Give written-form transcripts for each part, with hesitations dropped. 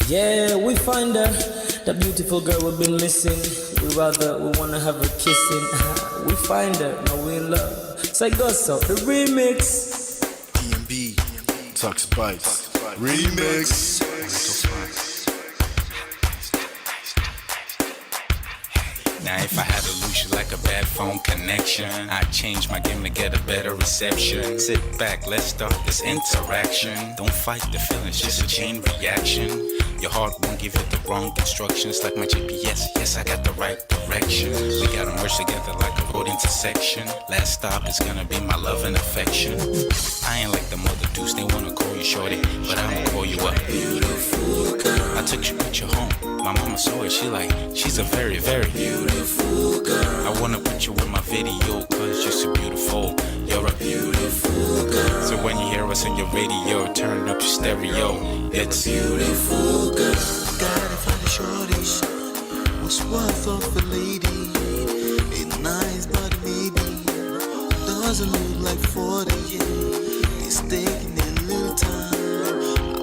Yeah, we find her, that beautiful girl we've been missing. We wanna have her kissing. We find her, now we in love. Say go so, the remix. DMB, Tux Bites, remix. Now if I had to lose you like a bad phone connection, I'd change my game to get a better reception. Sit back, let's start this interaction. Don't fight the feelings, just a chain reaction. Your heart won't give you the wrong instructions. Like my GPS, yes I got the right direction. We gotta merge together like a road intersection. Last stop is gonna be my love and affection. I ain't like the mother dudes, they wanna call you shorty, but I'ma call you a beautiful girl. I took your picture home, my mama saw it, she's a very, very beautiful girl. I wanna put you in my video, cause you're so beautiful. You're a beautiful girl. So when you hear us on your radio, turn up your stereo. It's beautiful girl. Gotta find a shorty, what's worth of a lady. It's nice but maybe doesn't look like 40. It's taking a little time.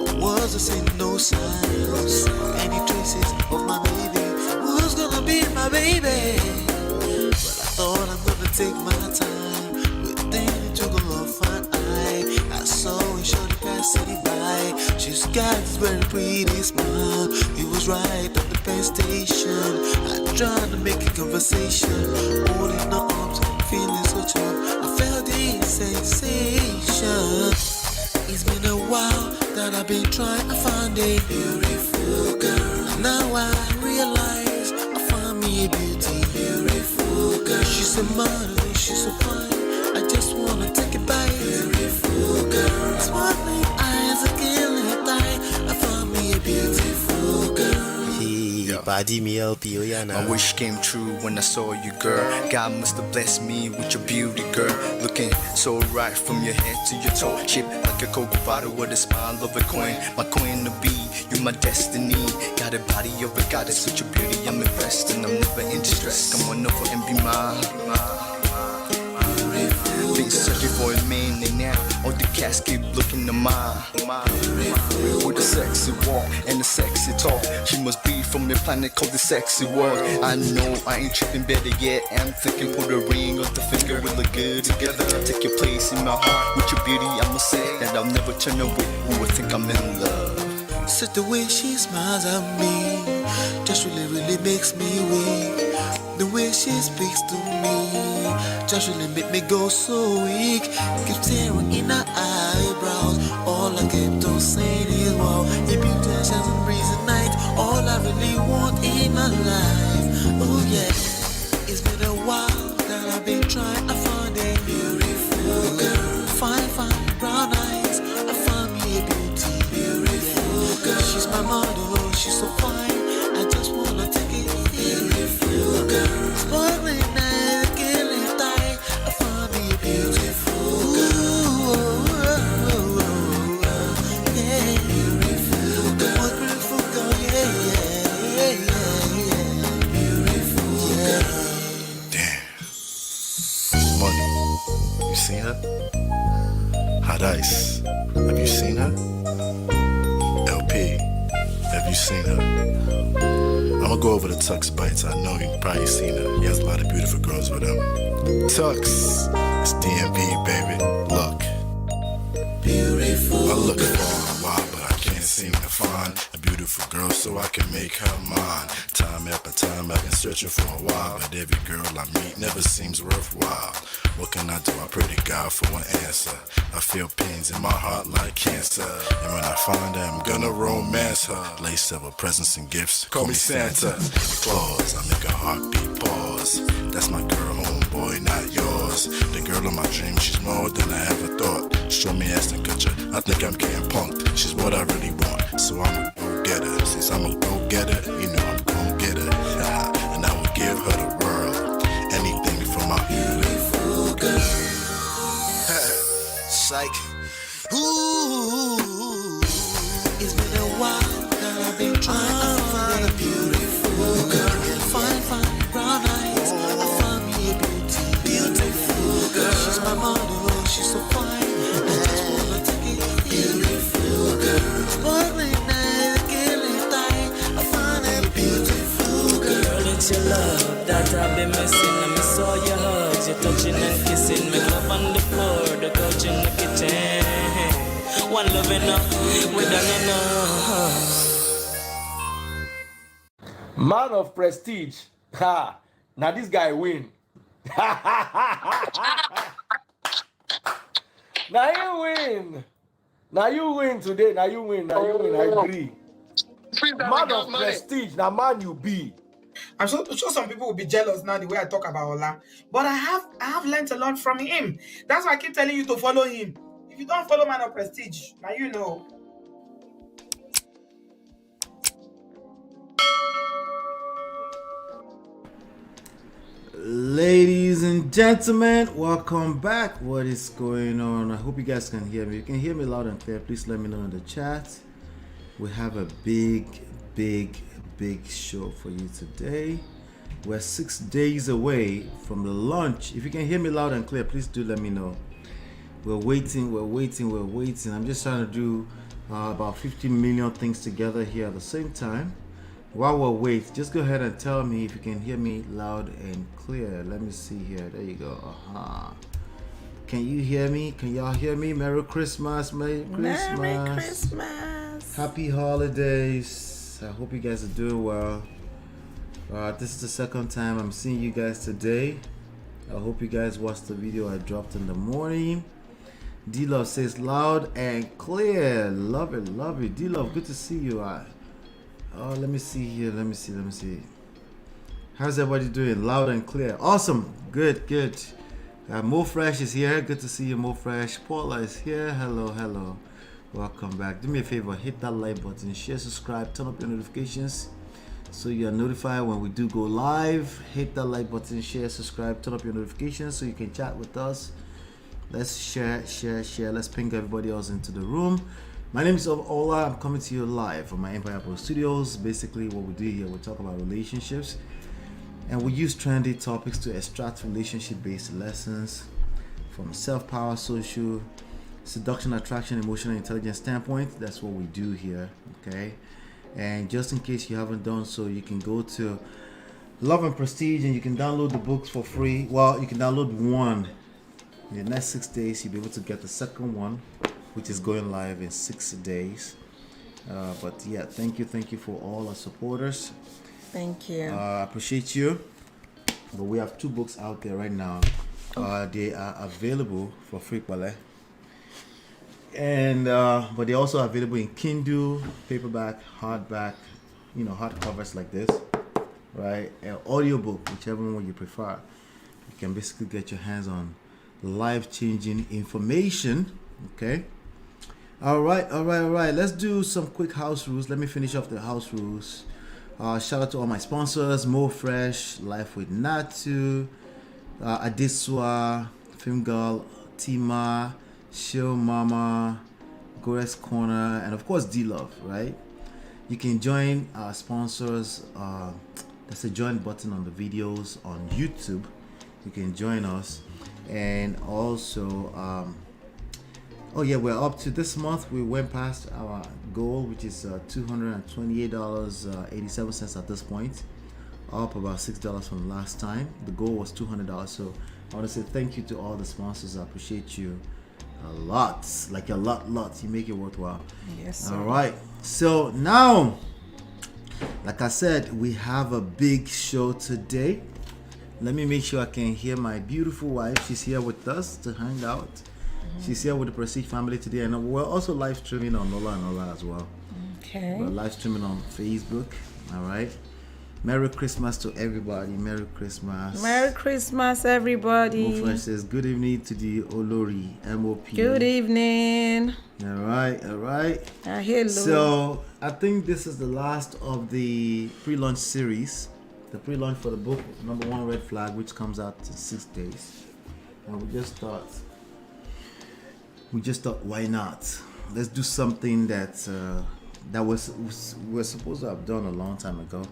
I wasn't seeing no signs, any traces of my baby. Who's gonna be my baby? But I thought I'm gonna take my time. Within it took a long fine eye. I saw a shorty pass city by. She's got this very pretty smile. It was right at the bus station. I tried to make a conversation, holding her arms, feeling so charmed. I felt this sensation. It's been a while that I've been trying to find a beautiful girl. Now I realize I found me a beautiful girl. She's a model, she's so fine. I just wanna take it by. Beautiful girl. Sparkling eyes are killing tight. I found me a beautiful girl. Body me LP, oh yeah, My wish came true when I saw you, girl. God must have blessed me with your beauty, girl. Looking so right from your head to your toe. Shaped like a Coke bottle with a smile of a queen. My queen to be, you my destiny. Got a body of a goddess with your beauty. I'm impressed and I'm never in distress. Come on over and be mine. Been searching for a man and now all the cats keep looking to mine. With a sexy walk and a sexy talk, she must be from the planet called the sexy world. I know I ain't tripping, better yet I'm thinking put a ring on the finger. We look good together. Take your place in my heart with your beauty. I'ma say that I'll never turn away. Who would think I'm in love? Such the way she smiles at me just really makes me weak. The way she speaks to me just really make me go so weak. Keep staring in her eyebrows. All I kept on saying is wow. Your beauty shines on breezy night. All I really want in my life. Oh yeah. It's been a while that I've been trying to find a beautiful girl. Fine brown eyes. I found me a beautiful girl. She's my model, she's so fine. I just wanna take it. Beautiful girl. Sparkling eyes, killing tight. I found me a beautiful girl. Yeah, beautiful girl. One beautiful girl, yeah. Beautiful girl. Damn. Money. You seen her? Hot Ice. Have you seen her? LP. Have you seen her? I'ma go over to Tux Bites. I know you've probably seen her. He has a lot of beautiful girls with him. Tux, it's DMV, baby. Look. Beautiful. I look for a while, but I can't seem to find a beautiful girl so I can make her mine. Time after time I've been searching for a while, but every girl I meet never seems worthwhile. What can I do? I pray to God for an answer. I feel pains in my heart like cancer, and when I find her, I'm gonna romance her. Lace up with presents and gifts, call me Santa Claus. I make a heartbeat pause. That's my girl, homeboy, not yours. The girl of my dreams, she's more than I ever thought. Show me Aston Kutcher, I think I'm getting punked. She's what I really want, so I'ma go get her. Since I'm a go getter, you know I'm gon' get her. And I will give her the world, anything for my beautiful girl. Psych. Ooh. It's been a while that I've been trying to find a beautiful girl. Fine brown eyes. I found me a beautiful girl. She's my model, she's so fine. I just wanna take it. Beautiful girl. Sparkling eyes, killing missing. I miss all your hugs, your touching and kissing. Make love on the floor, the couch in the kitchen. One love enough, we done enough. Man of prestige. Ha! Now this guy win. Now you win. Now you win today. Now you win. Now you win. I agree. Man of prestige. Now man you be. I'm sure some people will be jealous now the way I talk about Ola. But I have learned a lot from him. That's why I keep telling you to follow him. If you don't follow Man of Prestige, now you know. Ladies and gentlemen, welcome back. What is going on? I hope you guys can hear me. You can hear me loud and clear. Please let me know in the chat. We have a big show for you today. We're 6 days away from the launch. If you can hear me loud and clear, please do let me know. We're waiting. I'm just trying to do about 50 million things together here at the same time. While we're waiting, just go ahead and tell me if you can hear me loud and clear. Let me see here. There you go. Can you hear me? Can y'all hear me? Merry Christmas. Merry Christmas. Happy holidays. I hope you guys are doing well. This is the second time I'm seeing you guys today. I hope you guys watched the video I dropped in the morning. D-Love says loud and clear. Love it. D-Love, good to see you. Let me see here. Let me see. How's everybody doing? Loud and clear. Awesome. Good. Mo Fresh is here. Good to see you, Mo Fresh. Paula is here. Hello. Welcome back. Do me a favor. Hit that like button. Share, subscribe. Turn up your notifications so you are notified when we do go live. Hit that like button. Share, subscribe. Turn up your notifications so you can chat with us. Let's share. Let's ping everybody else into the room. My name is Ola. I'm coming to you live from my Empire Pro Studios. Basically, what we do here, we talk about relationships, and we use trendy topics to extract relationship-based lessons from self-power, social, seduction, attraction, emotional intelligence standpoint. That's what we do here, okay? And just in case you haven't done so, you can go to Love and Prestige, and you can download the books for free. Well, you can download one. In the next 6 days, you'll be able to get the second one, which is going live in 6 days. But yeah, thank you for all our supporters. Thank you. I appreciate you. But we have 2 books out there right now. They are available for free, Pale. And but they're also available in Kindle, paperback, hardback, hardcovers like this, right? An audiobook, whichever one you prefer. You can basically get your hands on life-changing information. Okay. All right. Let's do some quick house rules. Let me finish off the house rules. Shout out to all my sponsors: Mo Fresh, Life with Natu, Adiswa, Film Girl, Tima, Show Mama, Gores Corner, and of course D-Love. Right? You can join our sponsors. There's a join button on the videos on YouTube. You can join us, and also. We're up to this month. We went past our goal, which is $228.87 at this point, up about $6 from last time. The goal was $200. So I want to say thank you to all the sponsors. I appreciate you a lot, like a lot. You make it worthwhile. Yes, sir. All right. So now, like I said, we have a big show today. Let me make sure I can hear my beautiful wife. She's here with us to hang out. She's here with the Prestige family today, and we're also live streaming on LOLA and LOLA as well. Okay. We're live streaming on Facebook. All right. Merry Christmas to everybody. Merry Christmas. Merry Christmas, everybody. Mo Fresh says good evening to the Olori MOP. Good evening. All right. Hello. So I think this is the last of the pre-launch series. The pre-launch for the book, number 1 Red Flag, which comes out in 6 days. And we just thought, why not? Let's do something that we're supposed to have done a long time ago.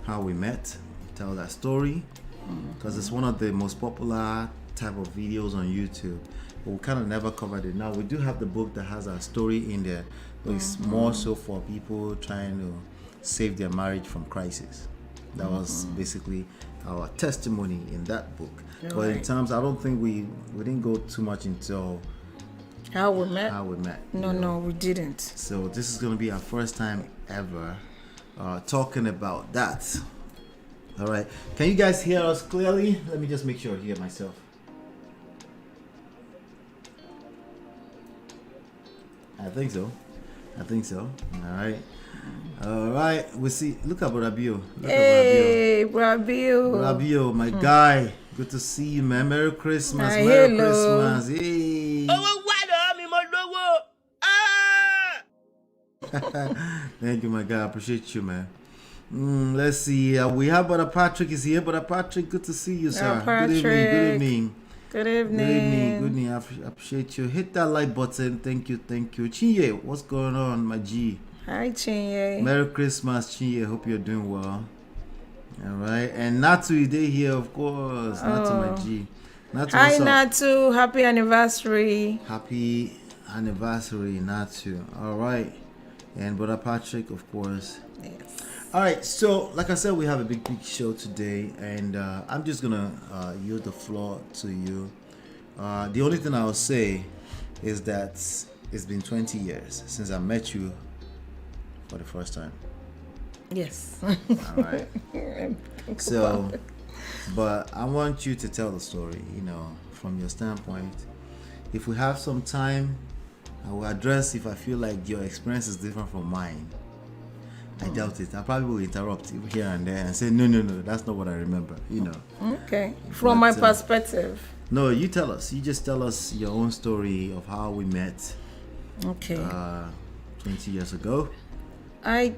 How we met, tell that story, because it's one of the most popular type of videos on YouTube. But we kind of never covered it. Now we do have the book that has our story in there, but it's more so for people trying to save their marriage from crisis. That was basically our testimony in that book. But in Alright. terms, I don't think we didn't go too much into How we met? how we met. No, we didn't. So this is gonna be our first time ever talking about that. All right. Can you guys hear us clearly? Let me just make sure I hear myself. I think so. All right. We see. Look at Brabio. Hey, Brabio. Brabio, my guy. Good to see you, man. Merry Christmas. Ah, Merry hello. Christmas. Hey. Thank you, my guy. I appreciate you, man. Let's see. We have Brother Patrick is here. Brother Patrick, good to see you, sir. Good evening. Good evening. Good evening. Good evening. Good evening. I appreciate you. Hit that like button. Thank you. Thank you. Chinye, what's going on, my G? Hi, Chinye. Merry Christmas, Chinye. Hope you're doing well. All right. And Natu is there here, of course. Natu, my G. Natu, Hi, what's up? Natu. Happy anniversary. Happy anniversary, Natu. All right. And Brother Patrick, of course. Yes. All right, so like I said, we have a big show today, and I'm just gonna yield the floor to you. The only thing I'll say is that it's been 20 years since I met you for the first time. Yes. All right. So, but I want you to tell the story, from your standpoint. If we have some time, I will address if I feel like your experience is different from mine. I doubt it. I probably will interrupt here and there and say, no, that's not what I remember, Okay. From my perspective. No, you tell us. You just tell us your own story of how we met. Okay. 20 years ago. I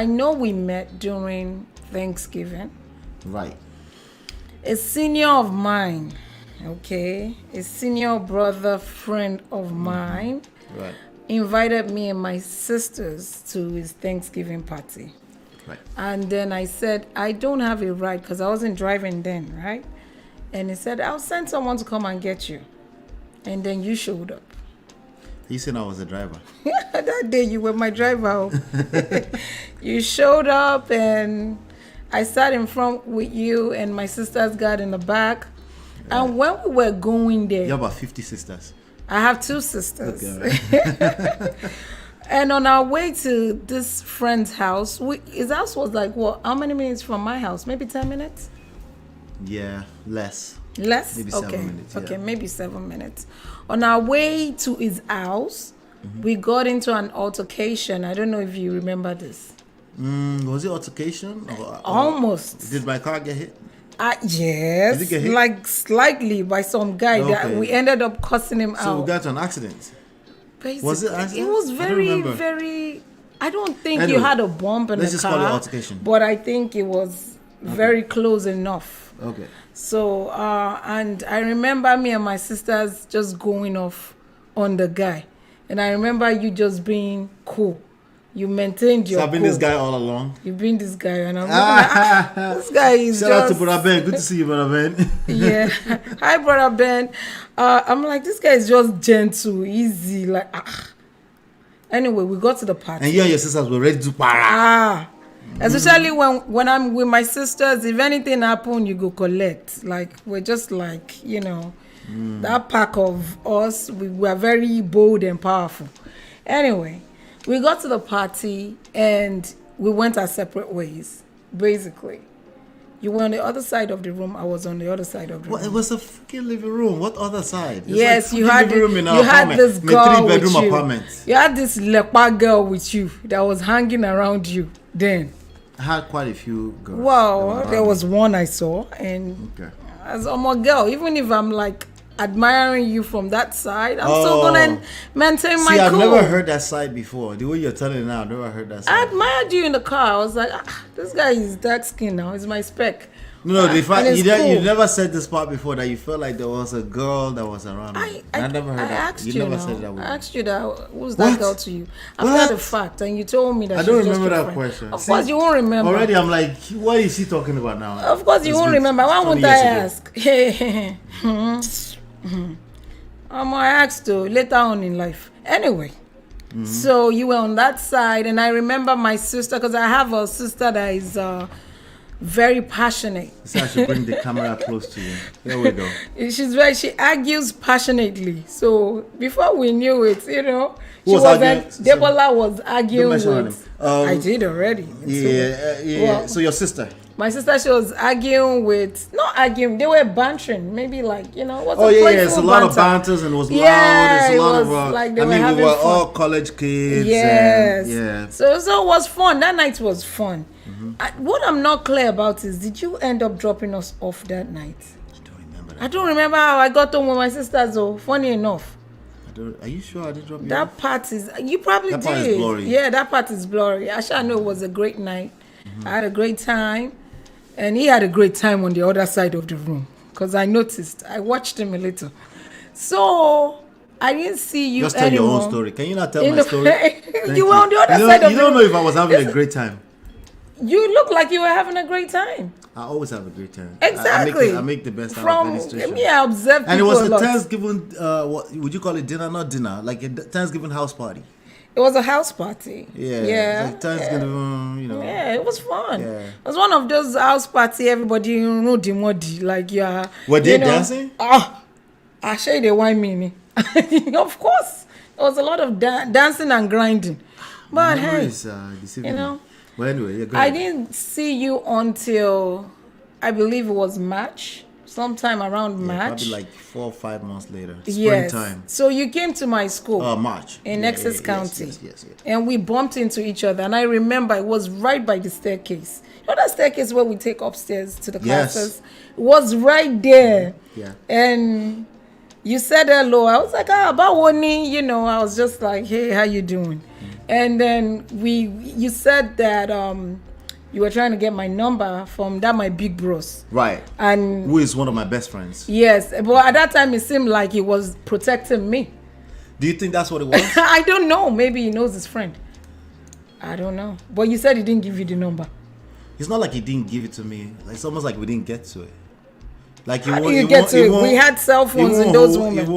know we met during Thanksgiving. Right. A senior of mine, okay, a senior brother friend of mine, Right. invited me and my sisters to his Thanksgiving party. Right. And then I said, I don't have a ride because I wasn't driving then, right? And he said, I'll send someone to come and get you. And then you showed up. You said I was a driver. That day you were my driver. You showed up and I sat in front with you and my sisters got in the back. Yeah. And when we were going there... You have about 50 sisters. I have 2 sisters. Okay, right. And on our way to this friend's house, his house was like, what, how many minutes from my house? Maybe 10 minutes? Yeah, less. Less? Maybe okay. 7 minutes. Yeah. Okay, maybe 7 minutes. On our way to his house, we got into an altercation. I don't know if you remember this. Was it altercation? Almost. Did my car get hit? Yes. Did it get hit? Like slightly by some guy that we ended up cussing him out. So we got to an accident. Basically, Was it accident? It was very. I don't think you had a bump in the car. Let's just call it altercation. But I think it was very close enough. Okay. So, and I remember me and my sisters just going off on the guy. And I remember you just being cool. You maintained your So I've been this guy all along? You've been this guy. And I'm like, this guy is Shout out to Brother Ben. Good to see you, Brother Ben. Yeah. Hi, Brother Ben. I'm like, this guy is just gentle, easy. Like, Anyway, we got to the party. And you and your sisters were ready to para. Especially when I'm with my sisters, if anything happen, you go collect. Like, we're just like, that pack of us, we were very bold and powerful. Anyway, we got to the party and we went our separate ways, basically. You were on the other side of the room. I was on the other side of the room. It was a freaking living room. What other side? It's yes, like you had living room in our you had apartment. this girl with 3-bedroom you. apartment. You had this lepa girl with you that was hanging around you then. I had quite a few girls. Well, there was one I saw, and as I'm a girl, even if I'm like admiring you from that side, I'm still gonna maintain my cool. I've never heard that side before. The way you're telling it now, I've never heard that side. I admired you in the car. I was like, this guy is dark skin now. He's my spec. No, the fact you cool. never said this part before that you felt like there was a girl that was around me. I never heard that. Asked you never said that. I asked you that. Who's that girl to you? After the fact, and you told me that. I don't remember that question. Of course, you won't remember. Already, I'm like, what is she talking about now? Of course, you won't remember. Why won't I ask? I asked to later on in life. Anyway, So you were on that side, and I remember my sister, because I have a sister that is very passionate. So I should bring the camera close to you. There we go. She argues passionately. So before we knew it, Debola was arguing with. I did already. Yeah. So your sister. My sister, she was arguing with, not arguing, they were bantering, maybe like, what's it's a lot of banters and it was loud. It's a lot of, like we were fun. all college kids. Yes. And, So it was fun. That night was fun. What I'm not clear about is, did you end up dropping us off that night? I don't remember that. I don't remember how I got home with my sisters, though. Funny enough. Are you sure I did drop you That off? part is, you probably That did. part is blurry. Yeah, that part is blurry. I sure know it was a great night. I had a great time. And he had a great time on the other side of the room. Because I noticed. I watched him a little. So, I didn't see you Just tell anymore. your own story. Can you not tell my story? You were on the other side of the room. You don't know if I was having a great time. You look like you were having a great time. I always have a great time. Exactly. I make the best out of any situation. Me, I observed And it people was a a lot. Thanksgiving, what would you call it? Dinner, not dinner. Like a Thanksgiving house party. It was a house party. Yeah. It's like Thanksgiving, Yeah, it was fun. Yeah. It was one of those house party, everybody modi, like you are. Were they dancing? I say they wine me. Of course. There was a lot of dancing and grinding. But hey, But anyway, I didn't see you until, I believe it was March. Sometime around March. Probably like 4 or 5 months later. Yes. Springtime. So you came to my school. March. In Essex County. Yes. And we bumped into each other. And I remember it was right by the staircase. You know that staircase where we take upstairs to the classes? It was right there. Yeah. And you said hello. I was like, about Woni, I was just like, hey, how you doing? And then you said that you were trying to get my number from my big bros. Right. And who is one of my best friends. Yes. But at that time, it seemed like he was protecting me. Do you think that's what it was? I don't know. Maybe he knows his friend. I don't know. But you said he didn't give you the number. It's not like he didn't give it to me. Like, it's almost like we didn't get to it. Like How do you get to it? We had cell phones in those moments.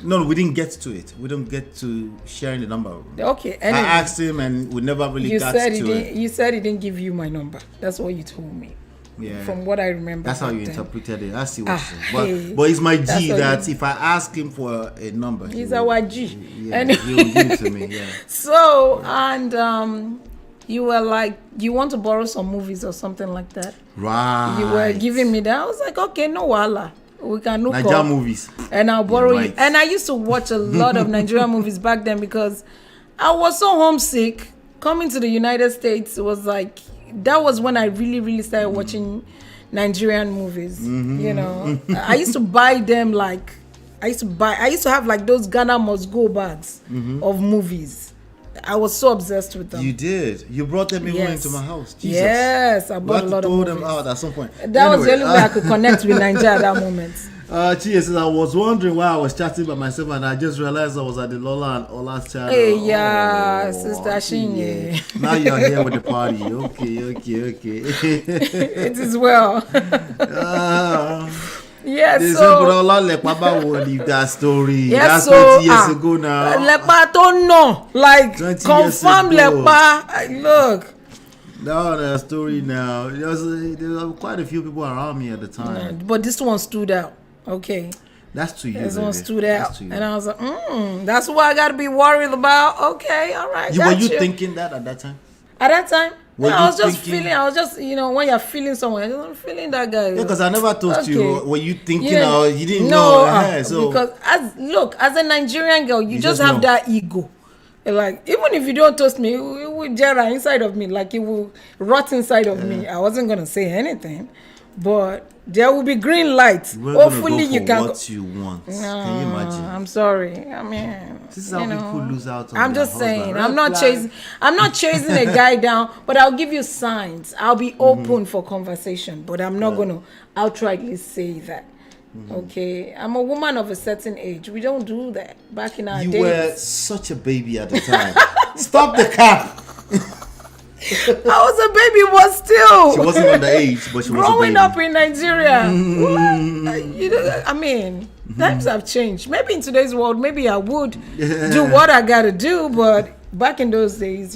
No, we didn't get to it. We don't get to sharing the number. Okay. Anyway, I asked him and we never really got to it. You said he didn't give you my number. That's what you told me. Yeah. From what I remember. That's how you interpreted it. I see what you're saying. But it's my G that if I ask him for a number, he's our G. Yeah, he will give it to me. Yeah. So, and you were like, you want to borrow some movies or something like that. Right. You were giving me that. I was like, okay, no wala. We can look Nigerian movies. And I'll borrow you. And I used to watch a lot of Nigerian movies back then because I was so homesick. Coming to the United States was like, that was when I really, really started watching Nigerian movies. Mm-hmm. I used to buy them like, I used to have like those Ghana Must Go bags of movies. I was so obsessed with them. You did. You brought them even into my house. Jesus. Yes, I bought a lot of movies. them out at some point. That was the only way I could connect with Nigeria at that moment. Cheers. I was wondering why I was chatting by myself and I just realized I was at the Lola and Ola's channel. Hey, yeah, Sister Shinye. Now you're here with the party. Okay. It is well. Yes, they so Ola Lekpaba will leave that story. Yes, That's so 20 years ago now. Lekpa don't know. Like confirm Lekpa. Look. No, the story now. There was quite a few people around me at the time. But this one stood out. Okay. That's to you. This one stood out. And I was like, that's what I gotta be worried about. Okay, all right. Were you thinking that at that time? At that time? No, I was just when you're feeling someone, I'm feeling that guy. Yeah, because I never told you. Were you thinking or you didn't know? So. Because as a Nigerian girl, you just have that ego. Like, even if you don't toast me, it will jara inside of me. Like, it will rot inside of me. I wasn't going to say anything. But there will be green light. Hopefully you can what you want. No, can you imagine? I'm sorry. I mean, this is how people lose out on I'm just saying. I'm not chasing a guy down, but I'll give you signs. I'll be open for conversation, but I'm not going to outrightly say that. Okay, I'm a woman of a certain age. We don't do that back in our days. You were such a baby at the time. Stop the cap. I was a baby, but still. She wasn't underage, but she was a baby. Growing up in Nigeria. I mean, Times have changed. Maybe in today's world, maybe I would do what I gotta do, but back in those days,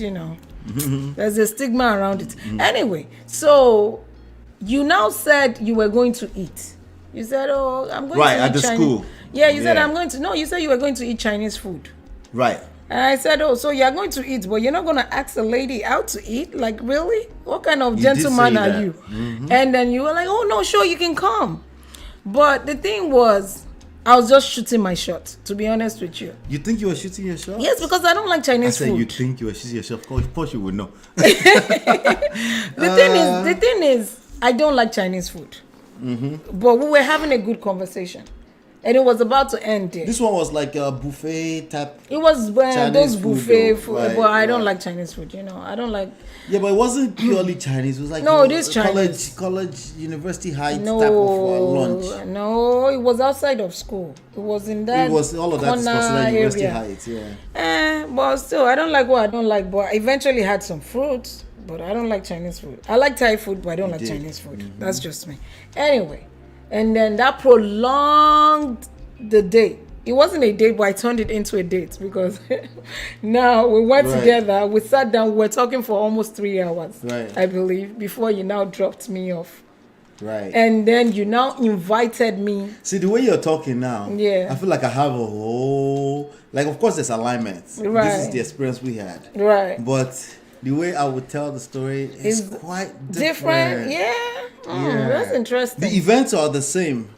there's a stigma around it. Anyway, so you now said you were going to eat. You said, "Oh, I'm going to eat at the Chinese." school. Yeah, you said I'm going to. No, you said you were going to eat Chinese food. Right. And I said, "Oh, so you're going to eat, but you're not going to ask a lady out to eat? Like, really? What kind of gentleman are you?" And then you were like, "Oh no, sure, you can come." But the thing was, I was just shooting my shot, to be honest with you. You think you were shooting your shot? Yes, because I don't like Chinese food. You think you were shooting your shot? Of course you would know. The thing is, I don't like Chinese food. But we were having a good conversation. And it was about to end there. This one was like a buffet type. It was those buffet food, right, but I don't like Chinese food, I don't like. Yeah, but it wasn't purely Chinese. It was like it is Chinese. College, university heights type of lunch. No, it was outside of school. It was in that. It was all of that is considered university heights, yeah. But still, I don't like what I don't like. But I eventually had some fruits. But I don't like Chinese food. I like Thai food, but I don't like Chinese food. That's just me. Anyway, and then that prolonged the date. It wasn't a date, but I turned it into a date because now we went together. We sat down. We were talking for almost 3 hours, I believe, before you now dropped me off. Right. And then you now invited me. See, the way you're talking now, I feel like I have a whole... Like, of course, there's alignments. Right. This is the experience we had. Right. But the way I would tell the story is quite different. Yeah. That's interesting. The events are the same.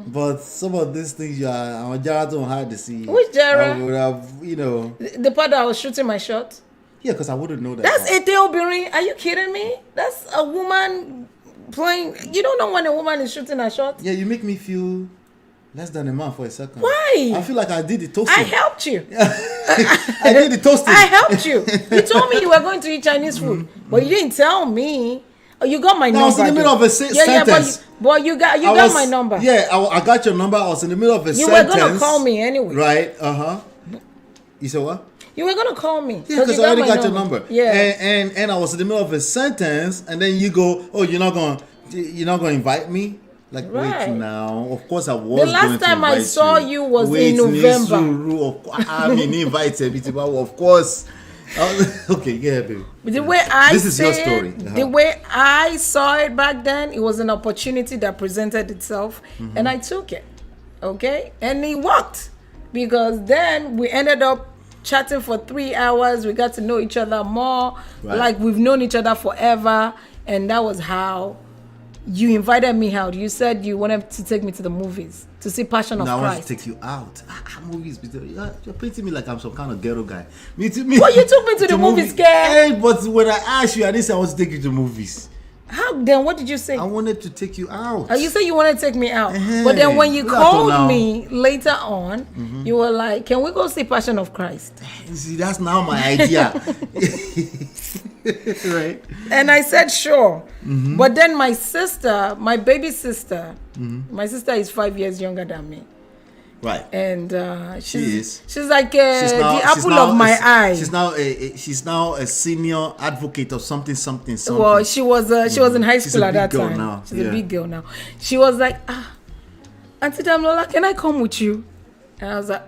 But some of these things Jara don't hard to see. Which Jara? I would have, The part that I was shooting my shot? Yeah, because I wouldn't know that. That's Ete Obirin. Are you kidding me? That's a woman playing. You don't know when a woman is shooting a shot? Yeah, you make me feel less than a man for a second. Why? I feel like I did the toasting. I helped you. I did the toasting. I helped you. You told me you were going to eat Chinese food, but you didn't tell me. Oh, you got my number. I was in the middle of a sentence. Yeah, but you got my number. Yeah, I got your number. I was in the middle of a sentence. You were going to call me anyway. Right, You said what? You were going to call me. Yeah, because I already got your number. Yeah. And I was in the middle of a sentence, and then you go, "Oh, you're not going to invite me?" Like, wait now. Of course I was. The last time I saw you was in November. I mean, invited me to, of course. Okay, yeah, baby. The way this is your story. The way I saw it back then, it was an opportunity that presented itself, and I took it. Okay, and it worked because then we ended up chatting for 3 hours. We got to know each other more, like we've known each other forever, and that was how you invited me out. You said you wanted to take me to the movies to see Passion of Christ. I want to take you out. Movies, you're painting me like I'm some kind of ghetto guy. Well, you took me to the movies, girl. Hey, but when I asked you, I didn't say I want to take you to movies. How then? What did you say? I wanted to take you out. You said you wanted to take me out, but then when you called me later on, you were like, "Can we go see Passion of Christ?" See, that's now my idea. Right. And I said sure. But then my sister, my baby sister, my sister is 5 years younger than me. Right. And she's like the apple of my eye. She's now a senior advocate of something. Well, she was in high school at that time. Now. She's a big girl now. She was like, Auntie Damlola, can I come with you? And I was like,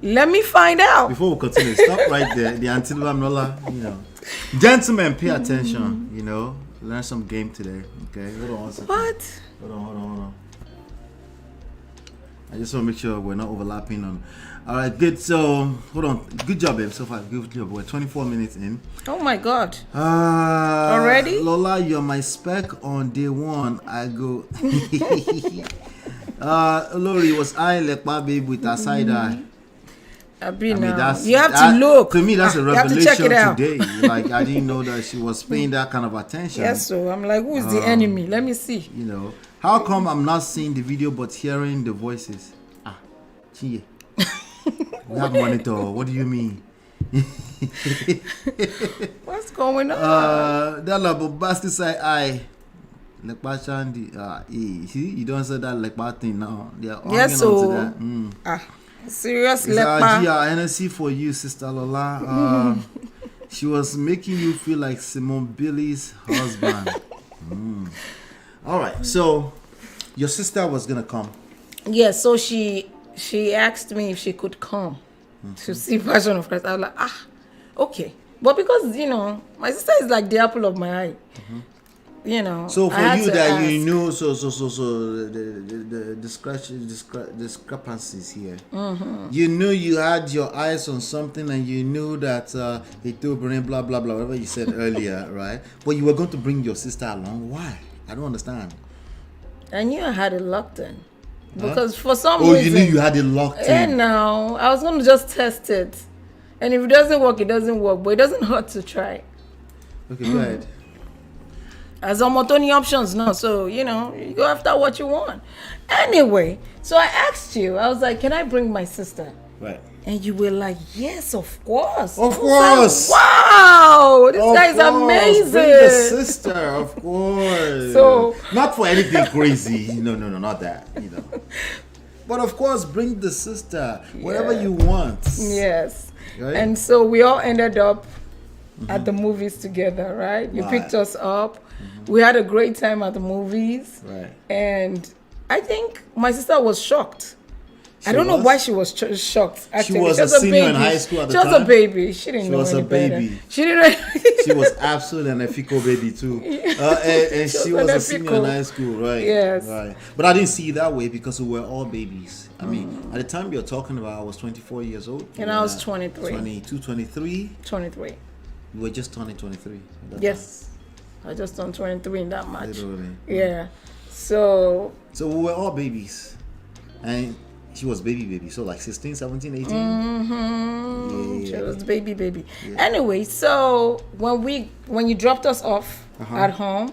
let me find out. Before we continue, stop right there. The Auntie Damlola, gentlemen, pay attention. Learn some game today. Okay, hold on one second. What? Hold on. I just want to make sure we're not overlapping on. All right, good. So, hold on. Good job, babe. So far, good job. We're 24 minutes in. Oh my God. Already? Lola, you're my spec on day one. I go. Lori, was I Lekpa babe with a side eye? You have to look. To me, that's a revelation today. Like, I didn't know that she was paying that kind of attention. Yes, so I'm like, who's the enemy? Let me see. How come I'm not seeing the video but hearing the voices? Chie. We have monitor. What do you mean? What's going on? That like bombastic side eye. Lekpa Shandi. See, you don't say that Lekpa thing now. They are yes, so that. Serious Lekpa. NSC for you, Sister Lola. She was making you feel like Simone Billy's husband. All right, so your sister was gonna come. Yeah, so she asked me if she could come to see Passion of Christ. I was like, okay. But because, my sister is like the apple of my eye. So I for had you to that you ask. knew, the discrepancies here. You knew you had your eyes on something, and you knew that it will bring blah blah blah, whatever you said earlier, right? But you were going to bring your sister along. Why? I don't understand. I knew I had it locked in. Because for some Oh, reason. you knew you had it locked in. And now I was going to just test it. And if it doesn't work, it doesn't work. But it doesn't hurt to try. Okay, go ahead. As almost only options now, so you go after what you want. Anyway, so I asked you, I was like, can I bring my sister? Right. And you were like, yes, of course. Of I was course. like, wow, this Of guy's course, amazing. Bring the sister, of course. So- not for anything crazy. No, not that. But of course, bring the sister. Whatever you want. Yes. Right? And so we all ended up at the movies together, right? You Right. picked us up. We had a great time at the movies. Right. And I think my sister was shocked. I don't know was? why she was shocked. Actually, was a senior in high school at the She was a time? baby. She didn't She know was any a better. baby. She didn't. She was absolutely an Efiko baby too. And she was an a senior in Efiko. high school, right? Yes. Right. But I didn't see it that way because we were all babies. I mean, at the time you're talking about, I was 24 years old. And I was 23. 22, 23. 23. You were just turning 23. at that Yes. I just turned 23 in that time. match. Literally. Yeah. So So we were all babies. And she was baby. So like 16, 17, 18. she was baby. Anyway, so when you dropped us off at home,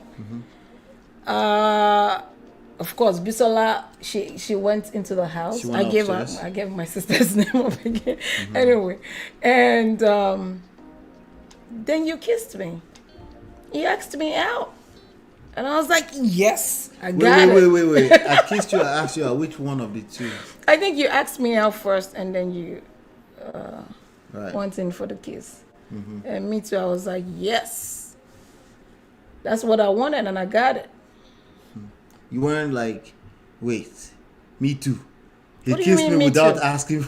of course, Bisola, she went into the house. She went upstairs. I gave my sister's name up again. Anyway, and then you kissed me. You asked me out, and I was like, yes, I got it. Wait. I kissed you. I asked you which one of the two. I think you asked me out first, and then you Right. went in for the kiss. And me too, I was like, yes. That's what I wanted, and I got it. You weren't like, wait, me too. He What do you kissed mean, me me without too?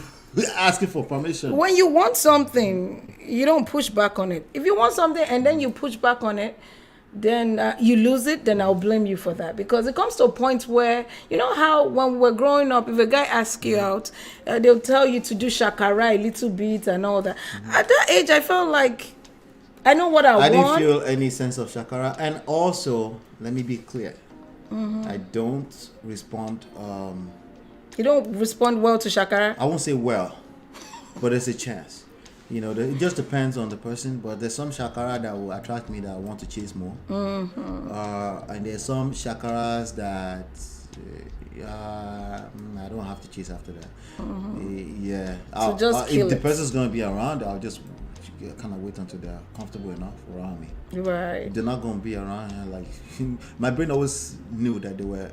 asking for permission. When you want something, you don't push back on it. If you want something and then you push back on it, then you lose it, then I'll blame you for that. Because it comes to a point where, you know how when we're growing up, if a guy asks you out, they'll tell you to do shakara a little bit and all that. At that age, I felt like I know what I I want. didn't feel any sense of shakara. And also, let me be clear. I don't respond. You don't respond well to shakara. I won't say well, but there's a chance. It just depends on the person. But there's some shakara that will attract me that I want to chase more. And there's some shakaras that I don't have to chase after that. Yeah. So just kill if the it. person's gonna be around, I'll just kind of wait until they're comfortable enough around me. Right. They're not gonna be around here. Like my brain always knew that there were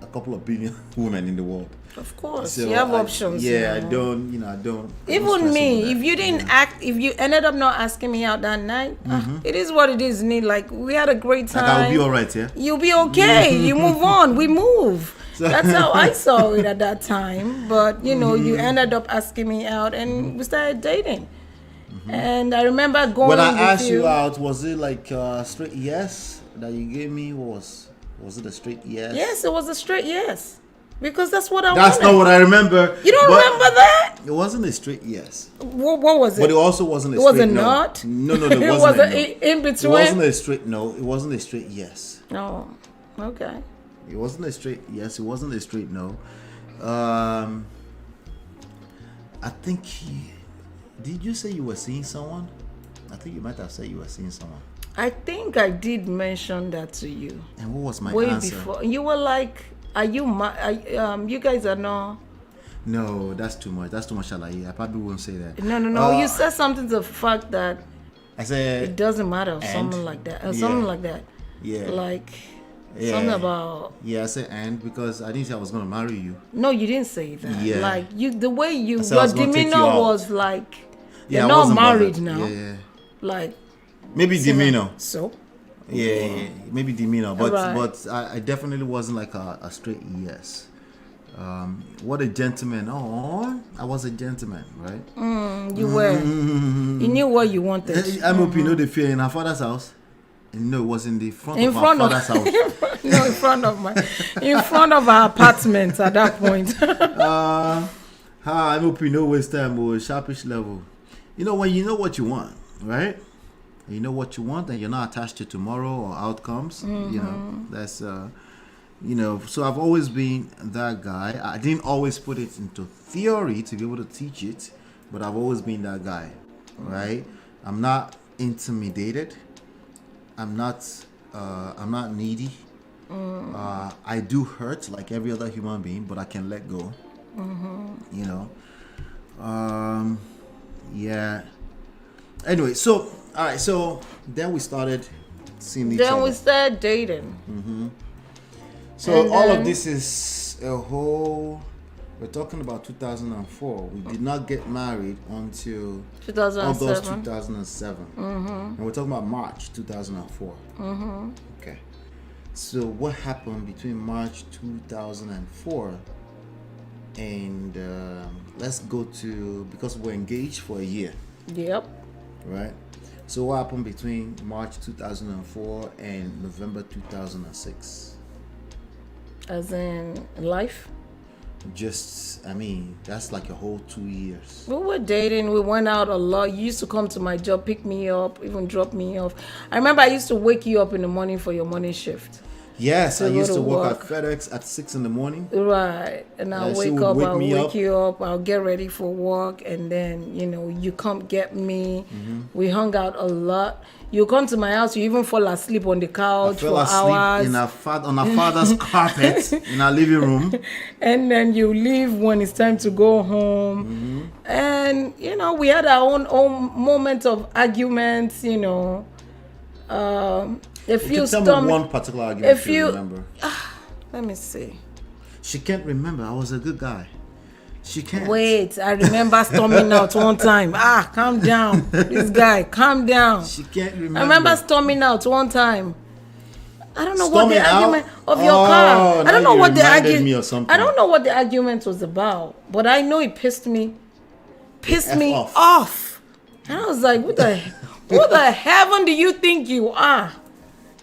a couple of billion women in the world. Of course. So You have options. Yeah, you know. I don't. I don't Even stress me, over if that. you didn't act, if you ended up not asking me out that night, it is what it is. Need like we had a great time. Like, I'll be alright, yeah. You'll be okay. You move on. We move. That's how I saw it at that time. But you ended up asking me out, and we started dating. And I remember going. When I with asked you out, was it like straight yes that you gave me? Was it a straight yes? Yes, it was a straight yes, because that's what I That's wanted. not what I remember. You don't but remember that? It wasn't a straight yes. What was it? But it also wasn't a It was straight a no. not? No, it It wasn't was a a no. in between? It wasn't a straight no. It wasn't a straight yes. Oh, okay. It wasn't a straight yes. It wasn't a straight no. I think. Did you say you were seeing someone? I think you might have said you were seeing someone. I think I did mention that to you. And what was my Way answer? before. You were like, are you you guys are not. No, that's too much. That's too much shalaye. I probably won't say that. No. You said something to the fact that I said it doesn't matter, or and? something like that. Yeah. Something like that. Yeah. Like Yeah. something about. Yeah, I said and because I didn't say I was gonna marry you. No, you didn't say that. Yeah. Like the way I said I your was gonna take you demeanor out. was like, Yeah, you're I not wasn't married bothered. now. Yeah. Like. Maybe demeanor. So. Yeah, maybe demeanor, but Right. but I definitely wasn't like a straight yes. What a gentleman. Oh, I was a gentleman, right? You were. You knew what you wanted. I'm hoping you know the fear in her father's house. No, it was in the front of our father's house. No, in front of our apartment at that point. I'm hoping no waste time or sharpish level. You know, when you know what you want, right? You know what you want and you're not attached to tomorrow or outcomes, you know, that's, you know, so I've always been that guy. I didn't always put it into theory to be able to teach it, but I've always been that guy, right? I'm not intimidated. I'm not needy. I do hurt like every other human being, but I can let go. You know, yeah. Anyway, so all right, so then we started seeing each other. Then we started dating. So and all then, of this is a whole. We're talking about 2004. We did not get married until 2007. August 2007. And we're talking about March 2004. Okay. So what happened between March 2004 and let's go to, because we're engaged for a year. Yep. Right. So what happened between March 2004 and November 2006? As in life? Just, I mean, that's like a whole 2 years. We were dating. We went out a lot. You used to come to my job, pick me up, even drop me off. I remember I used to wake you up in the morning for your morning shift. Yes, I used to work at FedEx at 6 in the morning. Right. And I'll wake up, I'll wake you up, I'll get ready for work, and then, you know, you come get me. We hung out a lot. You come to my house, you even fall asleep on the couch for hours. I fell asleep on our father's carpet in our living room. And then you leave when it's time to go home. And, you know, we had our own moment of arguments, you know. Tell me one particular argument you remember. Let me see. She can't remember. I was a good guy. She can't. Wait, I remember storming out one time. Calm down. This guy, calm down. She can't remember. I remember storming out one time. I don't know what the argument of your car. I don't know what the argument. I don't know what the argument was about, but I know it pissed me off. And I was like, what the heaven do you think you are?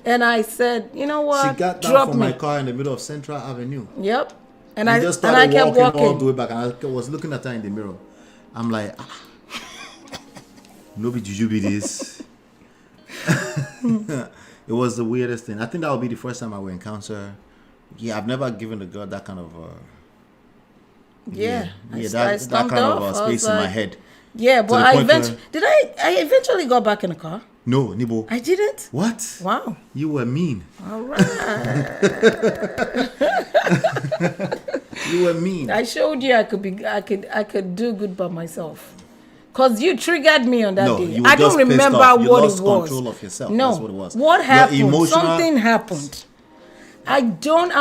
And I said, you know what? She got down from my car in the middle of Central Avenue. Yep. And I just started walking all the way back. And I was looking at her in the mirror. I'm like, no be juju be this. It was the weirdest thing. I think that would be the first time I would encounter her. Yeah, I've never given a girl that kind of that kind of space in my head. Yeah, but I eventually got back in the car. No, Nibo. I didn't. What? Wow. You were mean. All right. You were mean. I showed you I could do good by myself. Cause you triggered me on that day. I don't remember what it was. Control of yourself. No. That's what it was. What happened? Something happened. I'm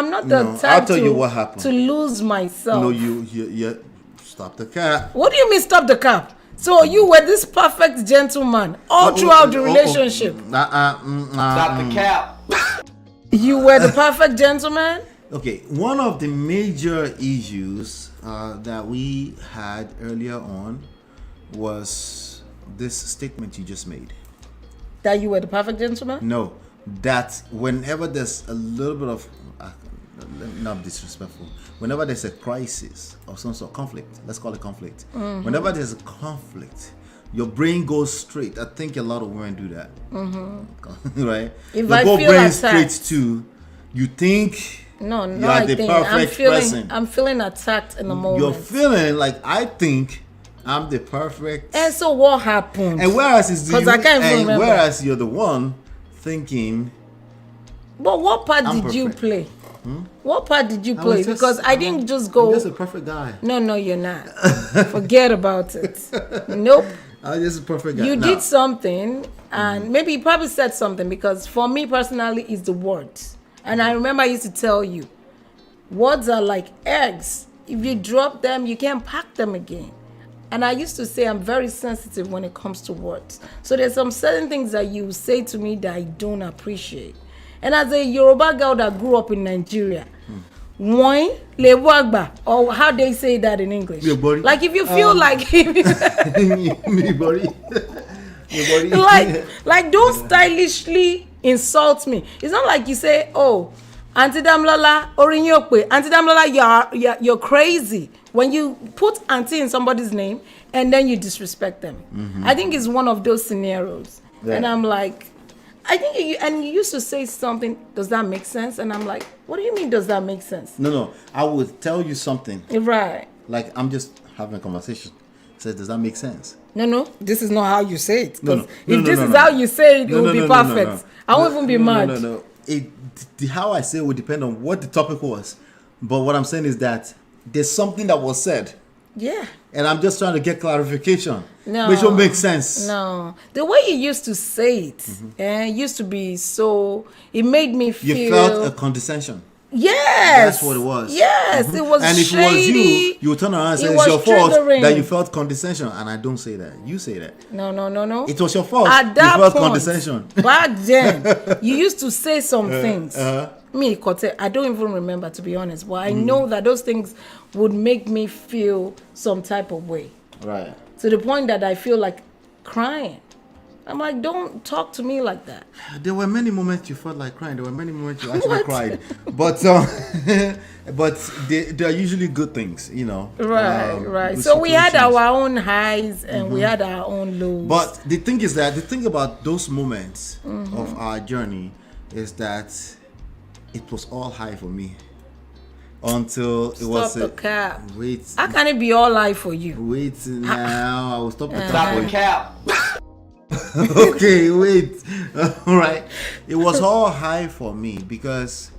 not the type I'll tell you what happened. To lose myself. No, you stop the cap. What do you mean stop the cap? So you were this perfect gentleman all throughout the relationship. Stop the cap. You were the perfect gentleman? Okay, one of the major issues that we had earlier on was this statement you just made. That you were the perfect gentleman? No, that whenever there's a little bit of, not disrespectful, whenever there's a crisis or some sort of conflict, let's call it conflict. Whenever there's a conflict, your brain goes straight. I think a lot of women do that. Right? If I feel brain attacked, straight to, you think person. I'm feeling attacked in the moment. You're feeling like, I think I'm the perfect. And so what happened? And whereas you're the one thinking. But what part did you play? What part did you play? Because I didn't just go. I'm just a perfect guy. No, you're not. Forget about it. Nope. I'm just a perfect guy. You did something, and maybe you probably said something, because for me personally, it's the words. And I remember I used to tell you, words are like eggs. If you drop them, you can't pack them again. And I used to say I'm very sensitive when it comes to words. So there's some certain things that you say to me that I don't appreciate. And as a Yoruba girl that grew up in Nigeria, Wine, lewagba, or how they say that in English. Like if you feel like Me body. like don't stylishly insult me. It's not like you say, oh, Auntie Damlola, Orinyokwe, Auntie Damlola, you're crazy. When you put auntie in somebody's name and then you disrespect them. I think it's one of those scenarios. And I'm like, I think you used to say something, does that make sense? And I'm like, what do you mean, does that make sense? No, I would tell you something. Right. Like, I'm just having a conversation. Says, does that make sense? No, this is not how you say it. No, if this is how you say it, it will be perfect. I won't even be mad. No. How I say it would depend on what the topic was. But what I'm saying is that there's something that was said. Yeah. And I'm just trying to get clarification. No. Which will make sense. No. The way you used to say it, it used to be so, it made me feel. You felt a condescension. Yes. That's what it was. Yes, it was and if shady. it was you would turn around and say it's your fault that you felt condescension. And I don't say that. You say that. No. It was your fault. At that you felt point, condescension. Back then, you used to say some things. Me, Kote, I don't even remember, to be honest. But I know that those things would make me feel some type of way. Right. To the point that I feel like crying. I'm like, don't talk to me like that. There were many moments you felt like crying. There were many moments you actually cried. But they are usually good things, you know. Right. So we had our own highs and we had our own lows. But the thing is that the thing about those moments of our journey is that it was all high for me. Until it was the cap. Wait. How can it be all high for you? Wait now. I will stop the Stop the cap. Okay, wait. All right. It was all high for me because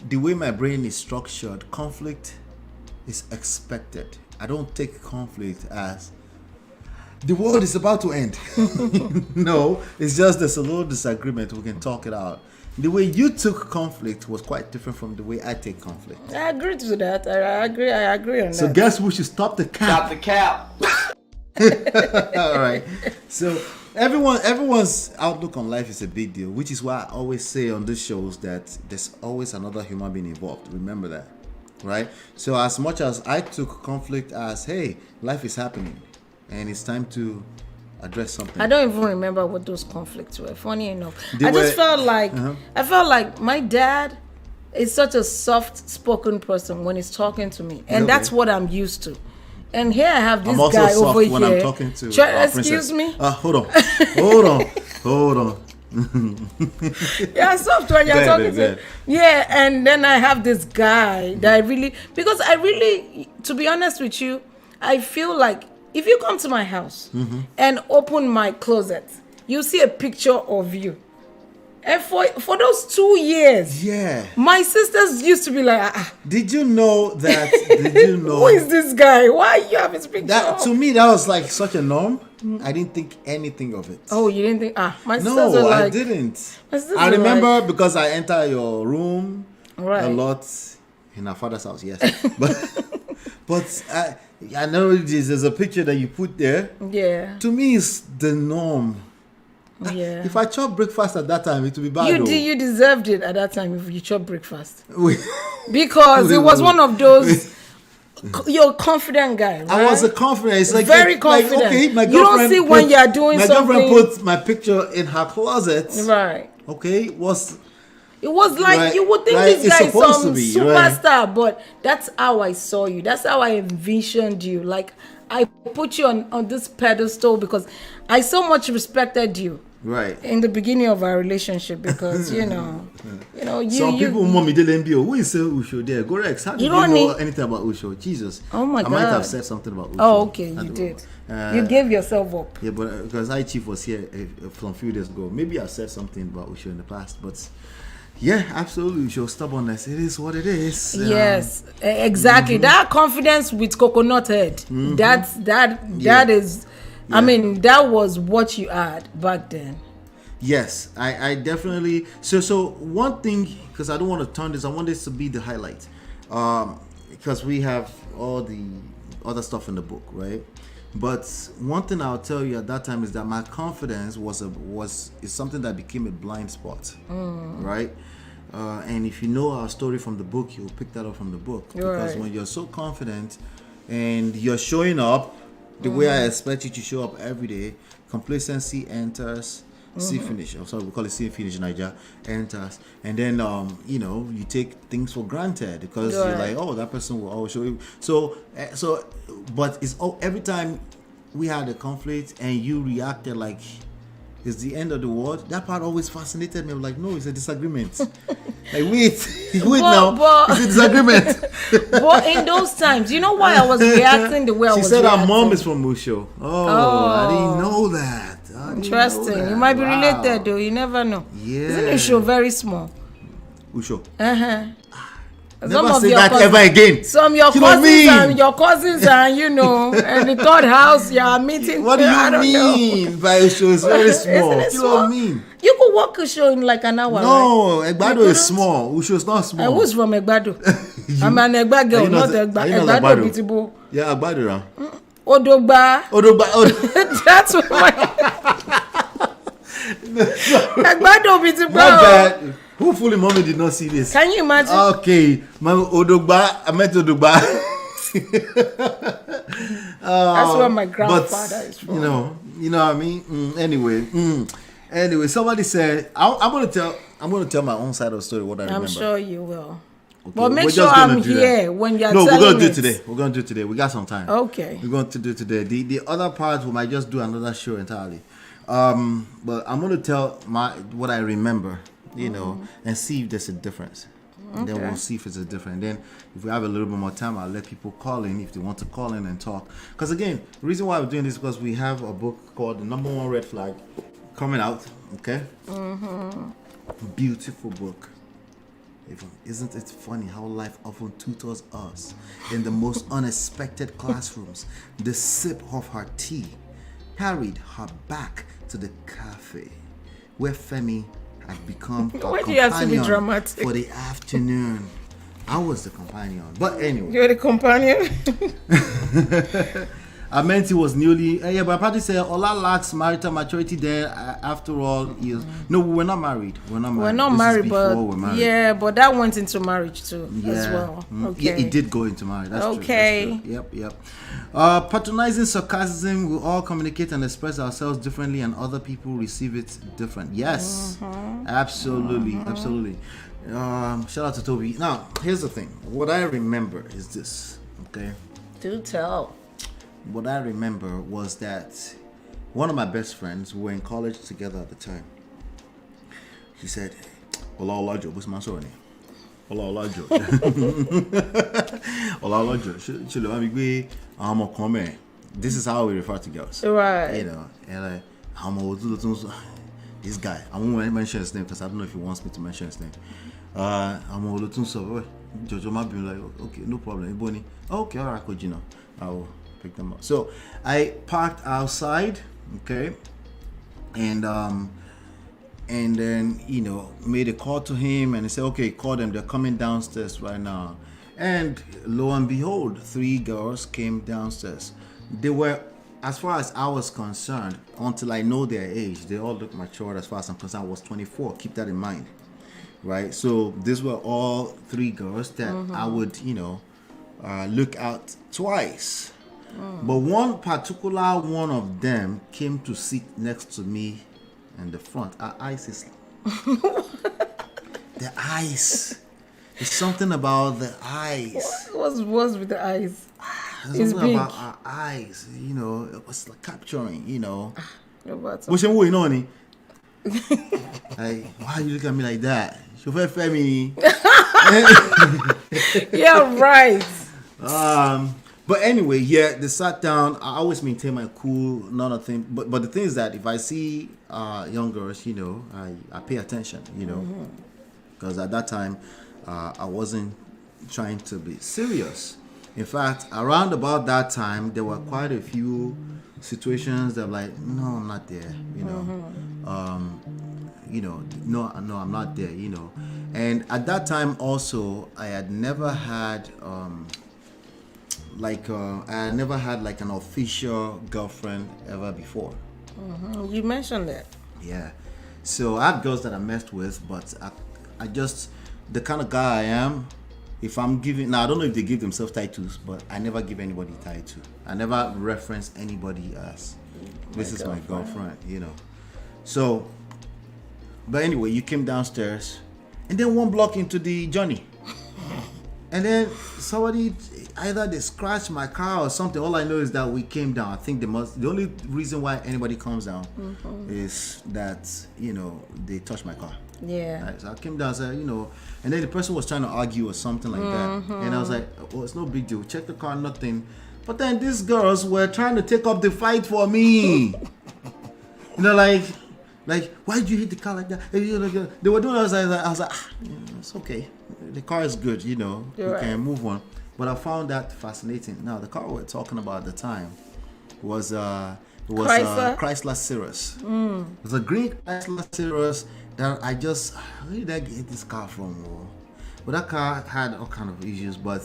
the way my brain is structured, conflict is expected. I don't take conflict as the world is about to end. No, it's just there's a little disagreement. We can talk it out. The way you took conflict was quite different from the way I take conflict. I agree to that. I agree on that. So guess we should stop the cap. Stop the cap. All right. So everyone's outlook on life is a big deal, which is why I always say on these shows that there's always another human being involved. Remember that, right? So as much as I took conflict as, hey, life is happening and it's time to address something. I don't even remember what those conflicts were. Funny enough, I just felt like my dad is such a soft-spoken person when he's talking to me, and that's what I'm used to. And here I have this guy over here. I'm talking to excuse me. Hold on. Yeah, soft when you're talking to. Yeah, and then I have this guy that to be honest with you, I feel like if you come to my house and open my closet, you see a picture of you. And for those 2 years, my sisters used to be like, Did you know that? Did you know? Who is this guy? Why you have his picture? To me, that was like such a norm. I didn't think anything of it. Oh, you didn't think? My sisters were like... I didn't. I remember because I enter your room a lot in our father's house, yes. But I know there's a picture that you put there. Yeah. To me, it's the norm. Yeah. If I chop breakfast at that time, it would be bad. You deserved it at that time if you chop breakfast. Because it was one of those. You're a confident guy, right? I was a confident. It's like very confident. Like, okay, my you don't see when you're doing something. My girlfriend put my picture in her closet. Right. Okay, it was like you would think this guy is some superstar, but that's how I saw you. That's how I envisioned you. Like I put you on this pedestal because I so much respected you. Right. In the beginning of our relationship, because some people mommy didn't be who is Usho there. Go Rex. How do you know anything about Usho? Jesus. Oh my God. I might have said something about Usho. Oh, okay, you did. You gave yourself up. Yeah, but because Chief was here from a few days ago, maybe I said something about Usho in the past, but yeah, absolutely. Usho stubbornness. It is what it is. Yes, exactly. That confidence with coconut head. That is. Yeah. I mean, that was what you had back then. Yes, I definitely. So one thing, because I don't want to turn this, I want this to be the highlight, because we have all the other stuff in the book, right? But one thing I'll tell you at that time is that my confidence is something that became a blind spot, right? And if you know our story from the book, you'll pick that up from the book. Because Right. when you're so confident and you're showing up the way I expect you to show up every day, complacency enters. See finish. I'm sorry, we call it see finish. Niger enters, and then you take things for granted because you're Right. like, oh, that person will always show you. So, but it's every time we had a conflict and you reacted like it's the end of the world. That part always fascinated me. I'm like, no, it's a disagreement. Like wait now, it's a disagreement. But in those times, you know why I was reacting the way I She was said reacting? her mom is from Musho. Oh, I didn't know that. Interesting. You might be related though. You never know. Yeah. Isn't the show very small? Usho. Some Never of say your that cousins- ever again. Some your You know what I cousins mean? and your cousins and and the third house you are meeting. What do I you don't know. mean by Usho is very small? Isn't it You know what I small? mean? You could walk a show in like an hour. Right? No, Egbado You is couldn't? small. Usho is not small. And who's from Egbado? I'm an Egba girl, Are you not not Egbado Egbado? Bitibo. Yeah, Egbado. Huh? Odogba. That's what my Egbado Bitibo. My bad. Hopefully, mommy did not see this. Can you imagine? Okay, my Odogba. I met Odogba. That's where my grandfather is from. You know what I mean. Anyway, somebody said I'm gonna tell my own side of the story. What I remember. I'm sure you will. Okay, But make we're sure just gonna I'm do that. here when you're No, telling we're gonna do it it. today. We're gonna do it today. We got some time. Okay. We're going to do it today. The other part we might just do another show entirely. But I'm gonna tell what I remember, and see if there's a difference. And then we'll see if it's a different. Then if we have a little bit more time, I'll let people call in if they want to call in and talk. Because again, the reason why we're doing this is because we have a book called The Number One Red Flag coming out. Okay. Beautiful book. Isn't it funny how life often tutors us in the most unexpected classrooms? The sip of her tea carried her back to the cafe where Femi had become her Why do you have to be companion dramatic? for the afternoon. I was the companion. But anyway. You're the companion. I meant he was newly. But I probably said Ola lacks marital maturity. There, after all, no, we were not married. We're not married. We're married. Yeah, but that went into marriage too as well. Okay, Yeah, it did go into marriage. That's Okay. true. That's true. Yep. Patronizing sarcasm. We all communicate and express ourselves differently, and other people receive it different. Yes, absolutely. Shout out to Toby. Now, here's the thing. What I remember is this. Okay. do tell. What I remember was that one of my best friends, we were in college together at the time. He said, Ola Joe, what's my son? Ola Joe. Ola Joe. This is how we refer to girls. Right. And this guy, I won't mention his name because I don't know if he wants me to mention his name. I'm a little so Jojo might be like, okay, no problem. Ebony, okay, all right, Kojino. I will pick them up. So I parked outside, okay, and then made a call to him and he said, okay, call them, they're coming downstairs right now. And lo and behold, 3 girls came downstairs. They were, as far as I was concerned, until I know their age, they all look mature. As far as I'm concerned, I was 24. Keep that in mind, right? So these were all 3 girls that I would, look at twice. But one particular one of them came to sit next to me in the front. Her eyes is the eyes. There's something about the eyes. What's with the eyes? There's It's something big. about our eyes. It was like capturing. But What's your way, Like, why you look at me like that? Chauffeur Femi. yeah, right. But anyway, yeah, they sat down. I always maintain my cool, not a thing. But the thing is that if I see young girls, I pay attention, because at that time I wasn't trying to be serious. In fact, around about that time, there were quite a few situations that I'm like, no, I'm not there, no, I'm not there, And at that time also, I had never had like an official girlfriend ever before. You mentioned that. Yeah. So I had girls that I messed with, but I just the kind of guy I am, if I'm giving, now I don't know if they give themselves titles, but I never give anybody title. I never reference anybody as this is my girlfriend, you know. So, but anyway, you came downstairs, and then one block into the journey, and then somebody, either they scratched my car or something. All I know is that we came down. I think the only reason why anybody comes down is that, you know, they touched my car. Yeah. Right? So I came down, said, you know, and then the person was trying to argue or something like that, and I was like, oh, it's no big deal. Check the car, nothing. But then these girls were trying to take up the fight for me. You know, like, why did you hit the car like that? They were doing. I was like, it's okay. The car is good. You know, we can move on. But I found that fascinating. Now, the car we were talking about at the time was Chrysler Cirrus. It was a green Chrysler Cirrus that where did I get this car from? But that car had all kind of issues, but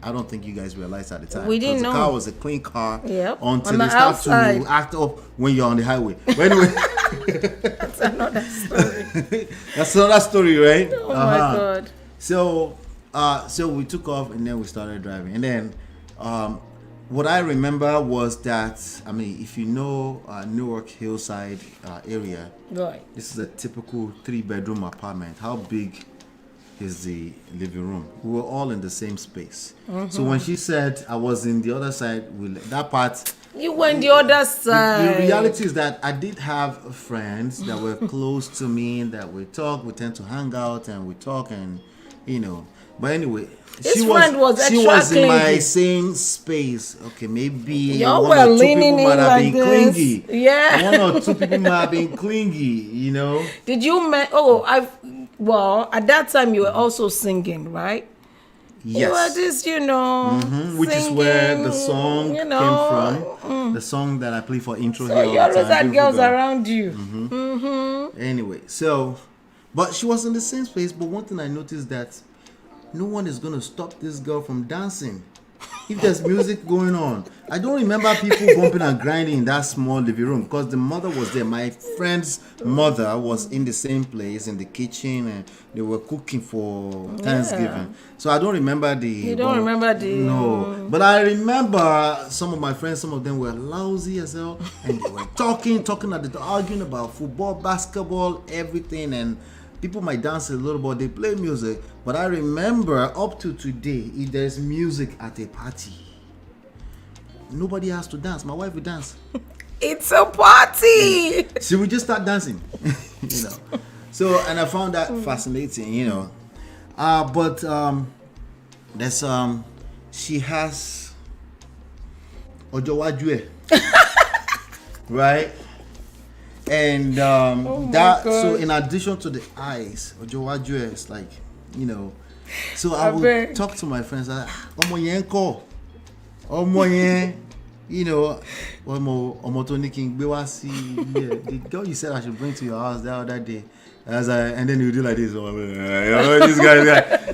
I don't think you guys realized at the time. We didn't know. The car was a clean car until they start to act up when you're on the highway. But anyway, that's another story. That's another story, right? Oh my God. So we took off and then we started driving. And then what I remember was that, I mean, if you know Newark Hillside area, right? This is a typical 3-bedroom apartment. How big is the living room? We were all in the same space. So when she said I was in the other side, that part, you went the other side. The reality is that I did have friends that were close to me, that we tend to hang out and we talk, and you know. But anyway, she was in my same space. Okay, maybe one or two people might have been clingy. Yeah, one or two people might have been clingy. You know. Did you well, at that time you were also singing, right? Yes. You were just, you know, which singing, is where the song came from. The song that I play for intro so here. You always had girls around you. Anyway, but she was in the same space. But one thing I noticed that no one is gonna stop this girl from dancing. If there's music going on, I don't remember people bumping and grinding in that small living room because the mother was there. My friend's mother was in the same place in the kitchen, and they were cooking for Thanksgiving. So I don't remember the. You don't remember the. No, but I remember some of my friends. Some of them were lousy as hell, and they were talking, arguing about football, basketball, everything, and. People might dance a little bit, they play music, but I remember up to today, if there's music at a party, nobody has to dance. My wife will dance. It's a party. So we just start dancing, you know. So, and I found that fascinating, you know. But there's she has Ojowajue, right? And so in addition to the eyes, Ojowajue is like, you know. So I would talk to my friends like, Omo yen, you know, Omo Tony King, the girl you said I should bring to your house the other day. And then you do like this, this guy,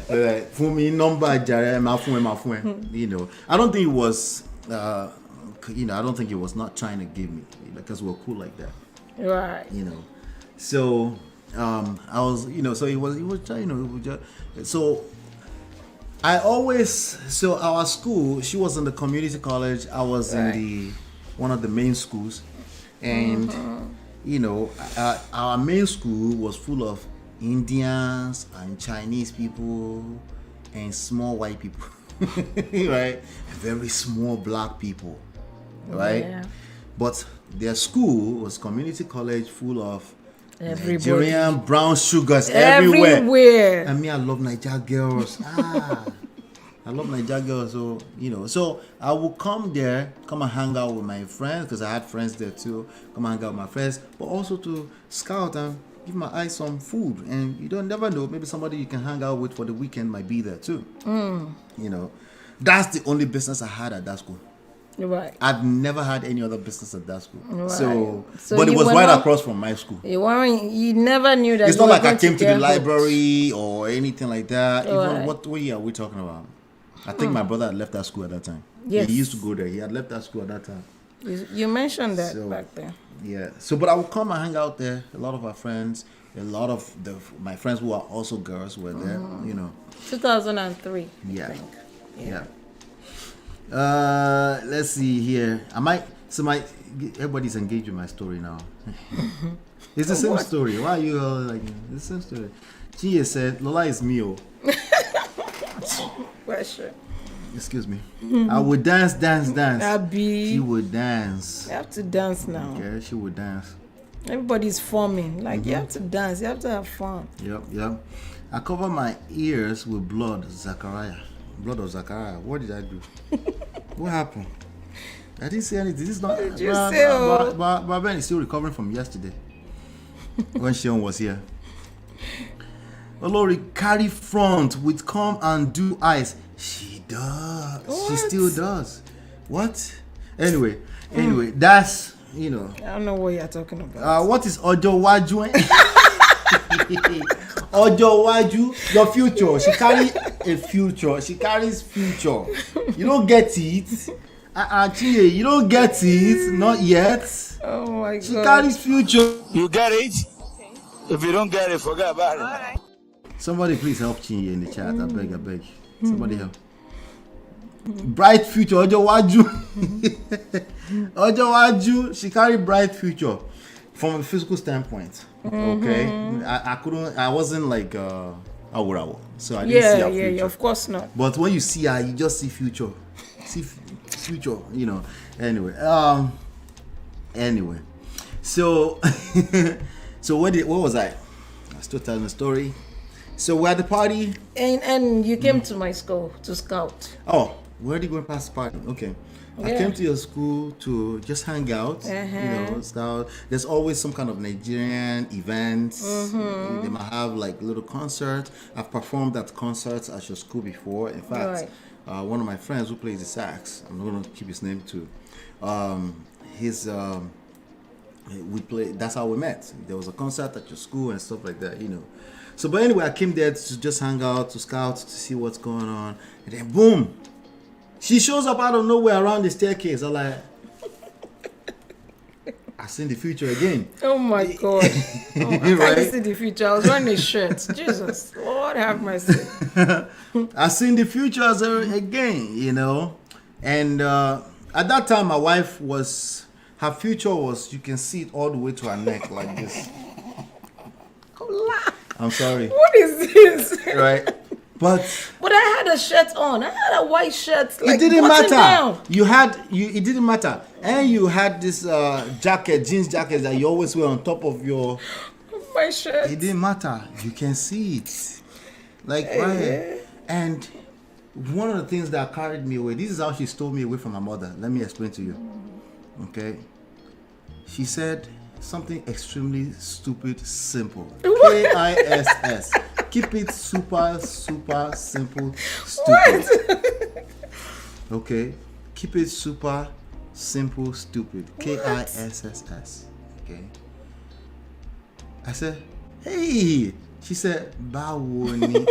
like, for me number jare, my phone, you know. I don't think it was, you know, I don't think it was not trying to give me, because we're cool like that. Right. You know, so I was, you know, so it was, you know, so I always, so our school, she was in the community college, I was in one of the main schools, and you know, our main school was full of Indians and Chinese people and small white people, right? Very small black people, right? Yeah. But their school was community college full of Nigerian brown sugars everywhere. And me, I love Niger girls. I love Niger girls. So, you know, so I would come there, come and hang out with my friends, because I had friends there too. Come and hang out with my friends, but also to scout and give my eyes some food. And you don't never know, maybe somebody you can hang out with for the weekend might be there too. You know, that's the only business I had at that school. Right. I've never had any other business at that school. Right. So but it was right across from my school. You never knew that. It's not like I came to the library or anything like that. Right. Even what year are we talking about? I think my brother had left that school at that time. Yes. He used to go there. He had left that school at that time. You mentioned that So, back then. Yeah. So, but I would come and hang out there. A lot of our friends, a lot of my friends who are also girls were there. You know. 2003. Yeah. I think. Yeah. Let's see here. Everybody's engaged with my story now. It's the same story. Why are you all like the same story? Chia said, "Lola is me, oh." Question. Excuse me. I would dance. Abby. She would dance. You have to dance now. Okay, she would dance. Everybody's forming. Like you have to dance. You have to have fun. Yep. I cover my ears with blood, Zachariah. Blood of Zachariah. What did I do? What happened? I didn't say anything. This is not. What did you say? But Ben is still recovering from yesterday when Shion was here. Olori carry front with come and do eyes. She does. What? She still does. What? Anyway, that's I don't know what you're talking about. what is Ojo Waju? Ojo Waju, your future. She carry a future. She carries future. You don't get it. Chie, you don't get it. Not yet. Oh my God. She carries future. You get it? If you don't get it, forget about it. Alright. Somebody please help Chinye in the chat. I beg. Somebody help. Bright future, Ojo Waju. Ojo Waju, she carry bright future from a physical standpoint. Okay, I wasn't like Awurawa, so I didn't see her future. Yeah, of course not. But when you see her, you just see future. Future, Anyway, so so what was I? I still telling the story. So we're at the party. And you came to my school to scout. Oh, where did you go past the party? Okay. I came to your school to just hang out, scout. There's always some kind of Nigerian events. They might have like little concerts. I've performed at concerts at your school before. In fact, one of my friends who plays the sax, I'm not going to keep his name too. We played. That's how we met. There was a concert at your school and stuff like that, So, but anyway, I came there to just hang out, to scout, to see what's going on, and then boom, she shows up out of nowhere around the staircase. I'm like, I seen the future again. Oh my God! I can't see the future. I was wearing a shirt. Jesus, Lord have mercy. I seen the future again, and at that time, my wife her future was, you can see it all the way to her neck like this. I'm sorry. What is this? Right. But I had a shirt on. I had a white shirt. Like, it didn't matter. Down. It didn't matter. And you had this jeans jacket that you always wear on top of your my shirt. It didn't matter. You can see it. Like right here. And one of the things that carried me away, this is how she stole me away from my mother. Let me explain to you. Okay. She said something extremely stupid, simple. KISS. Keep it super, super simple, stupid. What? Okay. Keep it super, simple, stupid. KISS. Okay. I said, hey. She said, Bawoni.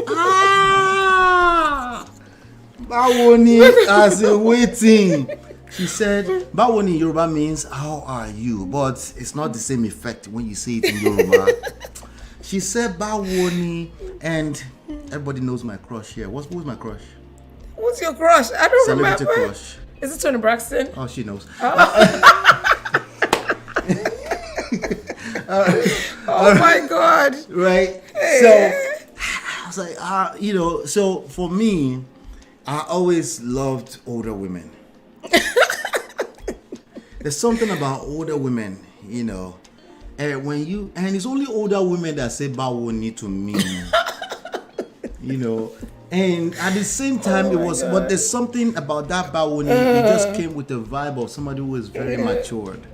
Bawoni as in waiting. She said, Bawoni in Yoruba means how are you? But it's not the same effect when you say it in Yoruba. She said Bawoni, and everybody knows my crush here. Who's my crush? What's your crush? I don't Celebrity remember. Crush. Is it Tony Braxton? Oh, she knows. Oh my God. Right. So I was like, so for me, I always loved older women. There's something about older women, and it's only older women that say Bawoni to me. And at the same time but there's something about that Bawoni, it just came with the vibe of somebody who is very matured.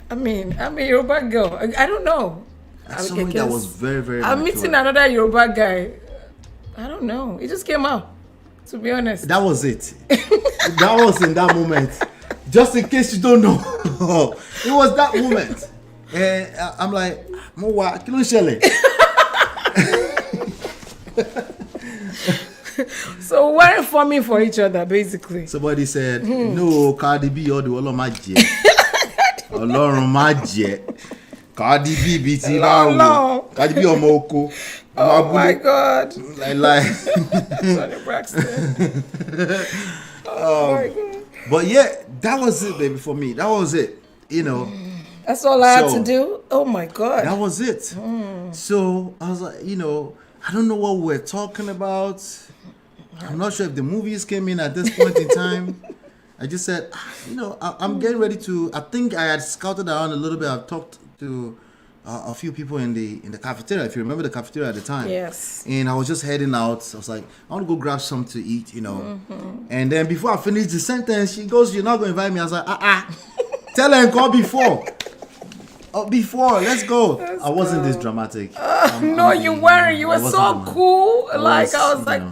I mean, I'm a Yoruba girl. I don't know. Somebody that was very, very I'm mature. meeting another Yoruba guy. I don't know. It just came out, to be honest. That was it. That was in that moment. Just in case you don't know. It was that moment. And I'm like, Mowa, kilo shele. So we're forming for each other, basically. Somebody said, no, Cardi B or the Olomaji. Ọlọ́run má jẹ́. Cardi B BT No. Cardi B ọmọ oko. Oh my God. Like. Sonny Braxton. Oh my God. But yeah, that was it, baby, for me. That was it. You know. That's all I had to do. Oh my God. That was it. So I was like, you know, I don't know what we're talking about. I'm not sure if the movies came in at this point in time. I just said, you know, I'm getting ready to. I think I had scouted around a little bit. I've talked to a few people in the cafeteria. If you remember the cafeteria at the time. Yes. And I was just heading out. I was like, I want to go grab something to eat, you know. And then before I finished the sentence, she goes, "You're not going to invite me." I was like, Tell her and call before. Before, let's go. I wasn't this dramatic. No, you weren't. You were so cool. I was like,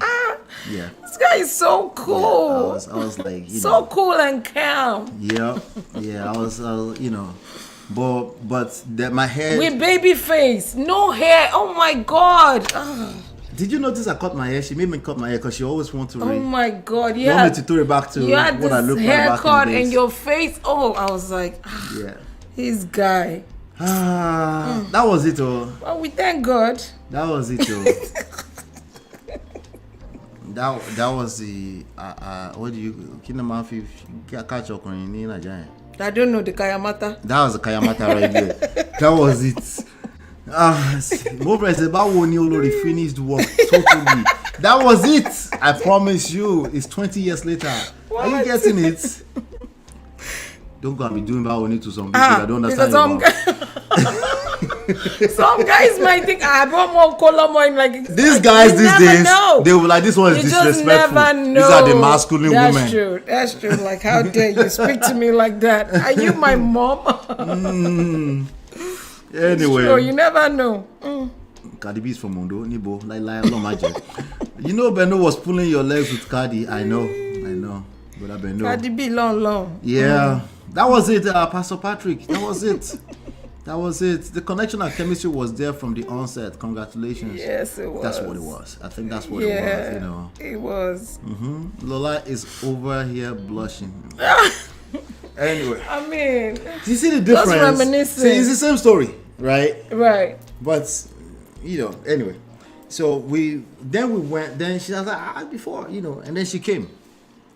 yeah. This guy is so cool. Yeah, I was like, you so know, cool and calm. Yeah. I was, you know, but that my hair. With baby face, no hair. Oh my God. Did you notice I cut my hair? She made me cut my hair because she always wants to. Oh my God! You want me to throw it back to what I look like back haircut in the days. and your face. Oh, I was like, yeah. This guy. That was it, oh. Well, we thank God. That was it, oh. that was the what do you catch your in Nigeria? I don't know the Kayamata. That was the Kayamata right there. That was it. More about when you already finished work totally. That was it. I promise you. It's 20 years later. What? Are you getting it? Don't go and be doing that only to some people that don't understand. Some guys might think I want more color, more like these guys these days. They will like this one is you disrespectful. Just never know. These are the masculine women. That's true. That's true. Like how dare you speak to me like that? Are you my mom? Anyway, sure, you never know. Cardi B is from Mondo, Nibo, You know, Beno was pulling your legs with Cardi. I know, but Beno. Cardi B, long. Yeah, that was it, Pastor Patrick. That was it. The connection and chemistry was there from the onset. Congratulations. Yes, it was. That's what it was. I think that's what it was. You know, it was. Lola is over here blushing. Anyway, I mean, do you see the difference? Just reminiscing. See, it's the same story, right? Right. But you know, anyway. So we went. Then she was like, before, you know, and then she came.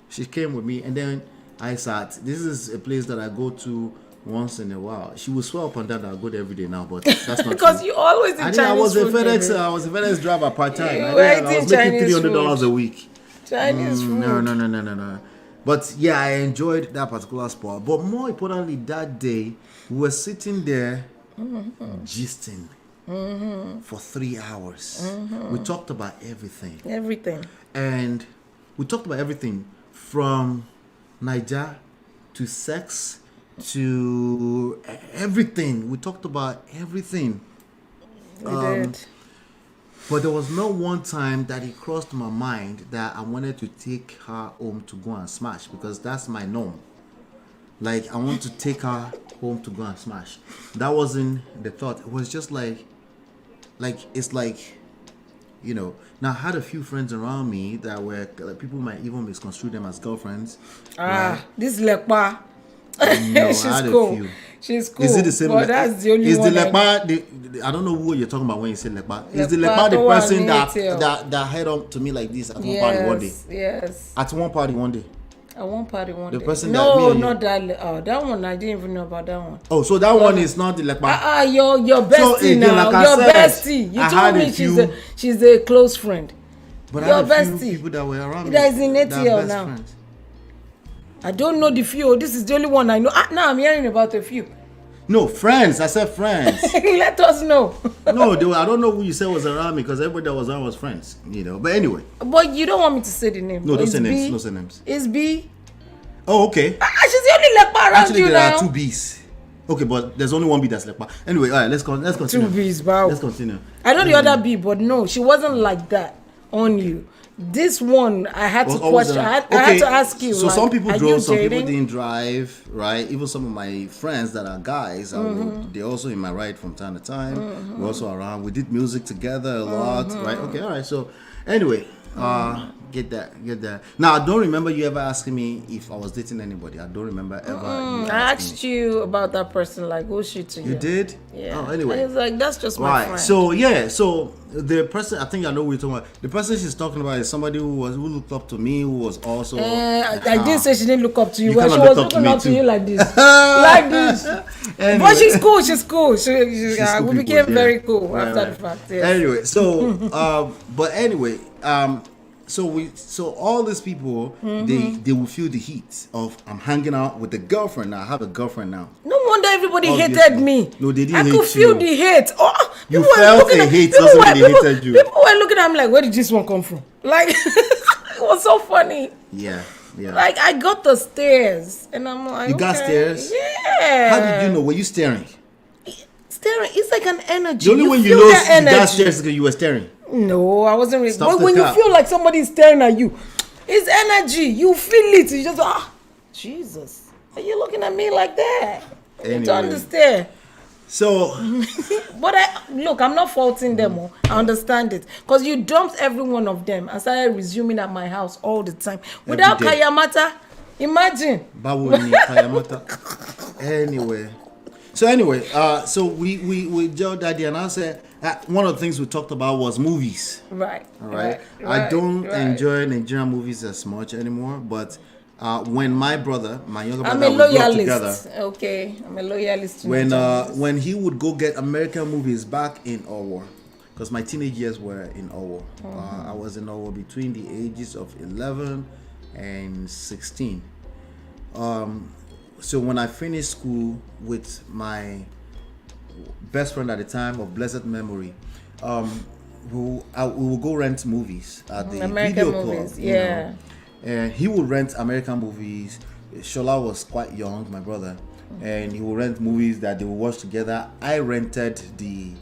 She came with me, and then I sat. This is a place that I go to once in a while. She will swear up and down that I go there every day now, but that's not because true. You always in Chinese I was a food. I was a FedEx driver part time. I was Chinese making $300 a week. Chinese food. No. But yeah, I enjoyed that particular spot. But more importantly, that day we were sitting there, gisting for 3 hours. We talked about everything. And we talked about everything from Niger to sex to everything. We talked about everything. We did. But there was no one time that it crossed my mind that I wanted to take her home to go and smash, because that's my norm. Like, I want to take her home to go and smash. That wasn't the thought. It was just like it's like, you know. Now I had a few friends around me that were people might even misconstrue them as girlfriends. Right? This Lekpa. No, She's I had cool. a few. She's cool. Is it the same? But that's the only is one. The Lekpa? I don't know who you're talking about when you say Lekpa. Is the Lekpa the person that head up to me like this at one party one day? Yes. At one party one day. At one party one day. The person no, not that. Oh, that one I didn't even know about that one. Oh, so that one is not the Lekpa. Your bestie so, now. Like your bestie. You told me she's a close friend. But your I had a few bestie. people that were around me. That is in ATL now. Friends. I don't know the few. This is the only one I know. Now I'm hearing about a few. No, friends. I said friends. Let us know. No, I don't know who you said was around me, because everybody that was around was friends. You know. But anyway. But you don't want me to say the name. No, don't say names. No say names. It's B. Oh, okay. She's the only Lekpa around actually, you now. Actually, there are 2 B's. Okay, but there's only 1 B that's Lekpa. Anyway, all right, let's continue. 2 B's, wow. Let's continue. I know the other B, but no, she wasn't like that on you. This one, I had to question. I had to ask you. So like, some people drove, some people didn't drive, right? Even some of my friends that are guys, they're also in my ride from time to time. We're also around. We did music together a lot, right? Okay, all right. So anyway, Get that. Now, I don't remember you ever asking me if I was dating anybody. I don't remember ever. You I asked you about that person, like, who's she to you? You did? Yeah. Oh, anyway. I was like, that's just my friend. So the person, I think I know what you're talking about. The person she's talking about is somebody who looked up to me, who was also. I didn't say she didn't look up to you. Well, she kinda was looked up to looking me up to too. you like this, like this. Anyway. But she's cool. She's cool. She's cool We people, became yeah. very cool Right, after right. the fact. Yes. Anyway, so but anyway, so all these people they will feel the heat of I'm hanging out with the girlfriend now. I have a girlfriend now. No wonder everybody Obviously. hated me. No, they didn't I hate could feel you. the hate. Oh, You people were felt looking a at- hate, people doesn't were- mean they people- hated you. People were looking at me like, where did this one come from? Like, it was so funny. Yeah. Like, I got the stares, and I'm like, You got okay, stares? Yeah. How did you know? Were you staring? Staring, it's like an energy. The only way you feel know that you got energy. stares is because you were staring. No, I wasn't really. Stop But the when you cap. feel like somebody's staring at you, it's energy. You feel it. You just Jesus, are you looking at me like that? You don't Anyway. understand. So But I'm not faulting them. I understand it because you dumped every one of them and started resuming at my house all the time without day. Kayamata. Imagine. Bawo ni Kayamata. Anyway, so we Joe Daddy and I said one of the things we talked about was movies. Right. All right. I don't enjoy Nigerian movies as much anymore, but when my younger brother, I'm a we grew up together. loyalist. Okay, I'm a loyalist. To When he would go get American movies back in Owo, because my teenage years were in Owo. I was in Owo between the ages of 11 and 16. So when I finished school with my best friend at the time of blessed memory, we would go rent movies at the American video movies, club. yeah. And he would rent American movies. Shola was quite young, my brother, and he would rent movies that they would watch together. I rented the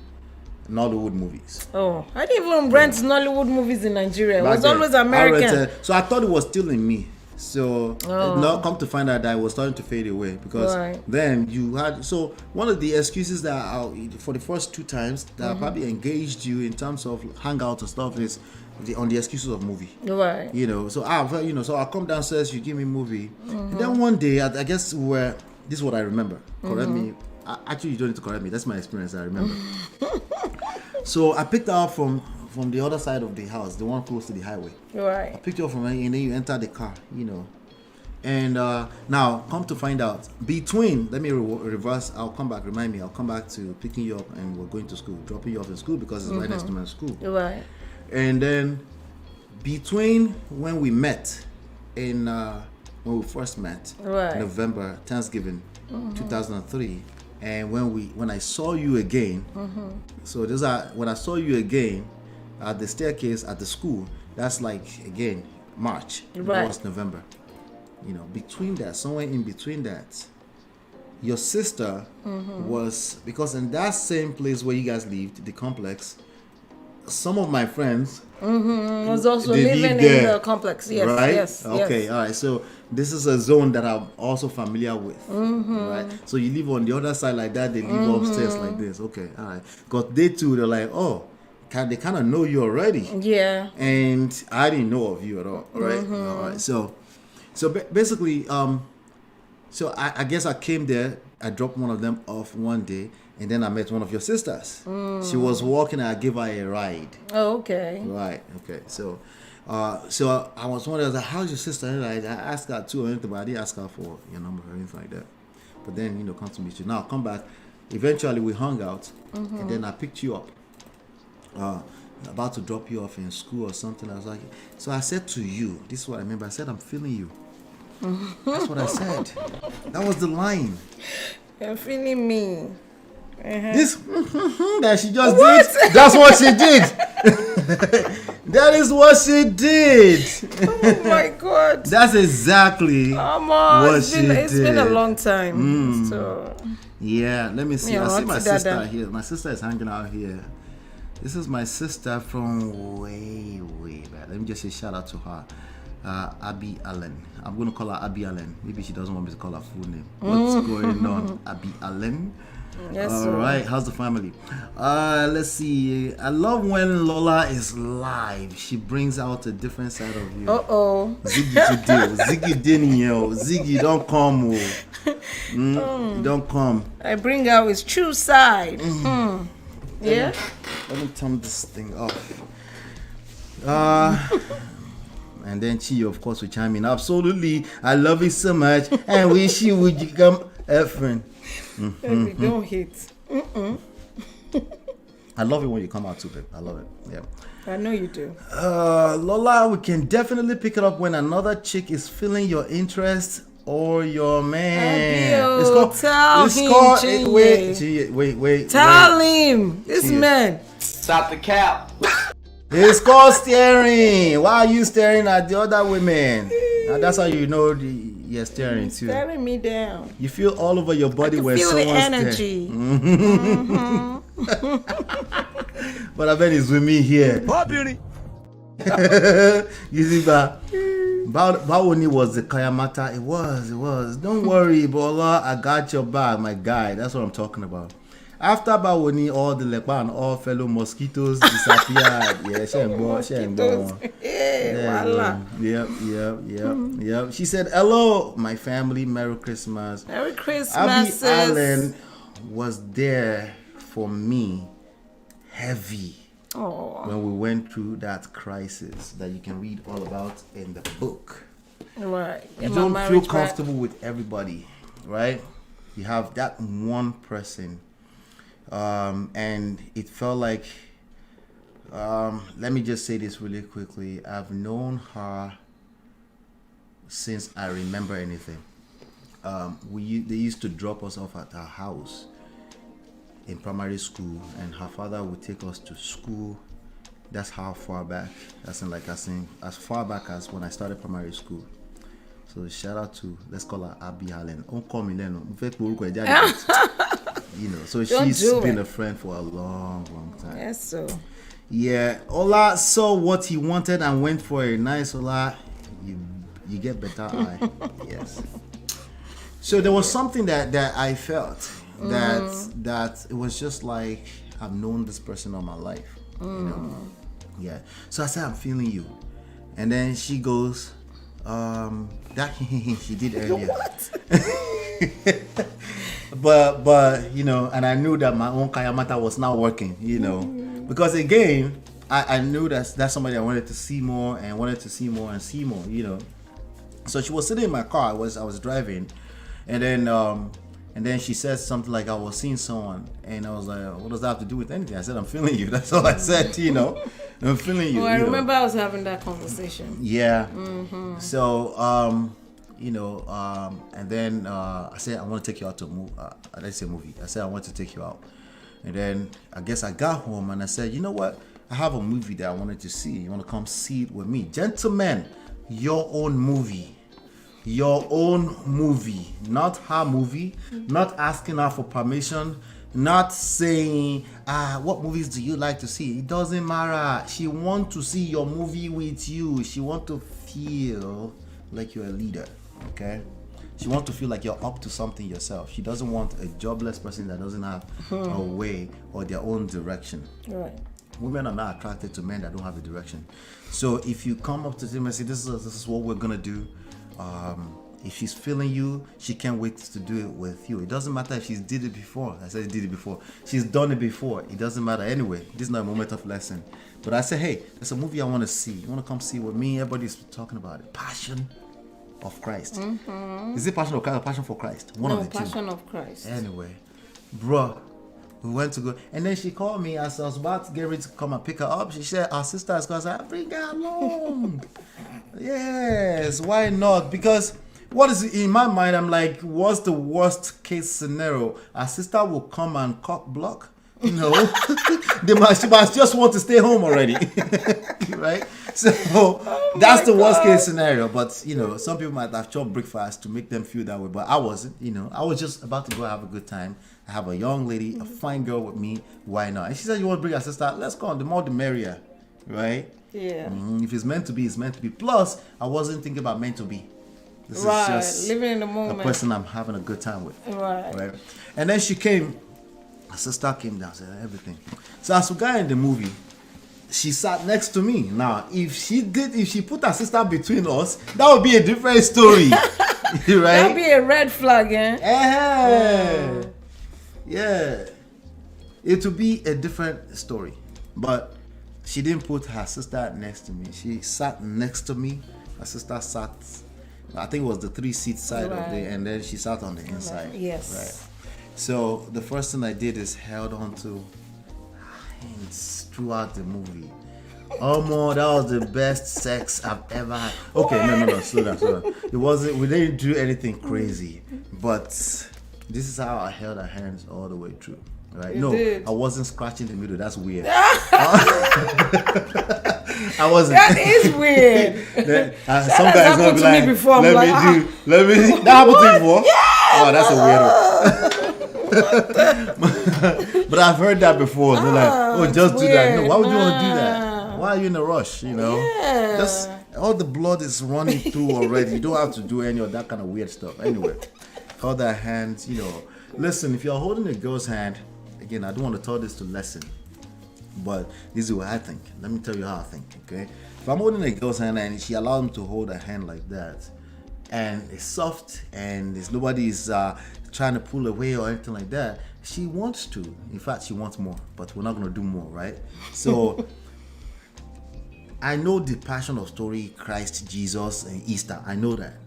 Nollywood movies. Oh, I didn't even rent Nollywood movies in Nigeria. It Back was then, always I American. rented, so I thought it was still in me. So now come to find out that it was starting to fade away because then you had. So one of the excuses that for the first 2 times that I probably engaged you in terms of hangout and stuff is on the excuses of movie. Right. So I'll come downstairs, you give me movie, and then one day I guess this is what I remember. Correct me. Actually, you don't need to correct me. That's my experience. I remember. So I picked her up from the other side of the house, the one close to the highway. Right. I picked you up from there, and then you enter the car, And now, come to find out, let me reverse, I'll come back to picking you up, and we're going to school, dropping you off in school because it's right next to my school. Right. And then, between when we met, when we first met, November, Thanksgiving, 2003, and when I saw you again, so when I saw you again, at the staircase at the school, that's like again March. That was November. Between that, somewhere in between that, your sister was, because in that same place where you guys lived, the complex, some of my friends was also living in the complex. Yes. Right? Yes. Okay. All right. So this is a zone that I'm also familiar with. Right. So you live on the other side like that. They live upstairs like this. Okay. All right. Because they too, they're like, oh, they kind of know you already. Yeah. And I didn't know of you at all. Right. All right. So basically, so I guess I came there. I dropped one of them off one day, and then I met one of your sisters. She was walking, and I gave her a ride. Oh, okay. Right. Okay. So I was wondering, how's your sister? And I asked her too or anything, but I didn't ask her for your number or anything like that. But then come to meet you. Now come back. Eventually we hung out, and then I picked you up. About to drop you off in school or something. I was like, so I said to you, this is what I remember. I said, I'm feeling you. That's what I said. That was the line. You're feeling me. This that she just did. That's what she did. That is what she did. Oh my God. That's exactly what she did. It's been a long time. So yeah, let me see. I see my Dada. sister here. My sister is hanging out here. This is my sister from way back. Let me just say shout out to her. Abby Allen. I'm going to call her Abby Allen. Maybe she doesn't want me to call her full name. What's going on, Abby Allen? Yes, All sir. right, how's the family? Let's see. I love when Lola is live. She brings out a different side of you. Ziggy didn't yo. Ziggy don't come. Don't come. I bring out his true side. Yeah. Let me turn this thing off. And then she, of course, will chime in. Absolutely, I love you so much, and wish you would become a friend. Baby, don't hate. I love it when you come out too, babe. I love it. Yeah. I know you do. Lola, we can definitely pick it up when another chick is feeling your interest or your man. Tell him. Wait. Tell him. This man. Stop the cap. It's called staring. Why are you staring at the other women? Now that's how you know you're staring too. Staring me down. You feel all over your body when Feel the someone's energy. But I bet it's with me here. Oh, beauty. You see that? Bawoni was the Kayamata. It was. Don't worry, Bola. I got your back, my guy. That's what I'm talking about. After Bawoni, all the lepa and all fellow mosquitoes disappeared. Yeah, she ain't born. Yep. She said, "Hello, my family. Merry Christmas." Merry Christmas. Abby sis. Allen was there for me, heavy. When we went through that crisis that you can read all about in the book. Right. You don't feel comfortable with everybody, right? You have that one person. And it felt like, let me just say this really quickly. I've known her since I remember anything. They used to drop us off at our house in primary school, and her father would take us to school. That's how far back. As far back as when I started primary school. So shout out to, let's call her Abby Allen. You know, so she's been a friend for a long time. Yes, so. Yeah, Ola saw what he wanted and went for a nice Ola. You get better eye. Yes. So there was something that I felt that it was just like I've known this person all my life. You know? Yeah. So I said, I'm feeling you. And then she goes, that she did earlier. What? But you know, and I knew that my own Kayamata was not working, you know. Because again, I knew that's somebody I wanted to see more and wanted to see more and see more, you know. So she was sitting in my car, I was driving, and then she said something like, I was seeing someone, and I was like, what does that have to do with anything? I said, I'm feeling you. That's all I said, you know. I'm feeling you. Well, I remember I was having that conversation. Yeah. So, you know, and then I said, I want to take you out to a movie. Let's say movie. I said, I want to take you out. And then I guess I got home and I said, you know what? I have a movie that I wanted to see. You want to come see it with me? Gentlemen, your own movie. Your own movie. Not her movie. Not asking her for permission. Not saying, what movies do you like to see? It doesn't matter. She wants to see your movie with you. She wants to feel like you're a leader. Okay? She wants to feel like you're up to something yourself. She doesn't want a jobless person that doesn't have a way or their own direction. Right. Women are not attracted to men that don't have a direction. So if you come up to them and say, this is what we're gonna do, if she's feeling you, she can't wait to do it with you. It doesn't matter if she's did it before. I said did it before. She's done it before. It doesn't matter anyway. This is not a moment of lesson. But I said, hey, there's a movie I want to see. You want to come see with me? Everybody's talking about it. Passion of Christ. Is it Passion of Christ or Passion for Christ? One of the two. Passion of Christ. Anyway, bro, we went to go. And then she called me as I was about to get ready to come and pick her up. She said, our sister is going to bring her along. Yes, why not? Because what is in my mind, I'm like, what's the worst case scenario? Our sister will come and cock block. You know, she must just want to stay home already, right? So that's the worst case scenario. But you know, some people might have chopped breakfast to make them feel that way. But I wasn't. You know, I was just about to go have a good time. I have a young lady, a fine girl with me. Why not? And she said, "You want to bring her sister? Let's go on. The more, the merrier, right?" Yeah. If it's meant to be, it's meant to be. Plus, I wasn't thinking about meant to be. This right. is just living in the moment. a person I'm having a good time with. Right. And then she came. Her sister came down, said everything. So as we got in the movie, she sat next to me. Now, if she put her sister between us, that would be a different story. Right? That would be a red flag, eh? Yeah. It would be a different story. But she didn't put her sister next to me. She sat next to me. Her sister sat, I think it was the 3-seat side of it, and then she sat on the inside. Yes. Right. So the first thing I did is held on to her hands throughout the movie. Oh my, that was the best sex I've ever had. Okay, no, slow down. It wasn't, we didn't do anything crazy, but this is how I held her hands all the way through. Right? No, I wasn't scratching the middle. That's weird. I wasn't. That is weird. Some guys gonna be like, before. Let me see. That happened to you before? Yeah. Oh, that's a weird one. But I've heard that before. They're like, oh, just do that. No, why would you want to do that? Why are you in a rush? You know, just all the blood is running through already. You don't have to do any of that kind of weird stuff. Anyway, hold that hand. You know, listen. If you're holding a girl's hand, again, I don't want to tell this to lesson, but this is what I think. Let me tell you how I think. Okay, if I'm holding a girl's hand and she allowed me to hold her hand like that, and it's soft and there's nobody's trying to pull away or anything like that, she wants to. In fact, she wants more, but we're not going to do more, right? So I know the passion of story, Christ, Jesus, and Easter. I know that,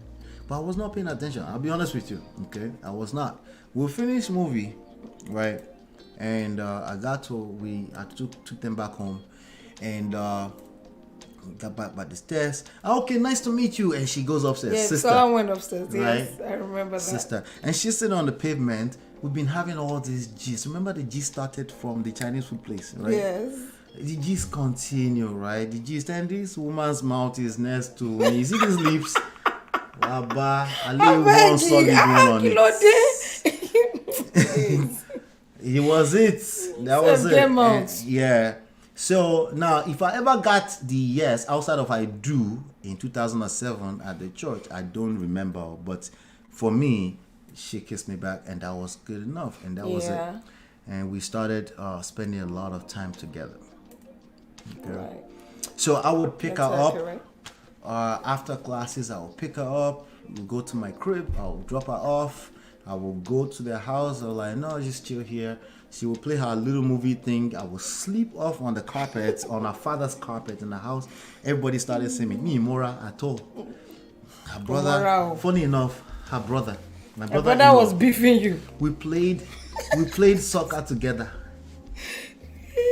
but I was not paying attention. I'll be honest with you. Okay, I was not. We'll finish movie, right? And I took them back home, and got back by the stairs. Okay, nice to meet you. And she goes upstairs. Yes, sister. someone went upstairs. Right? Yes, I remember that. Sister. And she's sitting on the pavement. We've been having all these G's. Remember the G started from the Chinese food place, right? Yes. The G's continue, right? The G's, and this woman's mouth is next to me. You see these lips? Waba, I leave one solid one on it. It was it. That was it. And, yeah. So now, if I ever got the yes outside of I do in 2007 at the church, I don't remember. But for me, she kissed me back, and that was good enough, and that was it. And we started spending a lot of time together. Okay. Right. So I would pick her up after classes. I will pick her up. We'll go to my crib. I will drop her off. I will go to their house. I'll like, no, just chill here. She will play her little movie thing. I will sleep off on the carpet, on her father's carpet in the house. Everybody started saying, me, Mora, at all. Her brother, funny enough, her brother. My brother was beefing you. We played soccer together.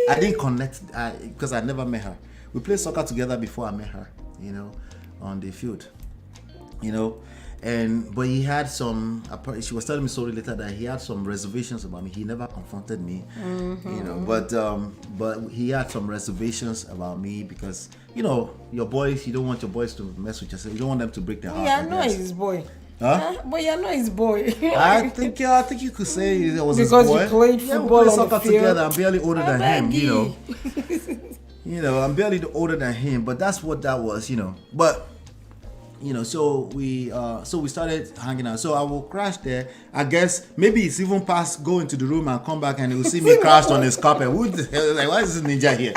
I didn't connect because I never met her. We played soccer together before I met her, you know, on the field, you know. But he had some. She was telling me sorry later that he had some reservations about me. He never confronted me, you know. But he had some reservations about me because, you know, your boys. You don't want your boys to mess with yourself. You don't want them to break their heart. Yeah, I know he's his boy. Huh? But you're not his boy. I think you could say it was because his boy. You played football we played on soccer the field together. I'm barely older than him, you know. you know, I'm barely older than him, but that's what that was, you know. But you know, so we started hanging out. So I will crash there. I guess maybe it's even past go into the room and come back and he will see me crashed on his carpet. Who the hell? Like, why is this ninja here?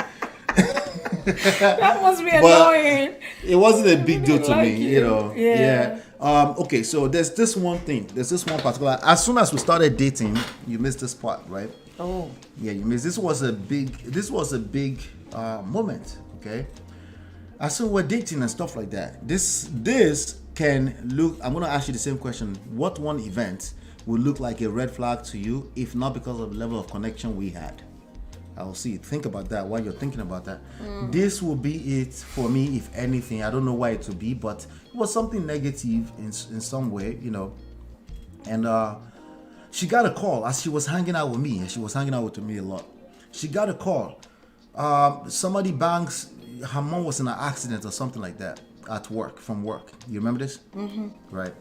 That must be annoying. It wasn't a big deal to me, you know. Yeah. Okay, so there's this one thing. There's this one particular. As soon as we started dating, you missed this part, right? Oh. Yeah, you missed. This was a big moment. Okay. As soon we're dating and stuff like that. This can look. I'm gonna ask you the same question. What one event would look like a red flag to you, if not because of the level of connection we had? I'll see. Think about that while you're thinking about that. This will be it for me, if anything. I don't know why it would be, but it was something negative in some way, you know. And she got a call as she was hanging out with me, and she was hanging out with me a lot. She got a call. Somebody bangs. Her mom was in an accident or something like that at work, from work. You remember this? Mm-hmm. Right.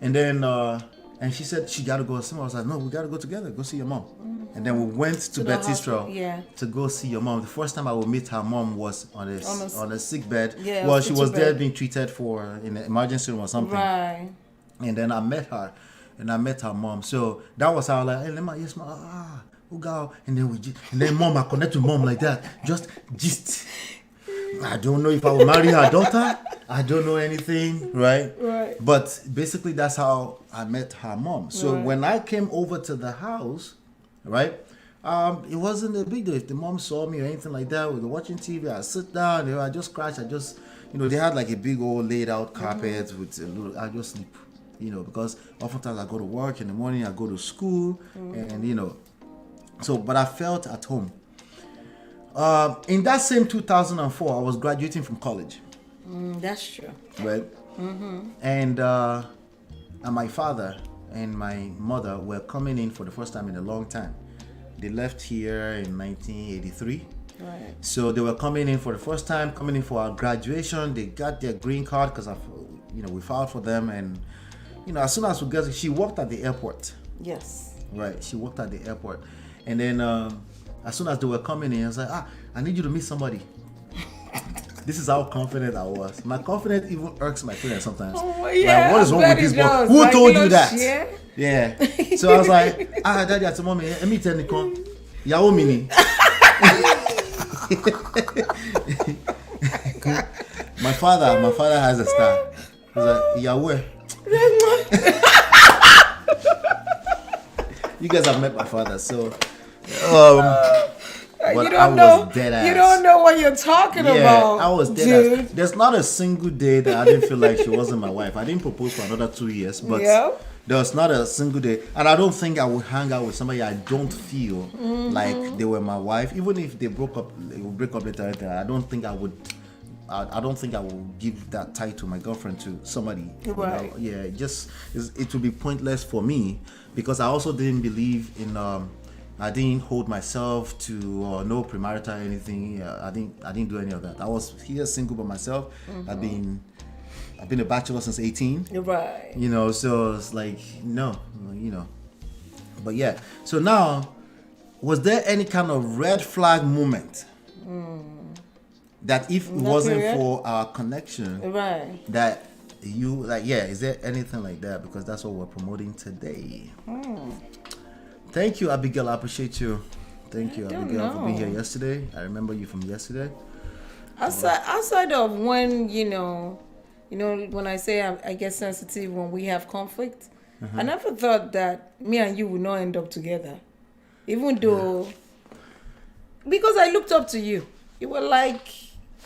And then and she said she got to go somewhere. I was like, no, we got to go together. Go see your mom. Mm-hmm. And then we went to Bethesda to go see your mom. The first time I would meet her mom was on a sick bed. Yeah, well, she was there being treated for in an emergency room or something. Right. And then I met her, and I met her mom. So that was how I was like, hey, Lema, yes, ma. Uga, and then mom, I connect to mom like that. Just gist. I don't know if I will marry her daughter. I don't know anything, right? Right. But basically, that's how I met her mom. So when I came over to the house, right, it wasn't a big deal. If the mom saw me or anything like that, we were watching TV, I sit down, I just crash, they had like a big old laid out carpet with a little, I just sleep, because oftentimes I go to work in the morning, I go to school, and but I felt at home. In that same 2004, I was graduating from college. That's true. Right? And my father and my mother were coming in for the first time in a long time. They left here in 1983. Right. So they were coming in for the first time, coming in for our graduation. They got their green card because we filed for them. And, as soon as we got, she worked at the airport. Yes. Right. She worked at the airport. And then as soon as they were coming in, I was like, I need you to meet somebody. This is how confident I was. My confidence even irks my parents sometimes. Oh, yeah. Like, what is wrong with this boy? Who told you that? Yeah. So I was like, daddy, I said, mommy, let me tell you, Yao Mini. My father has a star. He's like, Yahweh. You guys have met my father, so but you don't I was know. Dead ass. You don't know what you're talking about. I was dead ass. There's not a single day that I didn't feel like she wasn't my wife. I didn't propose for another 2 years, but there was not a single day. And I don't think I would hang out with somebody I don't feel like they were my wife, even if they break up later. I don't think I would. I don't think I will give that title, my girlfriend, to somebody. Right. It would be pointless for me because I also didn't believe in. I didn't hold myself to no premarital or anything. I didn't do any of that. I was here single by myself. I've been a bachelor since 18. Right. So it's like no. But yeah. So now, was there any kind of red flag moment? That if it wasn't for our connection, right? That you is there anything like that? Because that's what we're promoting today. Thank you, Abigail. I appreciate you. Thank you, Abigail, for being here yesterday. I remember you from yesterday. Outside of when when I say I get sensitive when we have conflict, I never thought that me and you would not end up together, even though because I looked up to you. You were like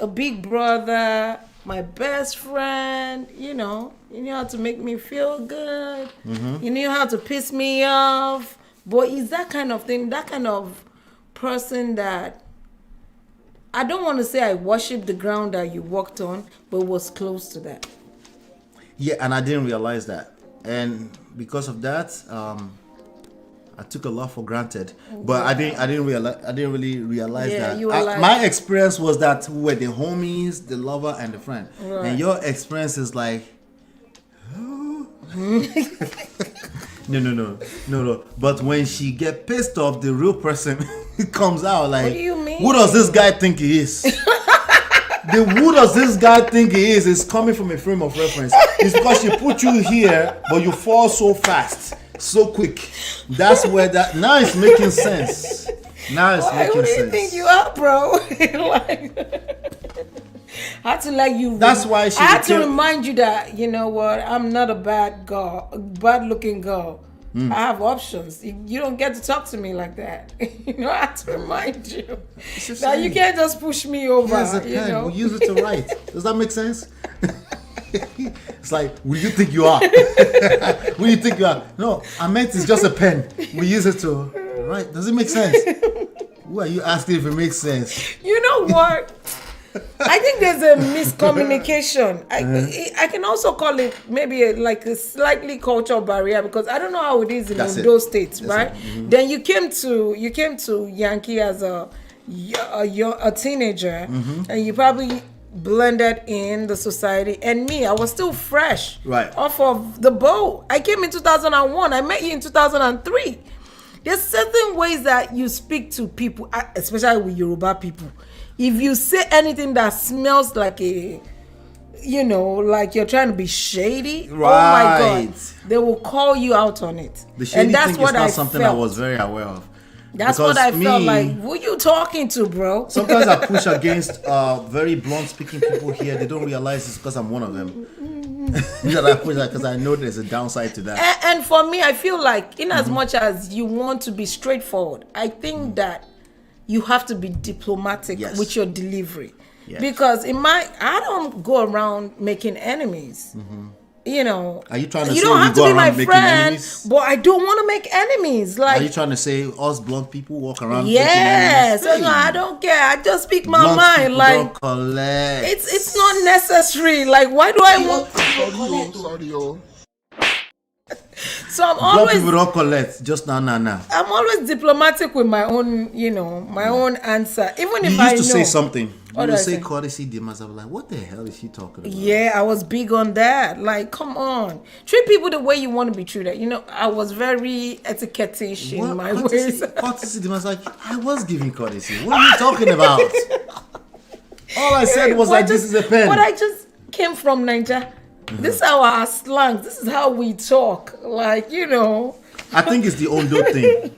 a big brother, my best friend. You knew how to make me feel good. You knew how to piss me off. But it's that kind of thing, that kind of person that I don't want to say I worship the ground that you walked on, but was close to that. Yeah, and I didn't realize that. And because of that, I took a lot for granted. But I didn't really realize that. You were my experience was that we were the homies, the lover, and the friend. Right. And your experience is like No. But when she get pissed off, the real person comes out like, what do you mean? Who does this guy think he is? Who does this guy think he is coming from a frame of reference. It's because she put you here, but you fall so fast, so quick. That's where that now it's making sense. Now it's making sense. Who do you think you are, bro? I had to let you. That's why she. I had to remind you that I'm not a bad girl, bad-looking girl. I have options. You don't get to talk to me like that. I have to remind you that you can't just push me over. Here's a pen. We use it to write. Does that make sense? It's like, who do you think you are? Who do you think you are? No, I meant it's just a pen. We use it to write. Does it make sense? Who are you asking if it makes sense? You know what? I think there's a miscommunication. I can also call it maybe a slightly cultural barrier because I don't know how it is in those states, right? Then you came to Yankee as a teenager, and you probably blended in the society. And me, I was still fresh, right, off of the boat. I came in 2001. I met you in 2003. There's certain ways that you speak to people, especially with Yoruba people. If you say anything that smells like like you're trying to be shady, right, oh my God, they will call you out on it. The shady and that's thing what is not I something felt. I was very aware of. That's Because what I felt me- like. Who you talking to, bro? Sometimes I push against very blunt speaking people here. They don't realize it's because I'm one of them. That I push because I know there's a downside to that. And for me, I feel like in as much as you want to be straightforward, I think that you have to be diplomatic Yes. with your delivery. Yes. Because I don't go around making enemies. You know, Are you trying to you say don't we have go to be my around making friend, enemies? but I don't want to make enemies. Are you Like, trying to say us blunt people walk around? yes, making enemies? no, I don't care. I just speak my Blunt mind. people Like, don't collect. it's not necessary. Like, why do I want? So I'm Blunt always people don't collect. Just nah. I'm always diplomatic with my own, my own answer. Even if You I used to know. say something. What You did would I say say? courtesy demands. I was like, what the hell is she talking about? Yeah, I was big on that. Like, come on. Treat people the way you want to be treated. I was very etiquette-ish in What my courtesy, ways. courtesy demands? Like, I was giving courtesy. What are you talking about? All I said was like, this is a pen. But I just came from Nigeria. This is our slang. This is how we talk. Like, I think it's the Ondo thing.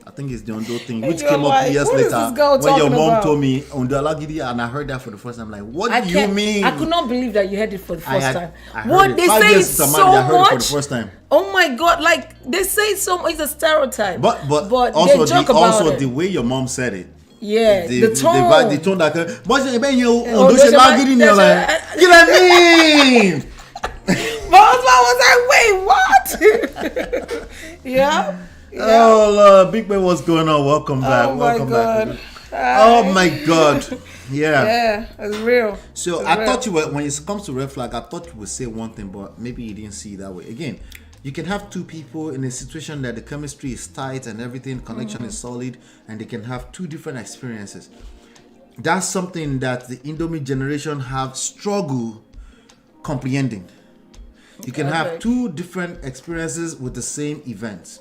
I think it's the Ondo thing, which you're came up like, years what is later this girl when your talking mom about? told me Ondo Alagidi, and I heard that for the first time. Like, what do you can't- mean? I could not believe that you heard it for the first time. I heard What it. they 5 say years is since so I'm married, I heard it for much. the first time. Oh my God! Like they say, so it's a stereotype. But they joke about it. the way your mom said it. Yeah, the tone. The tone that but you Oh, Ondo there's a Alagidi, you're like, you know what I mean? My husband was like, wait, what? yeah. Oh Lord, Big Man, what's going on? Welcome back. Oh my Welcome God. back. Oh my God. Yeah. Yeah, it's real. So It's I real. thought you were, when it comes to red flag, I thought you would say one thing, but maybe you didn't see it that way. Again, you can have two people in a situation that the chemistry is tight and everything, connection is solid, and they can have two different experiences. That's something that the Indomie generation have struggle comprehending. You can have two different experiences with the same event.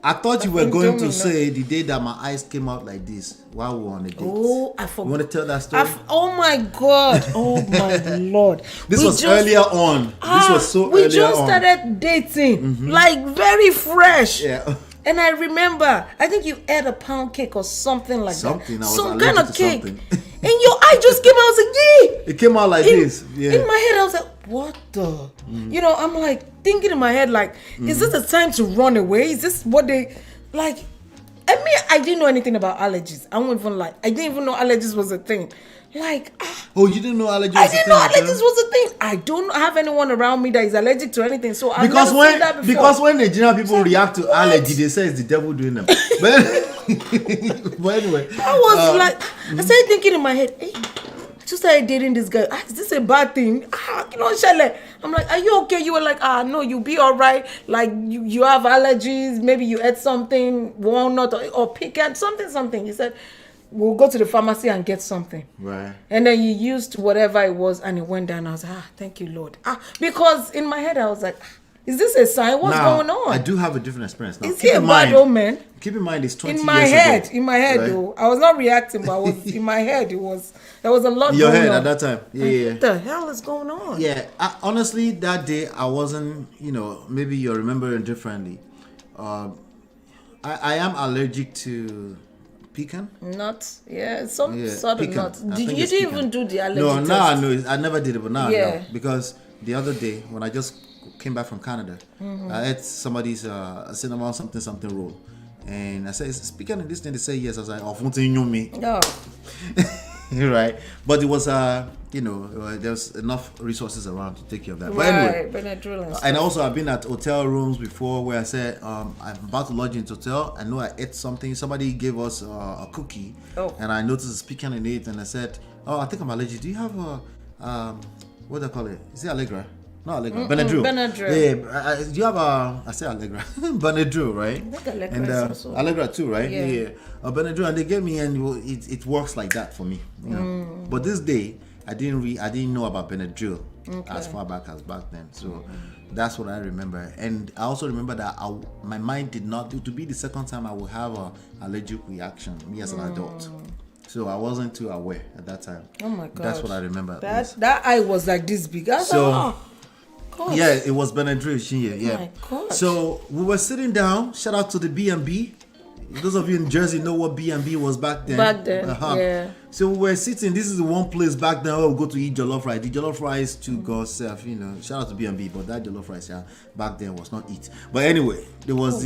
I thought you were going to say the day that my eyes came out like this while we were on a date. Oh, I forgot. You want to tell that story? Oh my God! Oh my Lord! This was earlier on. This was so earlier on. We just started dating, like very fresh. Yeah. And I remember, I think you ate a pound cake or something like Something. I that. was Some kind of allergic to cake. something. And your eye just came out. I was like, yeah. It came out like this. Yeah. In my head, I was like, what the? I'm like thinking in my head, like, is this the time to run away? Is this what they like? I mean, I didn't know anything about allergies. I won't even lie. I didn't even know allergies was a thing. Like, oh, you didn't know allergies? I didn't know allergies was a thing. I don't have anyone around me that is allergic to anything. So I've never seen that before. when Nigerian people react to allergy, they say it's the devil doing them. But anyway, I was like, I started thinking in my head, hey, I just started dating this guy. Is this a bad thing? Shale. I'm like, are you okay? You were like, no, you'll be all right. Like, you have allergies. Maybe you ate something, walnut or pecan, something. He said, we'll go to the pharmacy and get something. Right. And then you used whatever it was and it went down. I was like, thank you, Lord. Because in my head, I was like, is this a sign? What's going on? I do have a different experience. Now, Is he a bad old man? Keep in mind, it's 20 In my years head, ago. in my head, right? though. I was not reacting, but I was in my head. There was a lot In your going head on. at that time. Yeah. What the hell is going on? Yeah, honestly, that day I wasn't, maybe you're remembering differently. I am allergic to pecan. Nuts, yeah, some Yeah, sort pecan. of nuts. I Did think you it's didn't pecan. even do the allergy No, test? now I know. I never did it, but now I Yeah. know. Because the other day when I just came back from Canada, I ate somebody's cinnamon something roll, and I said, "Is pecan in this thing?" They say yes. I was like, "Oh, fonte me." No. Right, but it was there's enough resources around to take care of that. But anyway, Benadryl and also I've been at hotel rooms before where I said I'm about to lodge into hotel. I know I ate something. Somebody gave us a cookie, and I noticed it's pecan in it, and I said, "Oh, I think I'm allergic. Do you have a what do they call it? Is it Allegra? No, Allegra. Benadryl. Benadryl. Yeah. Do you have I say Allegra. Benadryl, right? I think Allegra And is also. Allegra too, right? Yeah. Benadryl, and they gave me, and it works like that for me. But this day, I didn't know about Benadryl as far back as back then. So that's what I remember. And I also remember that my mind did not to be the second time I would have a allergic reaction, me as an adult. So I wasn't too aware at that time. Oh my God. That's what I remember. That eye was like this big. I was like, God. Yeah, it was Benadryl Shinye. Yeah. My God. So we were sitting down. Shout out to the B&B. Those of you in Jersey know what B&B was back then. Yeah. So we were sitting. This is the one place back then where we go to eat jollof rice. The jollof rice to God's self, you know. Shout out to B&B, but that jollof rice back then was not it. But anyway, there was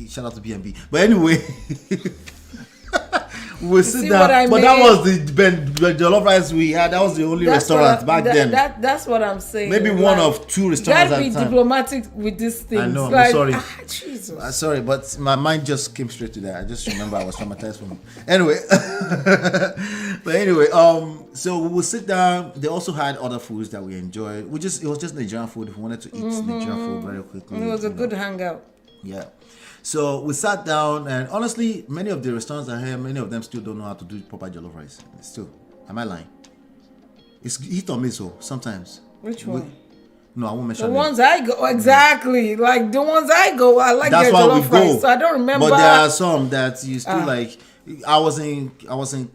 shout out to B&B. But anyway. We were sitting down, but that was the jollof rice we had. That was the only restaurant back then. That's what I'm saying. Maybe one of two restaurants at the time. You gotta be diplomatic with these things. I know. I'm sorry. Jesus. Sorry, but my mind just came straight to that. I just remember I was traumatized from it. Anyway, but anyway, so we would sit down. They also had other foods that we enjoyed. It was just Nigerian food. If we wanted to eat Nigerian food very quickly, it was a good hangout. Yeah. So we sat down, and honestly, many of the restaurants I have, many of them still don't know how to do proper jollof rice. Still, am I lying? It's hit or miss, sometimes. Which one? No, I won't mention the ones I go. Exactly, like the ones I go. I like that's their why jollof we go. rice, so I don't remember. But there are some that you still like. I was in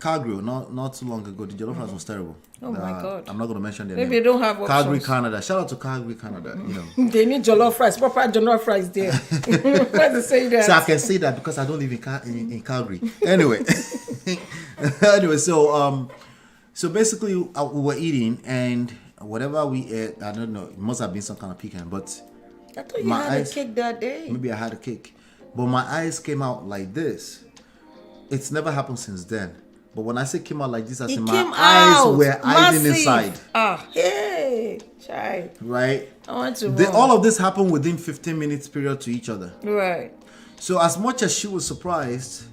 Calgary not too long ago. The jollof rice was terrible. Oh my God! I'm not going to mention their Maybe name. they don't have Calgary, options. Canada. Shout out to Calgary, Canada. You know they need jollof rice, proper jollof rice there. Why to say that? So I can say that because I don't live in Calgary. Anyway, so basically we were eating, and whatever we ate, I don't know. It must have been some kind of pecan, but I thought you had a cake that day. Maybe I had a cake, but my eyes came out like this. It's never happened since then. But when I say came out like this, I said my eyes were hiding inside. Hey, child. Right? I want to all of this happened within 15 minutes period to each other. Right. So as much as she was surprised,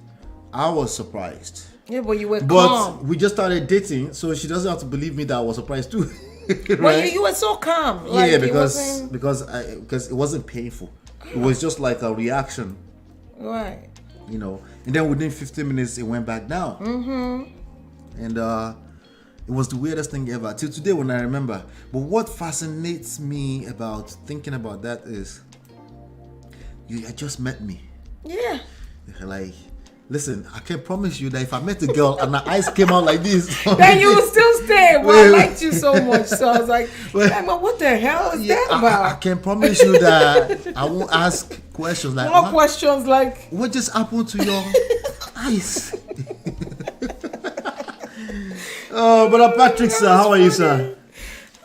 I was surprised. Yeah, but you were calm. But we just started dating, so she doesn't have to believe me that I was surprised too. Right? Well, you were so calm. Like, yeah, because it wasn't painful. It was just like a reaction. Right. You know, and then within 15 minutes it went back down. And it was the weirdest thing ever till today when I remember. But what fascinates me about thinking about that is you had just met me. Yeah. Like, listen, I can promise you that if I met a girl and her eyes came out like this, then you would still stay. Well, I liked you so much, so I was like, what the hell is that about? I can promise you that I won't ask questions like more questions like what just happened to your eyes. Oh, Brother Patrick, sir, how are you, sir?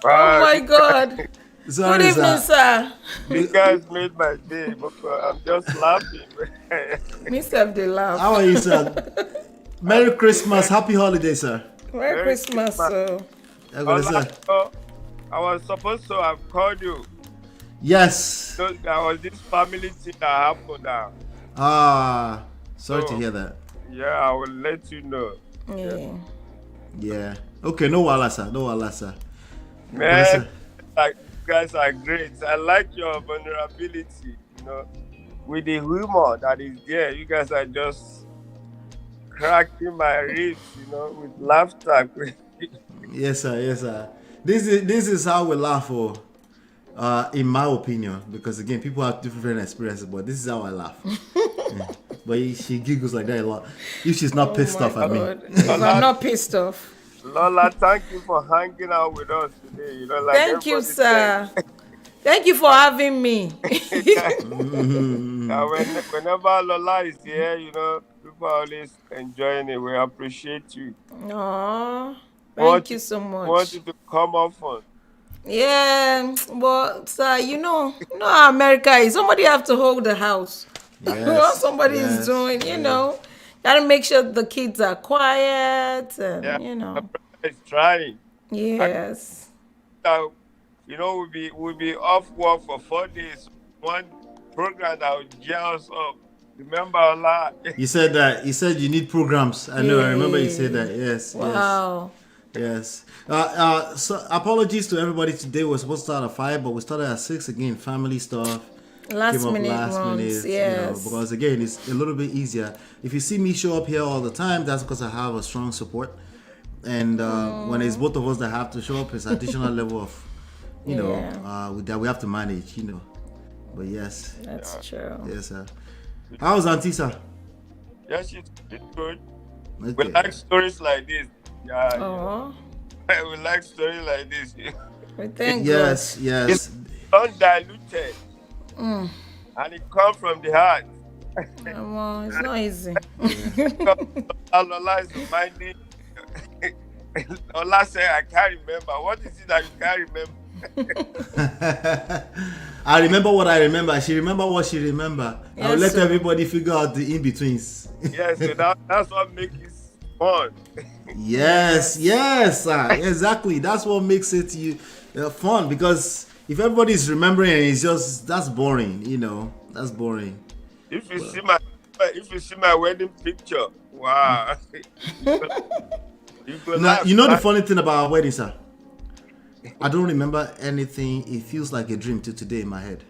Oh my God. Sorry, good evening, sir. You guys made my day, but I'm just laughing. Mr. They laugh. How are you, sir? Merry Christmas, Happy Holiday, sir. Merry Christmas, sir. I was supposed to have called you. Yes. So there was this family thing that happened now. Sorry to hear that. Yeah, I will let you know. Yeah. Okay, no wala, sir. Man, like, you guys are great. I like your vulnerability, you know, with the humor that is there. You guys are just cracking my ribs, you know, with laughter. Yes, sir. This is how we laugh, in my opinion, because again, people have different experiences, but this is how I laugh. Yeah. But she giggles like that a lot. If she's not pissed off at me. If I'm not pissed off. Lola, thank you for hanging out with us today. You know, like thank you, sir. Thank you for having me. Now, whenever Lola is here, you know, people are always enjoying it. We appreciate you. Aww, thank you so much. Want you to come often. Yeah, but sir, you know how America is. Somebody have to hold the house. Yes, what somebody is doing, you know. Gotta make sure the kids are quiet and you know. It's trying. Yes. You know, we'll be off work for 4 days. One program that will gear us up. Remember a lot. You said that. You said you need programs. I know. I remember you said that. Yes. Wow. Yes. So apologies to everybody today. We're supposed to start at 5, but we started at 6 again. Family stuff. Last minute runs, yes. You know, because again, it's a little bit easier. If you see me show up here all the time, that's because I have a strong support. And when it's both of us that have to show up, it's additional level of, you know, that we have to manage, you know. But yes. That's true. Yes, sir. How's Auntie, sir? Yes, she's good. Okay. We like stories like this. Yeah. Oh. We like stories like this. Thank yes, God. yes. undiluted, and it comes from the heart. Well, it's not easy. Because Lola is reminding. Lola said, I can't remember. What is it that you can't remember? I remember what I remember. She remember what she remember. Yes, I'll let sir. everybody figure out the in-betweens. Yes, so that's what makes it fun. Yes, sir. Exactly. That's what makes it fun, because if everybody's remembering, it's just, that's boring, That's boring. If you see my wedding picture, wow. Now, the funny thing about our wedding, sir? I don't remember anything. It feels like a dream till today in my head.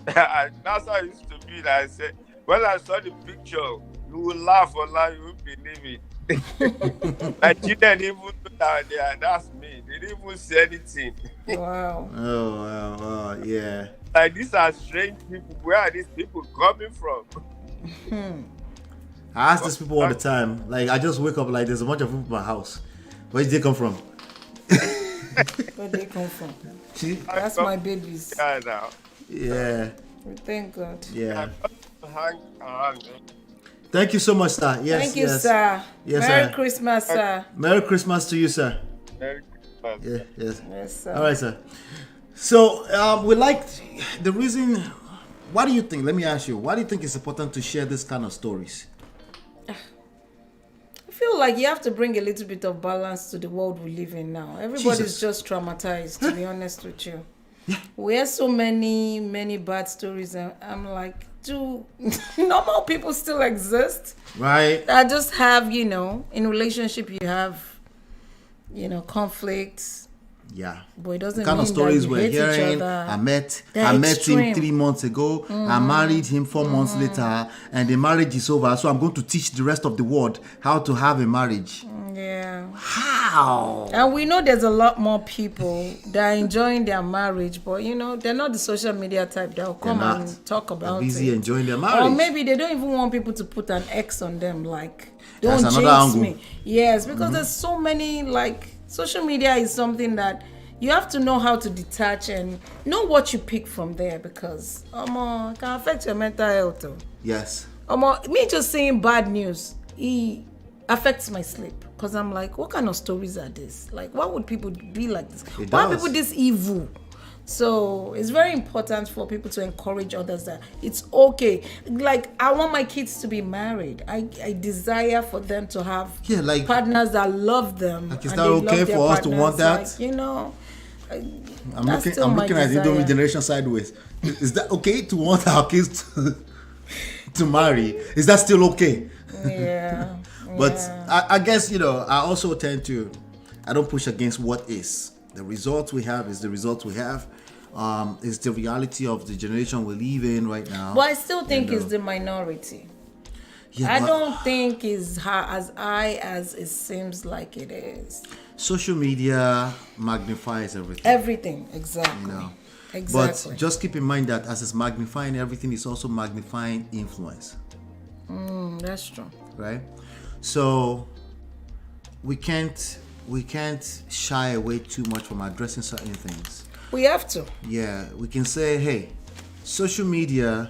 That's how it used to be. Like I said, when I saw the picture, you will laugh or laugh, you won't believe it. My children didn't even know that that's me. They didn't even say anything. Wow. Oh, wow, yeah. Like, these are strange people. Where are these people coming from? I ask these people all the time. Like, I just wake up, like, there's a bunch of people in my house. Where did they come from? Where they come from? See? That's my babies. Yeah, now. Yeah. Thank God. Yeah. Hang around. Thank you so much, sir. Yes, Thank you, yes. sir. Yes, Merry sir. Christmas, sir. Merry Christmas to you, sir. Merry Christmas. Yeah, yes. Yes, sir. All right, sir. So, we liked the reason. What do you think? Let me ask you. Why do you think it's important to share this kind of stories? I feel like you have to bring a little bit of balance to the world we live in now. Everybody's Jesus. just traumatized, to be honest with you. We have so many bad stories, and I'm like, do normal people still exist? Right. I just have, in relationship you have, conflicts. Yeah. But it doesn't The kind mean of stories that you we're hate each hearing. other. I met They're him extreme. 3 months ago. I married him 4 months later, and the marriage is over. So I'm going to teach the rest of the world how to have a marriage. Yeah. How? And we know there's a lot more people that are enjoying their marriage, but they're not the social media type that will come They're and not. talk about They're busy it. enjoying their marriage. Or maybe they don't even want people to put an X on them, like, don't That's jinx another angle. me. Yes, because there's so many, like, social media is something that you have to know how to detach and know what you pick from there, because it can affect your mental health. Yes. Me just saying bad news, it affects my sleep, because I'm like, what kind of stories are this? Like, why would people be like this? It Why are does. people this evil? So it's very important for people to encourage others that it's okay. Like, I want my kids to be married. I desire for them to have partners that love them. Like, is and that they okay love their for us to want partners. that? Like, I'm that's looking still my at the Indomie desire. generation sideways. Is that okay to want our kids to marry? Is that still okay? Yeah. But yeah. I guess, I also tend to, I don't push against what is. The results we have is the results we have. It's the reality of the generation we live in right now. But I still think it's the minority. Yeah, I but don't think it's as high as it seems like it is. social media magnifies everything. Everything, exactly. Exactly. But just keep in mind that as it's magnifying everything, it's also magnifying influence. That's true. Right? So we can't shy away too much from addressing certain things. We have to. Yeah, we can say, hey, social media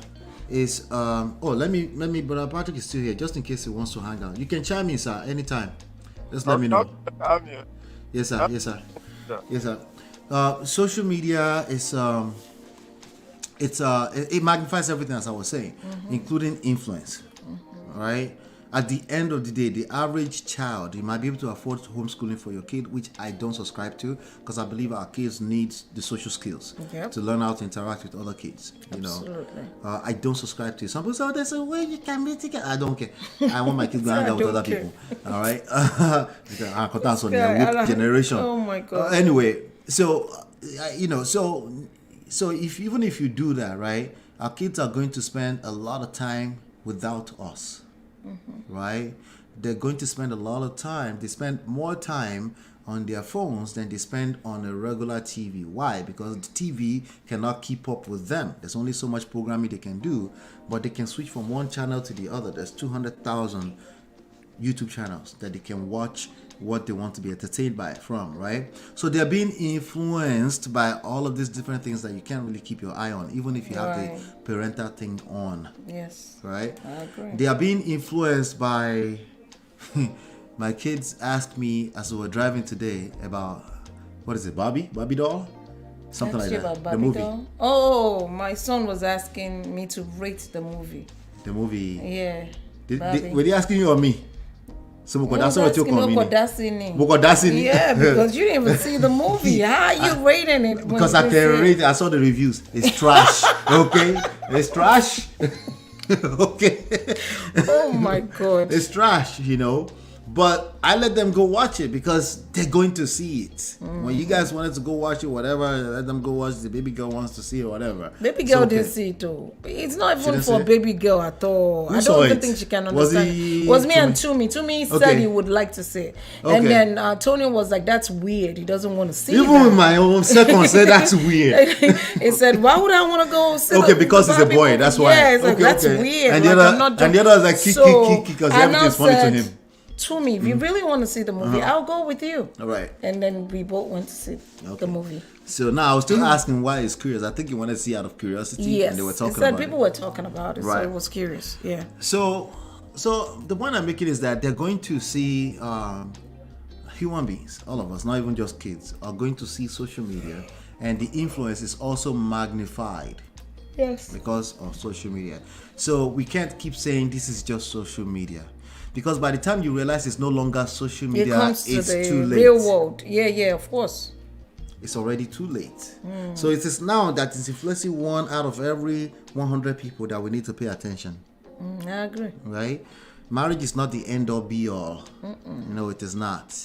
is let me Brother Patrick is still here, just in case he wants to hang out. You can chime in, sir, anytime. Just let me know. I'm here. Yes, sir. Yes, sir. Yes, sir. Social media is it magnifies everything, as I was saying, including influence. All right. At the end of the day, the average child, you might be able to afford homeschooling for your kid, which I don't subscribe to, because I believe our kids need the social skills to learn how to interact with other kids. Absolutely. I don't subscribe to it. Some people say, there's a way you can meet together. I don't care. I want my kids to hang out with other people. All right. Because on their weak generation. Oh my God. Anyway, so so even if you do that, right, our kids are going to spend a lot of time without us. Right? They're going to spend a lot of time. They spend more time on their phones than they spend on a regular TV. Why? Because the TV cannot keep up with them. There's only so much programming they can do, but they can switch from one channel to the other. There's 200,000 YouTube channels that they can watch what they want to be entertained by from, right? So they're being influenced by all of these different things that you can't really keep your eye on, even if you have the parental thing on. Yes. Right? I agree. They are being influenced by my kids asked me as we were driving today about what is it, Barbie doll? Something like that. About Barbie the movie. doll? Oh, my son was asking me to rate the movie. The movie. Yeah. Were they asking you or me? So that's what you're calling me. Yeah, because you didn't even see the movie. How are you rating it? Because I can rate it. I saw the reviews. It's trash. Okay? It's trash. Okay? Oh my God. It's trash, you know. But I let them go watch it because they're going to see it. When you guys wanted to go watch it, whatever, let them go watch it. The baby girl wants to see it, whatever. Baby girl didn't see it too. It's not even for baby girl at all. I don't even think she can understand. It was me and Tumi. Tumi said he would like to see it. And then Tony was like, that's weird. He doesn't want to see it. Even my own second said that's weird. He said, why would I want to go see it? Because he's a boy. That's why. Yeah, it's like, that's weird. And the other was like, kick, because everything's funny to him. To me, if you really want to see the movie, I'll go with you. All right. And then we both went to see the movie. So now I was still asking why it's curious. I think you wanted to see out of curiosity. Yes. And they were talking about people were talking about it, so it was curious. Yeah. So the point I'm making is that they're going to see human beings, all of us, not even just kids, are going to see social media, and the influence is also magnified. Yes. Because of social media. So we can't keep saying this is just social media. Because by the time you realize it's no longer social media, it's too late. Real world. Yeah, of course. It's already too late. So it is now that it's influencing 1 out of every 100 people that we need to pay attention. I agree. Right? Marriage is not the end all be all. No, it is not.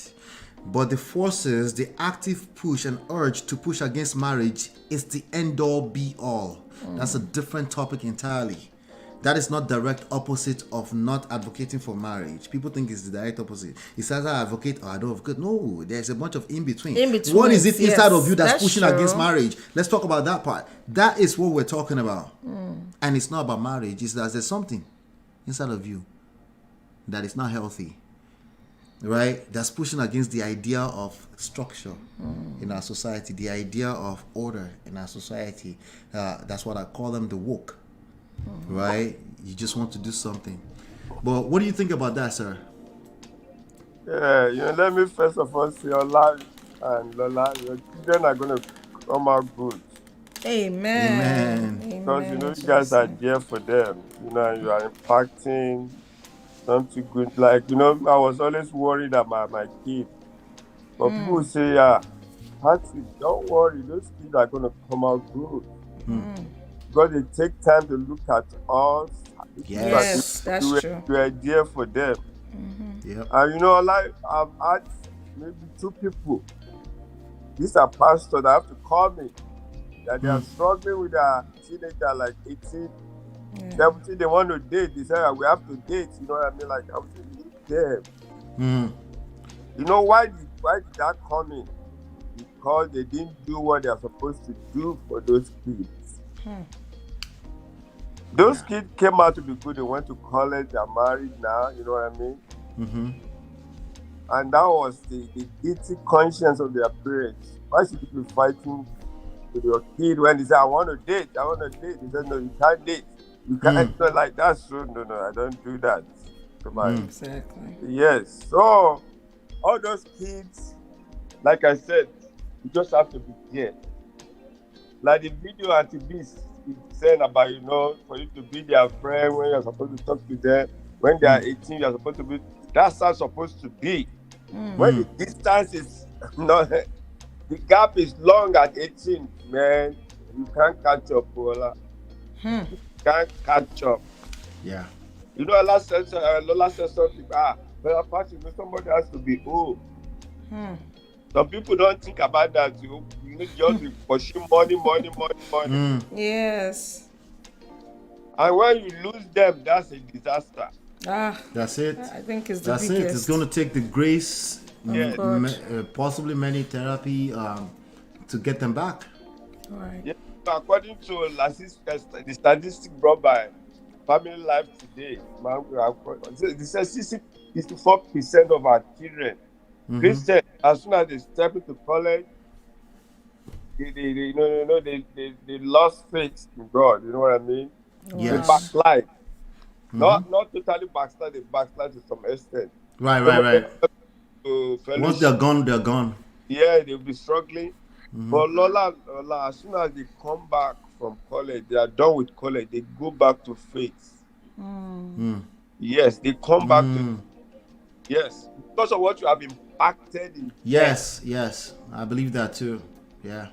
But the forces, the active push and urge to push against marriage is the end all be all. That's a different topic entirely. That is not direct opposite of not advocating for marriage. People think it's the direct opposite. It's either I advocate or I don't advocate. No, there's a bunch of in between. What is it inside of you that's pushing against marriage? Let's talk about that part. That is what we're talking about. And it's not about marriage. It's that there's something inside of you that is not healthy. Right? That's pushing against the idea of structure in our society, the idea of order in our society. That's what I call them, the woke. Right? You just want to do something. But what do you think about that, sir? Yeah, let me first of all say Ola and Lola, your children are going to come out good. Amen. Because, you guys are there for them. You are impacting something good. Like, I was always worried about my kids. But people say, Patrick, don't worry, those kids are going to come out good. Because they take time to look at us. Yes, that's true. We are there for them. Yep. And I've had maybe 2 people. These are pastors that have to call me. That they are struggling with a teenager like 18, 17. They want to date. They say, we have to date. You know what I mean? Like, I'm saying, them. You know why did that come in? Because they didn't do what they're supposed to do for those kids. Those kids came out to be good. They went to college. They're married now. You know what I mean? And that was the guilty conscience of their parents. Why should you be fighting with your kid when they say, I want to date? They said, no, you can't date. You can't do like that. So, no, I don't do that. Exactly. Yes. So, all those kids, like I said, you just have to be there. Like the video Auntie Beast is saying about, for you to be their friend when you're supposed to talk to them. When they are 18, you're supposed to be. That's how it's supposed to be. When the distance is not, the gap is long at 18, man, you can't catch up, Lola. You can't catch up. Yeah. Lola said something. But apart somebody has to be old. Some people don't think about that. You just be pushing money. Yes. And when you lose them, that's a disaster. That's it. I think it's the biggest. It. It's going to take the grace, possibly many therapy to get them back. All right. Yeah. So according to the statistic brought by Family Life Today, it says 64% of our children Christian, as soon as they step into college, they lost faith in God. You know what I mean? They Yes. backslide. Not totally backslide. They backslide to some extent. Right. Some of them Right. to Once they're fellowship. gone, they're gone. Yeah, they'll be struggling. But Lola, as soon as they come back from college, they are done with college. They go back to faith. Yes, they come back to yes because of what you have impacted in. Yes. I believe that too. Yeah.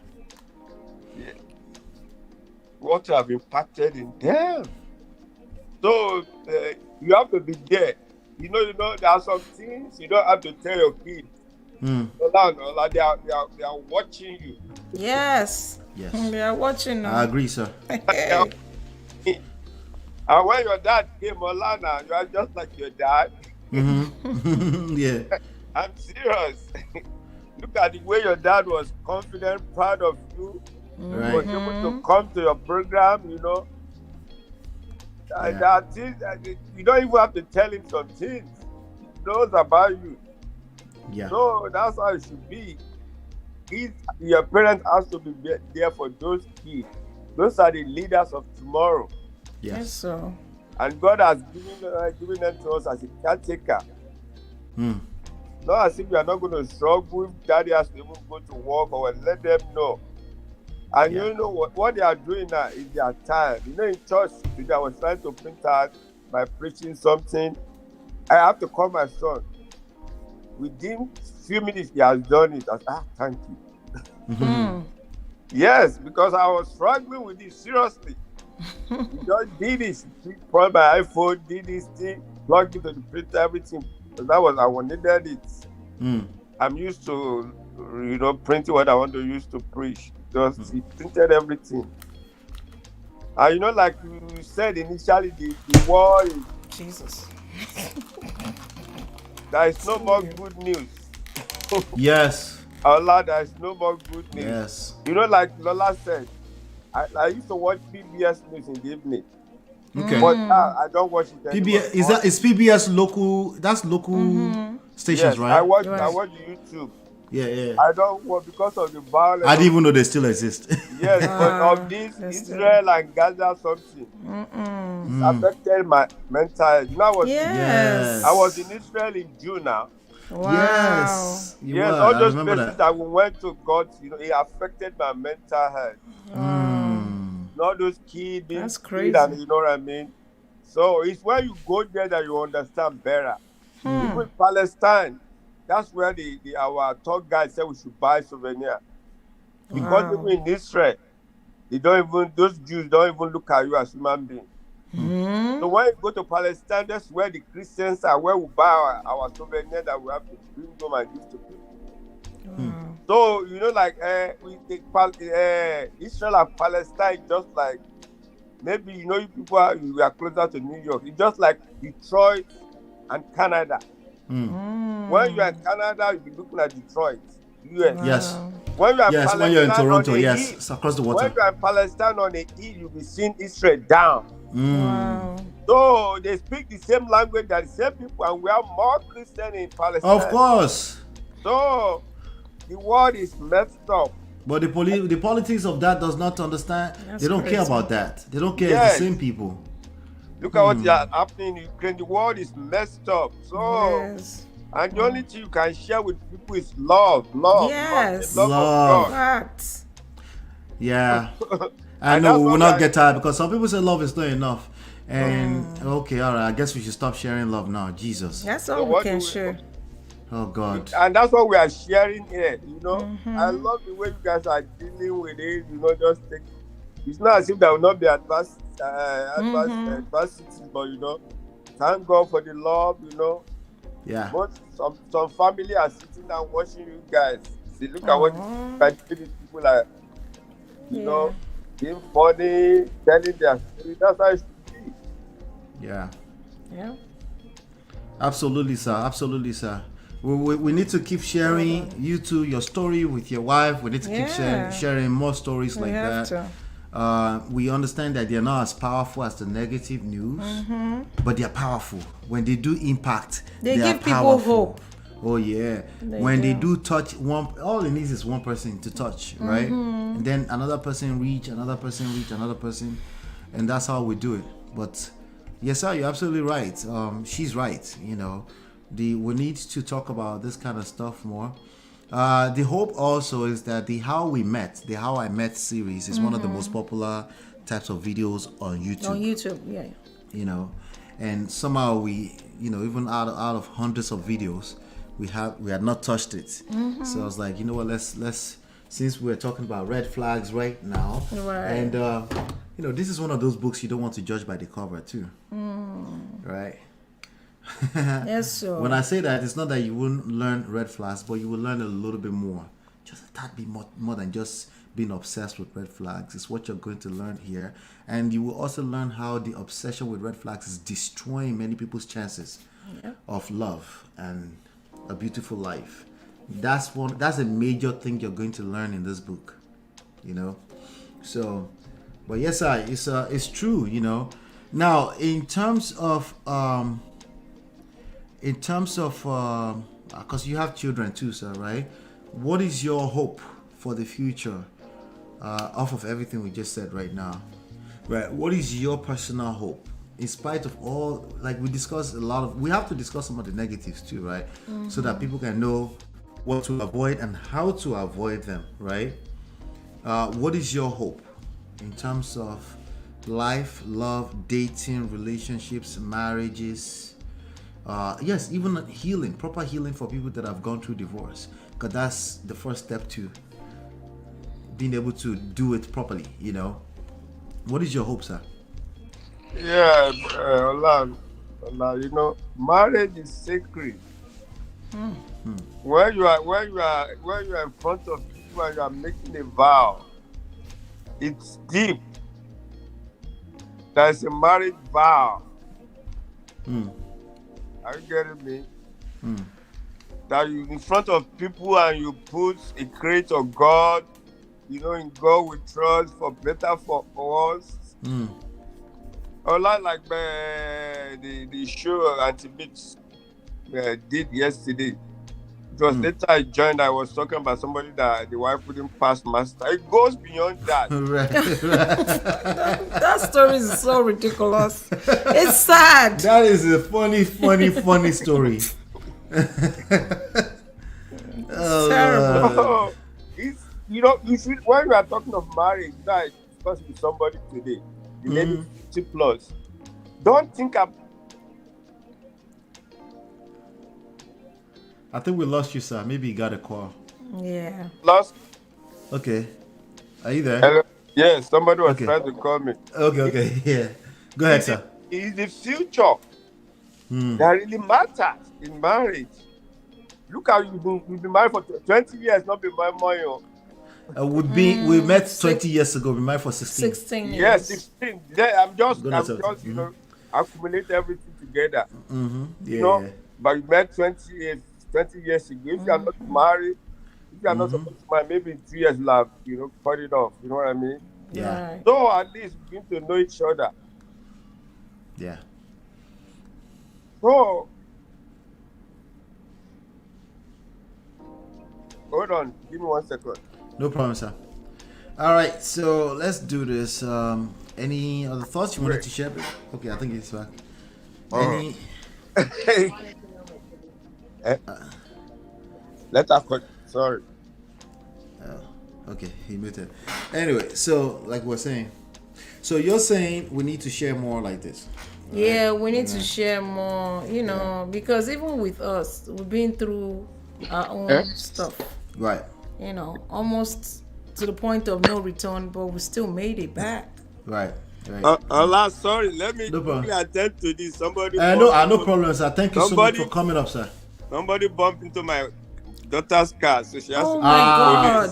What you have impacted in them. So you have to be there. You know, there are some things you don't have to tell your kids. Lola, they are watching you. Yes. Yes. They are watching now. I agree, sir. And when your dad came, Olana, you are just like your dad. Yeah. I'm serious. Look at the way your dad was confident, proud of you. Right. Was able to come to your program, you know. There are things that you don't even have to tell him some things. He knows about you. Yeah. So that's how it should be. Your parents have to be there for those kids. Those are the leaders of tomorrow. Yes. So. And God has given them to us as a caretaker. Not as if we are not going to struggle if daddy has to even go to work or let them know. And you know what they are doing now is their time. You know, in church today, I was trying to print out by preaching something. I have to call my son. Within few minutes, he has done it. I said, thank you. Yes, because I was struggling with it seriously. He just did this. He brought my iPhone, did this thing, plugged it to the printer, everything. So that was, I needed it. I'm used to, printing what I want to use to preach. Just he printed everything. And you know, like you said initially, the war is Jesus. There is no more good news. Yes. Allah, there is no more good news. Yes. You know, like Lola said, I used to watch PBS news in the evening. Okay. But now I don't watch it anymore. PBS is PBS local? That's local stations, yes, right? I watch YouTube. Yeah. I don't watch because of the violence. I didn't even know they still exist. Yes, but of this Israel and Gaza something, it's affected my mental health. You know, I was in Israel in June now. Wow. Yes. Yes, all those places that we went to, God, it affected my mental health. All those kids being killed, and you know what I mean. So it's when you go there that you understand better. Even Palestine, that's where our tour guide said we should buy souvenir. Because even in Israel, those Jews don't even look at you as human beings. So when you go to Palestine, that's where the Christians are, where we buy our souvenir that we have to bring them and give to people. So, you know, like Israel and Palestine, just like maybe, you know, we are closer to New York. It's just like Detroit and Canada. When you're in Canada, you'll be looking at Detroit, US. Yes. When you're when you're in Toronto, yes, it's across the water. When you're in Palestine on the east, you'll be seeing Israel down. Wow. So they speak the same language, they're the same people, and we are more Christian in Palestine. Of course. So the world is messed up. But the politics of that does not understand. They don't care about that. They don't care. Yes. It's the same people. Look at what is happening in Ukraine. The world is messed up. So, and the only thing you can share with people is love. Yes. Love of God. Yeah. I know we will not get tired because some people say love is not enough. And okay, all right. I guess we should stop sharing love now. Jesus. That's all we can share. Oh God. And that's what we are sharing here. You know, I love the way you guys are dealing with it. You know, just take. It's not as if there will not be adversities, but you know, thank God for the love. You know. Yeah. But some family are sitting and watching you guys. See, look at what these people are. You know, being funny, telling their story. That's how it should be. Yeah. Yeah. Absolutely, sir. Absolutely, sir. We need to keep sharing you two, your story with your wife. We need to keep sharing more stories like that. We understand that they're not as powerful as the negative news, but they're powerful. When they do impact, they give people hope. Oh yeah. When they do touch one, all it needs is one person to touch, right? And then another person reach, another person, and that's how we do it. But yes, sir, you're absolutely right. She's right. You know, we need to talk about this kind of stuff more. The hope also is that the How I Met series is one of the most popular types of videos on YouTube. On YouTube, yeah. You know, and somehow we, you know, even out of hundreds of videos, we had not touched it. So I was like, you know what, let's since we're talking about red flags right now, and you know, this is one of those books you don't want to judge by the cover too, right? Yes, sir. When I say that, it's not that you wouldn't learn red flags, but you will learn a little bit more, just a tad bit more than just being obsessed with red flags. It's what you're going to learn here, and you will also learn how the obsession with red flags is destroying many people's chances of love and a beautiful life. That's a major thing you're going to learn in this book, you know. So, but yes, it's true, you know. Now, in terms of because you have children too, sir, right? What is your hope for the future, off of everything we just said right now, right? What is your personal hope? In spite of all, like we discussed we have to discuss some of the negatives too, right? So that people can know what to avoid and how to avoid them, right? What is your hope in terms of life, love, dating, relationships, marriages? Yes, even healing, proper healing for people that have gone through divorce, because that's the first step to being able to do it properly, you know. What is your hope, sir? Yeah, Ola, you know, marriage is sacred. When you are in front of people and you are making a vow, it's deep. There's a marriage vow. Are you getting me? That you in front of people and you put a creator God, you know, in God we trust for better for us. Like the show Anti-Beats did yesterday. It was later I joined. I was talking about somebody that the wife wouldn't pass master. It goes beyond that. That story is so ridiculous. It's sad. That is a funny story. Terrible. It's, you know, you should, when you are talking of marriage, you know, I discussed with somebody today, the lady 50 plus. Don't think of. I think we lost you, sir. Maybe you got a call. Yeah. Lost. Okay. Are you there? Hello? Yes, somebody was trying to call me. Okay. Yeah. Go ahead, sir. It's the future that really matters in marriage. Look how you've been married for 20 years, not been married more. We met 20 years ago. We married for 16. 16 years. Yes, 16. Yeah, I'm just you know, accumulate everything together. You know, but you met 20 years ago. If you are not married, if you are not supposed to marry, maybe in 2 years you'll have, you know, cut it off. You know what I mean? Yeah. Right. So at least begin to know each other. Yeah. So hold on, give me 1 second. No problem, sir. All right, so let's do this. Any other thoughts you wanted to share? Okay, I think it's back. Any? Let her cut. Sorry. Okay, he muted. Anyway, so like we're saying, so you're saying we need to share more like this. Right? Yeah, we need to share more, you know, because even with us, we've been through our own stuff. Right. You know, almost to the point of no return, but we still made it back. Right. Allah, sorry. Let me quickly attend to this. Somebody. No problem, sir. Thank you so much for coming up, sir. Somebody bumped into my daughter's car, so she has to. Oh my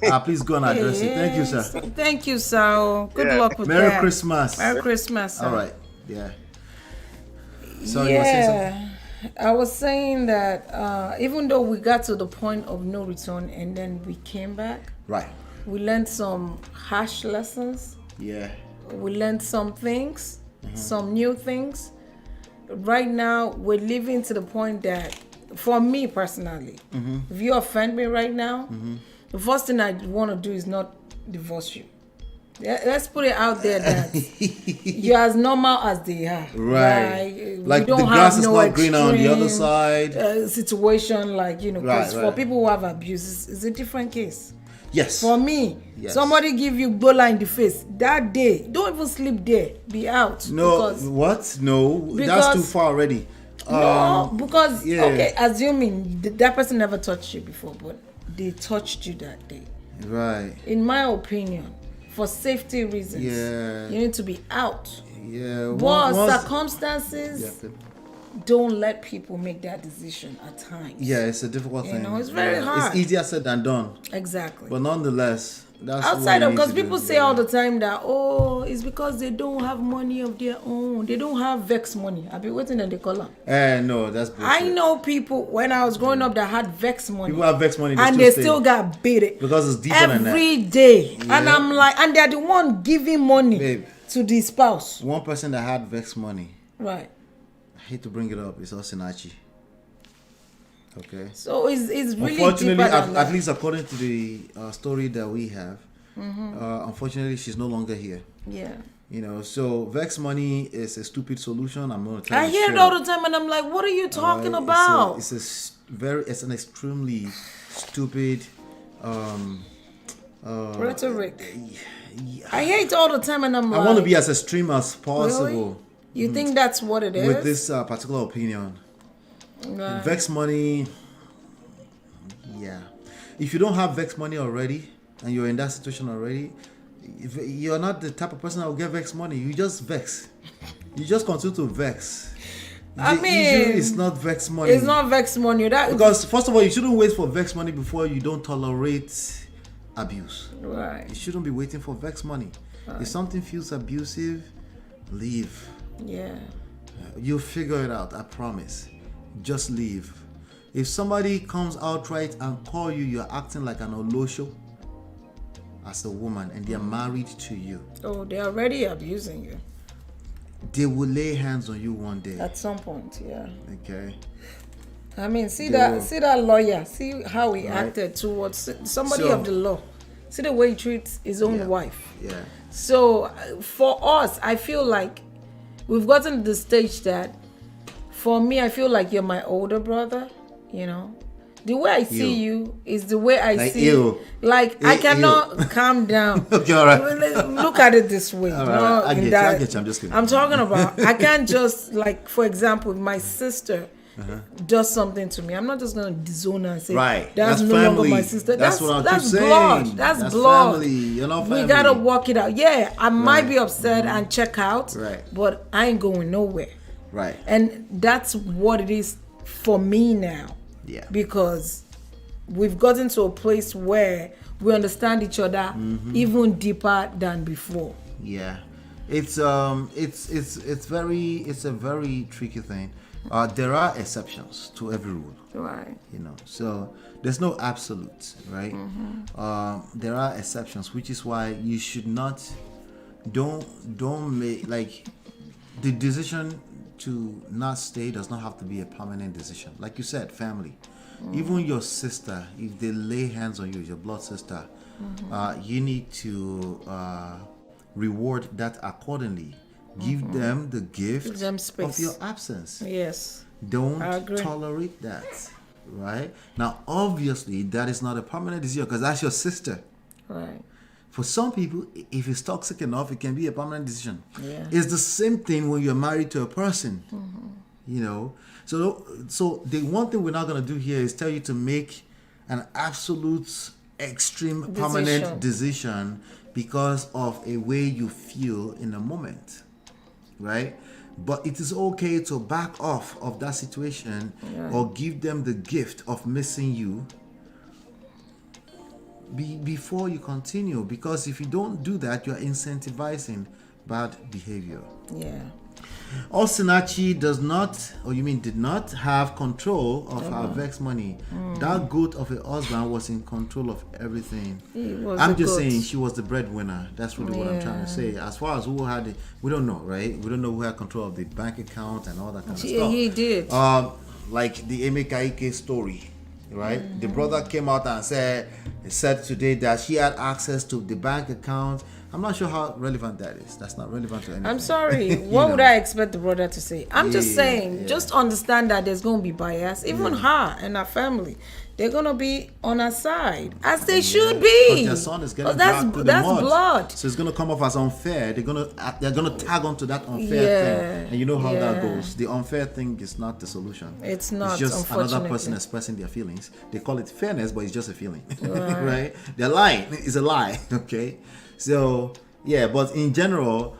God! Please go and address it. Thank you, sir. Thank you, sir. Good luck with Merry that. Christmas. Merry Christmas, sir. All right. Yeah. So you were saying something? I was saying that even though we got to the point of no return and then we came back, right? We learned some harsh lessons. Yeah. We learned some things, some new things. Right now, we're living to the point that for me personally, if you offend me right now, the first thing I want to do is not divorce you. Let's put it out there that you're as normal as they are. Right. Like we don't the grass have is no not green on the other side. Situation like, because Right. for people who have abuse, it's a different case. Yes. For me, Yes. somebody give you bola in the face that day, don't even sleep there. Be out. No, Because, what? No, that's because- too far already. no, because yeah. okay, assuming that person never touched you before, but they touched you that day. Right. In my opinion, for safety reasons, Yeah. you need to be out. Yeah. But once- circumstances Yeah. don't let people make that decision at times. Yeah, it's a difficult thing. It's very hard. It's easier said than done. Exactly. But nonetheless, that's Outside what of, you because need to people do. say all the time that, it's because they don't have money of their own. They don't have vex money. I've been waiting on the color. No, that's bullshit. I know people when I was growing up that had vex money. People have vex money, and they they stay. still got beat it. Because it's deeper than that. Every day. And Yeah. I'm like, and they're the one giving money Babe. to the spouse. One person that had vex money, Right. I hate to bring it up, it's Osinachi. Okay. So it's really Unfortunately, deeper than that. at least according to the story that we have, unfortunately, she's no longer here. Yeah. So vex money is a stupid solution. I'm gonna tell you. I hear it straight all up. the time and I'm like, what are you talking It's about? it's an extremely stupid Rhetoric. I hear it all the time and I'm like, I want to be as extreme as possible. Really? You think that's what it is? With this particular opinion. Right. Vex money, yeah. If you don't have vex money already and you're in that situation already, if you're not the type of person that will get vex money. You just vex. You just continue to vex. I The mean, issue is not vex money. It's not vex money. Because first of all, you shouldn't wait for vex money before you don't tolerate abuse. Right. You shouldn't be waiting for vex money. If something feels abusive, leave. Yeah. You'll figure it out, I promise. Just leave. If somebody comes outright and call you, you're acting like an olosho as a woman and they're married to you. Oh, they're already abusing you. They will lay hands on you one day. At some point, yeah. Okay. I mean, see that lawyer. See how he Right. acted towards somebody So- of the law. See the way he treats his own wife. Yeah. So for us, I feel like we've gotten to the stage that, for me, I feel like you're my older brother. The way I see you is the way I Like see. you. Like I cannot calm down. Okay, all right. Look at it this way. All you right, know, I in get you, that- I get you, I'm just kidding. I'm talking about. I can't just like, for example, if my sister does something to me, I'm not just gonna disown her and say, Right. that's no family. longer my sister. That's what I'm that's saying. blood. That's blood. Family. You're not We family. gotta work it out. Yeah, I might Right. be upset and check out, Right. but I ain't going nowhere. Right. And that's what it is for me now. Yeah. Because we've gotten to a place where we understand each other even deeper than before. Yeah. It's a very tricky thing. There are exceptions to every rule. Right. So there's no absolute, right? There are exceptions, which is why you should not don't make like the decision to not stay does not have to be a permanent decision. Like you said, family. Even your sister, if they lay hands on you, your blood sister, you need to reward that accordingly. Give them the gift Give them of space. your absence. Yes. Don't I agree. tolerate that, right? Now, obviously, that is not a permanent decision because that's your sister. Right. For some people, if it's toxic enough, it can be a permanent decision. Yeah. It's the same thing when you're married to a person, So the one thing we're not going to do here is tell you to make an absolute extreme permanent decision because of a way you feel in a moment, right? But it is okay to back off of that situation or give them the gift of missing you before you continue, because if you don't do that, you're incentivizing bad behavior. Yeah. Osinachi did not have control of her vex money. That goat of a husband was in control of everything. I'm just saying she was the breadwinner. That's really what I'm trying to say. As far as who had it, we don't know, right? We don't know who had control of the bank account and all that kind of stuff. He did. like the Emeka story, right? The brother came out and said today that she had access to the bank account. I'm not sure how relevant that is. That's not relevant to anything. I'm sorry. What would I expect the brother to say? I'm just saying, just understand that there's going to be bias. Even her and her family, they're going to be on her side, as they should be. Their son is getting that's dragged through the mud. blood. So it's going to come off as unfair. They're going to tag onto that unfair thing. And you know how that goes. The unfair thing is not the solution. It's not, It's just another person expressing their feelings. They call it fairness, but it's just a feeling. Right? They're lying. It's a lie. Okay? So, yeah, but in general,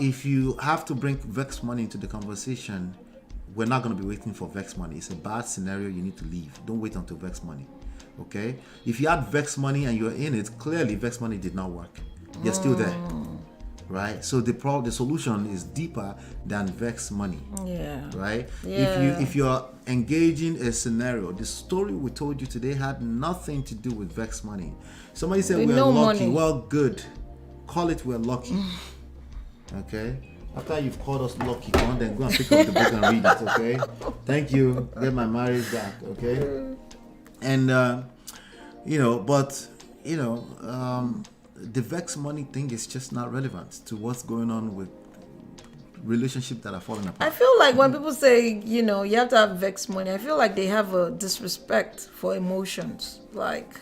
if you have to bring vex money into the conversation, we're not going to be waiting for vex money. It's a bad scenario. You need to leave. Don't wait until vex money. Okay? If you had vex money and you're in it, clearly vex money did not work. You're still there. Right? So the solution is deeper than vex money. Yeah. Right? Yeah. If you're engaging a scenario, the story we told you today had nothing to do with vex money. Somebody said we're lucky. Money. Well, good. Call it we're lucky. Okay? After you've called us lucky, go on, then go and pick up the book and read it, okay? Thank you. Get my marriage back, okay? And, the vex money thing is just not relevant to what's going on with relationships that are falling apart. I feel like when people say, you have to have vex money, I feel like they have a disrespect for emotions. Like,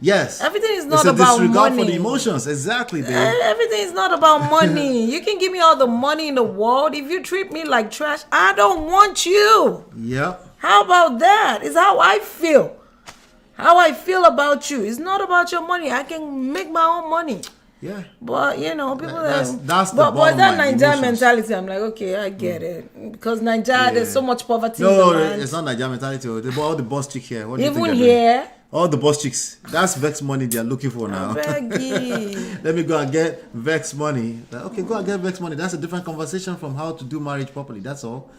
yes, everything is not it's a about disregard money. for the emotions. Exactly, babe. Everything is not about money. You can give me all the money in the world. If you treat me like trash, I don't want you. Yep. How about that? It's how I feel. How I feel about you. It's not about your money. I can make my own money. Yeah. But, people that's the but that line, Nigeria emotions. mentality, I'm like, okay, I get it. Because Nigeria, there's so much poverty in the No, land. it's not Nigeria mentality. All the boss chick here. What do you Even think they're doing? here. All the boss chicks. That's vex money they're looking for now. Let me go and get vex money. Like, okay, go and get vex money. That's a different conversation from how to do marriage properly. That's all.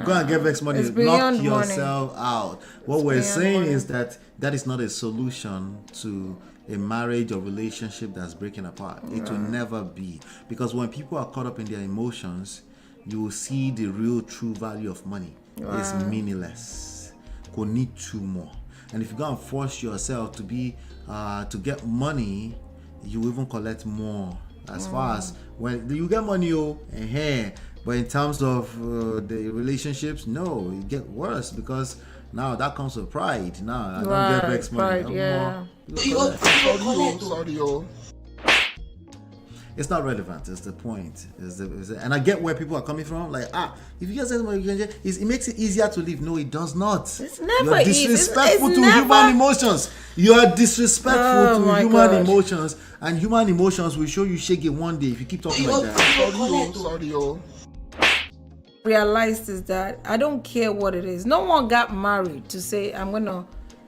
Go and get vex money. Knock yourself out. What we're saying is that is not a solution to a marriage or relationship that's breaking apart. It will never be. Because when people are caught up in their emotions, you will see the real true value of money. It's meaningless. Could need two more. And if you go and force yourself to to get money, you even collect more. As far as when you get money, but in terms of the relationships, no, it get worse because now that comes with pride. Now I don't get vex money. Sorry. It's not relevant. Is the point. And I get where people are coming from. Like, if you guys say money, it makes it easier to live. No, it does not. It's never You're disrespectful to human emotions. You are disrespectful to human emotions, and human emotions will show you shaggy one day if you keep talking like that. Sorry. Realized is that I don't care what it is. No one got married to say I'm gonna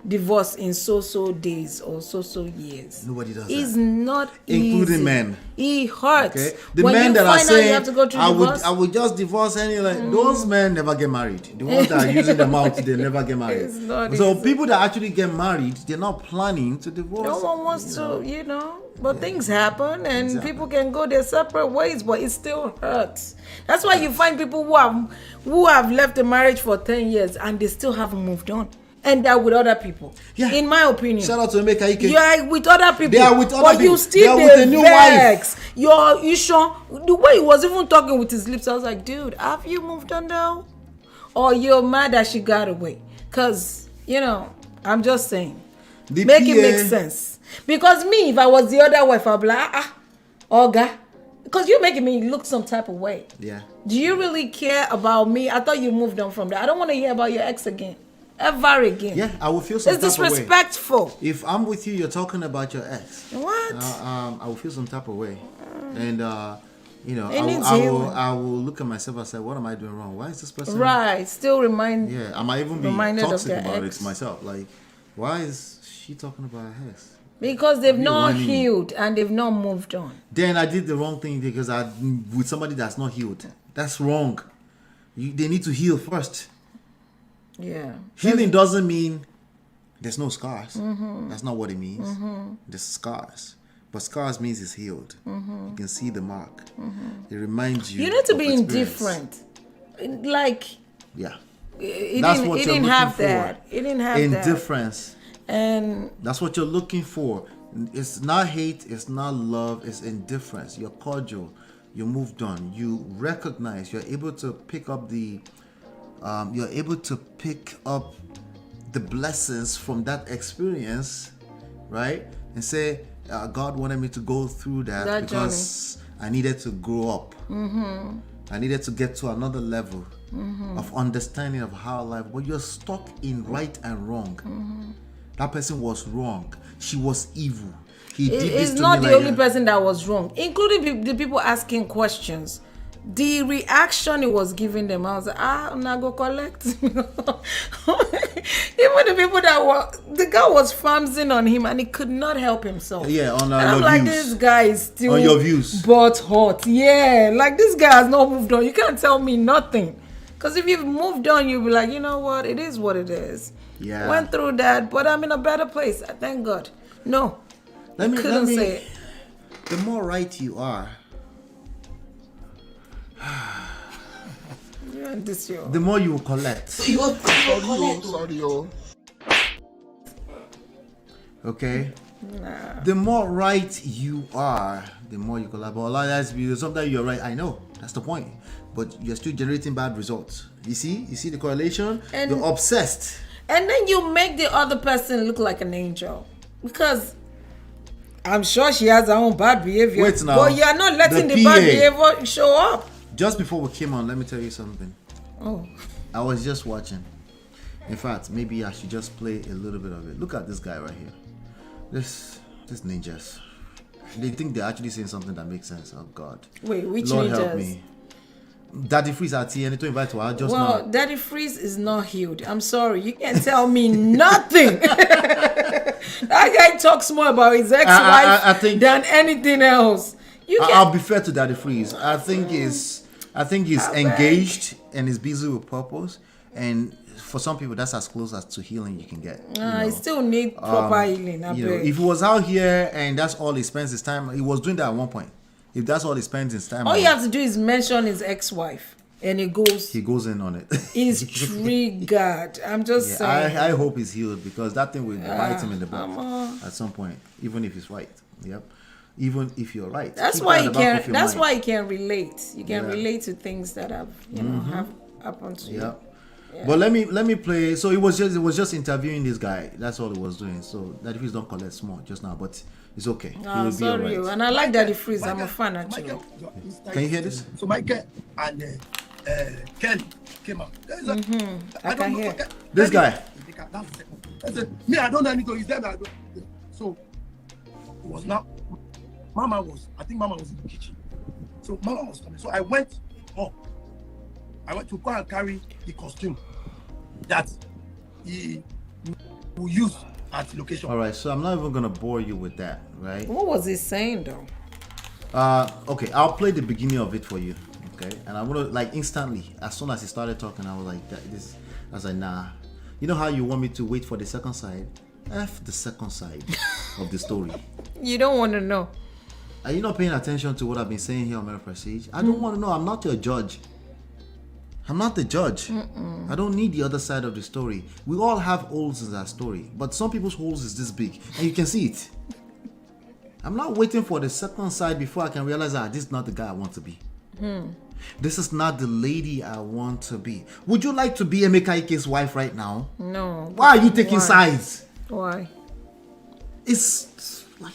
divorce in so days or so years. Nobody does it's that. not including easy. men. It hurts. Okay? The when men you that are find out saying you have to go through I would just divorce those men never get married. The ones that are using their mouth, they never get married. It's not so easy. people that actually get married, they're not planning to divorce. No one wants to, but things happen and people can go their separate ways, but it still hurts. That's why you find people who have left a marriage for 10 years and they still haven't moved on. And they're with other people. Yeah. In my opinion. Shout out to Emeka Ike. You are with other people. They are with other but people. You still they are with a new wife. You sure? The way he was even talking with his lips, I was like, dude, have you moved on though? Or you're mad that she got away? Because, I'm just saying. It make sense. Because me, if I was the other wife, I'd be like, Olga. Because you're making me look some type of way. Yeah. Do you really care about me? I thought you moved on from that. I don't want to hear about your ex again. Ever again. Yeah, I will feel some type of way. It's disrespectful. If I'm with you, you're talking about your ex. What? I will feel some type of way. And, I will look at myself and say, what am I doing wrong? Why is this person... Right. Still remind... Yeah, I might even be toxic about it myself. Like, why is she talking about her ex? Because they've not healed and they've not moved on. Then I did the wrong thing because I'm with somebody that's not healed. That's wrong. They need to heal first. Yeah. Healing doesn't mean there's no scars. That's not what it means. There's scars. But scars means it's healed. You can see the mark. It reminds you. You need to be indifferent. Like. Yeah. That's what you're looking have for. that. He didn't have that. Indifference. And That's what you're looking for. It's not hate, it's not love, it's indifference. You're cordial, you moved on, you recognize, you're able to pick up the blessings from that experience, right? And say, God wanted me to go through that because I needed to grow up. I needed to get to another level of understanding of how life. But you're stuck in right and wrong. That person was wrong. She was evil. He did this it's to not me the like only person that was wrong, including the people asking questions. The reaction it was giving them, I was like, I'm not gonna collect. Even the people that were, the guy was famsing on him and he could not help himself. Yeah, on and I'm your like, views. this guy is still On your views. but hot. Yeah, like this guy has not moved on. You can't tell me nothing. Because if you've moved on, you'll be like, you know what? It is what it is. Yeah. Went through that, but I'm in a better place. Thank God. No. Couldn't say it. The more right you are, Yeah, this year. the more you will collect. Sorry, oh. Okay? The more right you are, the more you collect. But a lot of that's because sometimes you're right. I know. That's the point. But you're still generating bad results. You see the correlation? And- you're obsessed. And then you make the other person look like an angel. Because I'm sure she has her own bad behavior. Wait now. But you're not letting The the bad PA. behavior show up. Just before we came on, let me tell you something. Oh. I was just watching. In fact, maybe I should just play a little bit of it. Look at this guy right here. This ninjas. They think they're actually saying something that makes sense. Oh God. Wait, which Lord ninjas? help me. Daddy Freeze at here, and to invite to her just Well, now. Daddy Freeze is not healed. I'm sorry. You can't tell me nothing. That guy talks more about his ex-wife I think- than anything else. You I'll can't. be fair to Daddy Freeze. I think he's engaged and is busy with purpose. And for some people, that's as close as to healing you can get. I still need proper healing. I You know, beg. if he was out here and that's all he spends his time, he was doing that at one point. If that's all he spends his time All on, you have to do is mention his ex-wife, and he goes. he goes in on it. He's triggered. I'm just saying. I hope he's healed because that thing will bite him in the butt at some point, even if he's right. Yep. Even if you're right. That's Keep why that you at the back can. of your That's mind. why you can relate. You can Yeah. relate to things that have have happened to you. Yeah. But let me play. So it was just interviewing this guy. That's all it was doing. So that if he's don't collect small just now, but it's okay. He will be Sorry, alright. and I like Daddy Freeze. I'm a fan actually. Can you hear this? So Michael and Ken came out. I can hear. This guy. I said, me, I don't know anything. He's there. So it was now. I think Mama was in the kitchen. So Mama was coming. So I went up. I went to go and carry the costume that he will use at the location. All right. So I'm not even gonna bore you with that, right? What was he saying though? Okay. I'll play the beginning of it for you. Okay. And I'm gonna like instantly, as soon as he started talking, I was like, I was like, nah. You know how you want me to wait for the second side? F the second side of the story. You don't want to know. Are you not paying attention to what I've been saying here on Meta Prestige? I don't want to know. I'm not your judge. I'm not the judge. I don't need the other side of the story. We all have holes in that story, but some people's holes is this big, and you can see it. I'm not waiting for the second side before I can realize that this is not the guy I want to be. This is not the lady I want to be. Would you like to be Emeka Ike's wife right now? No. Why are you taking sides? Why? It's like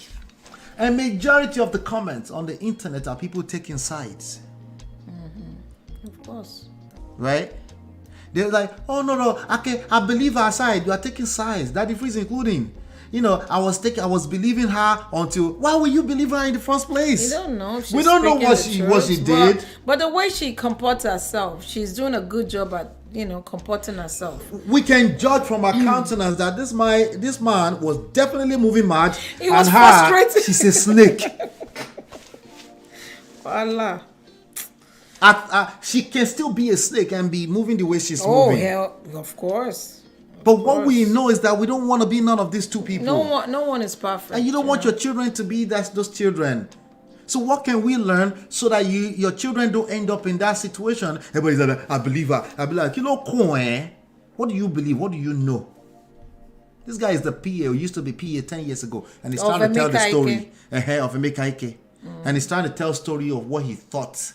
a majority of the comments on the internet are people taking sides. Of course. Right? They're like, oh no, I believe her side. You are taking sides. Daddy Freeze including. You know, I was believing her until why will you believe her in the first place? We don't know. We don't know what she did. But the way she comports herself, she's doing a good job at comporting herself. We can judge from her countenance that this man was definitely moving mad. He was and frustrated. She's a snake. Voila. She can still be a snake and be moving the way she's Oh moving. hell, of course. But what we know is that we don't want to be none of these two people. No one is perfect. And you don't want your children to be those children. So what can we learn so that your children don't end up in that situation? Everybody's like, I believe her. I believe her. What do you believe? What do you know? This guy is the PA who used to be PA 10 years ago. And he's trying to tell the story of Emeka Ike. And he's trying to tell a story of what he thought.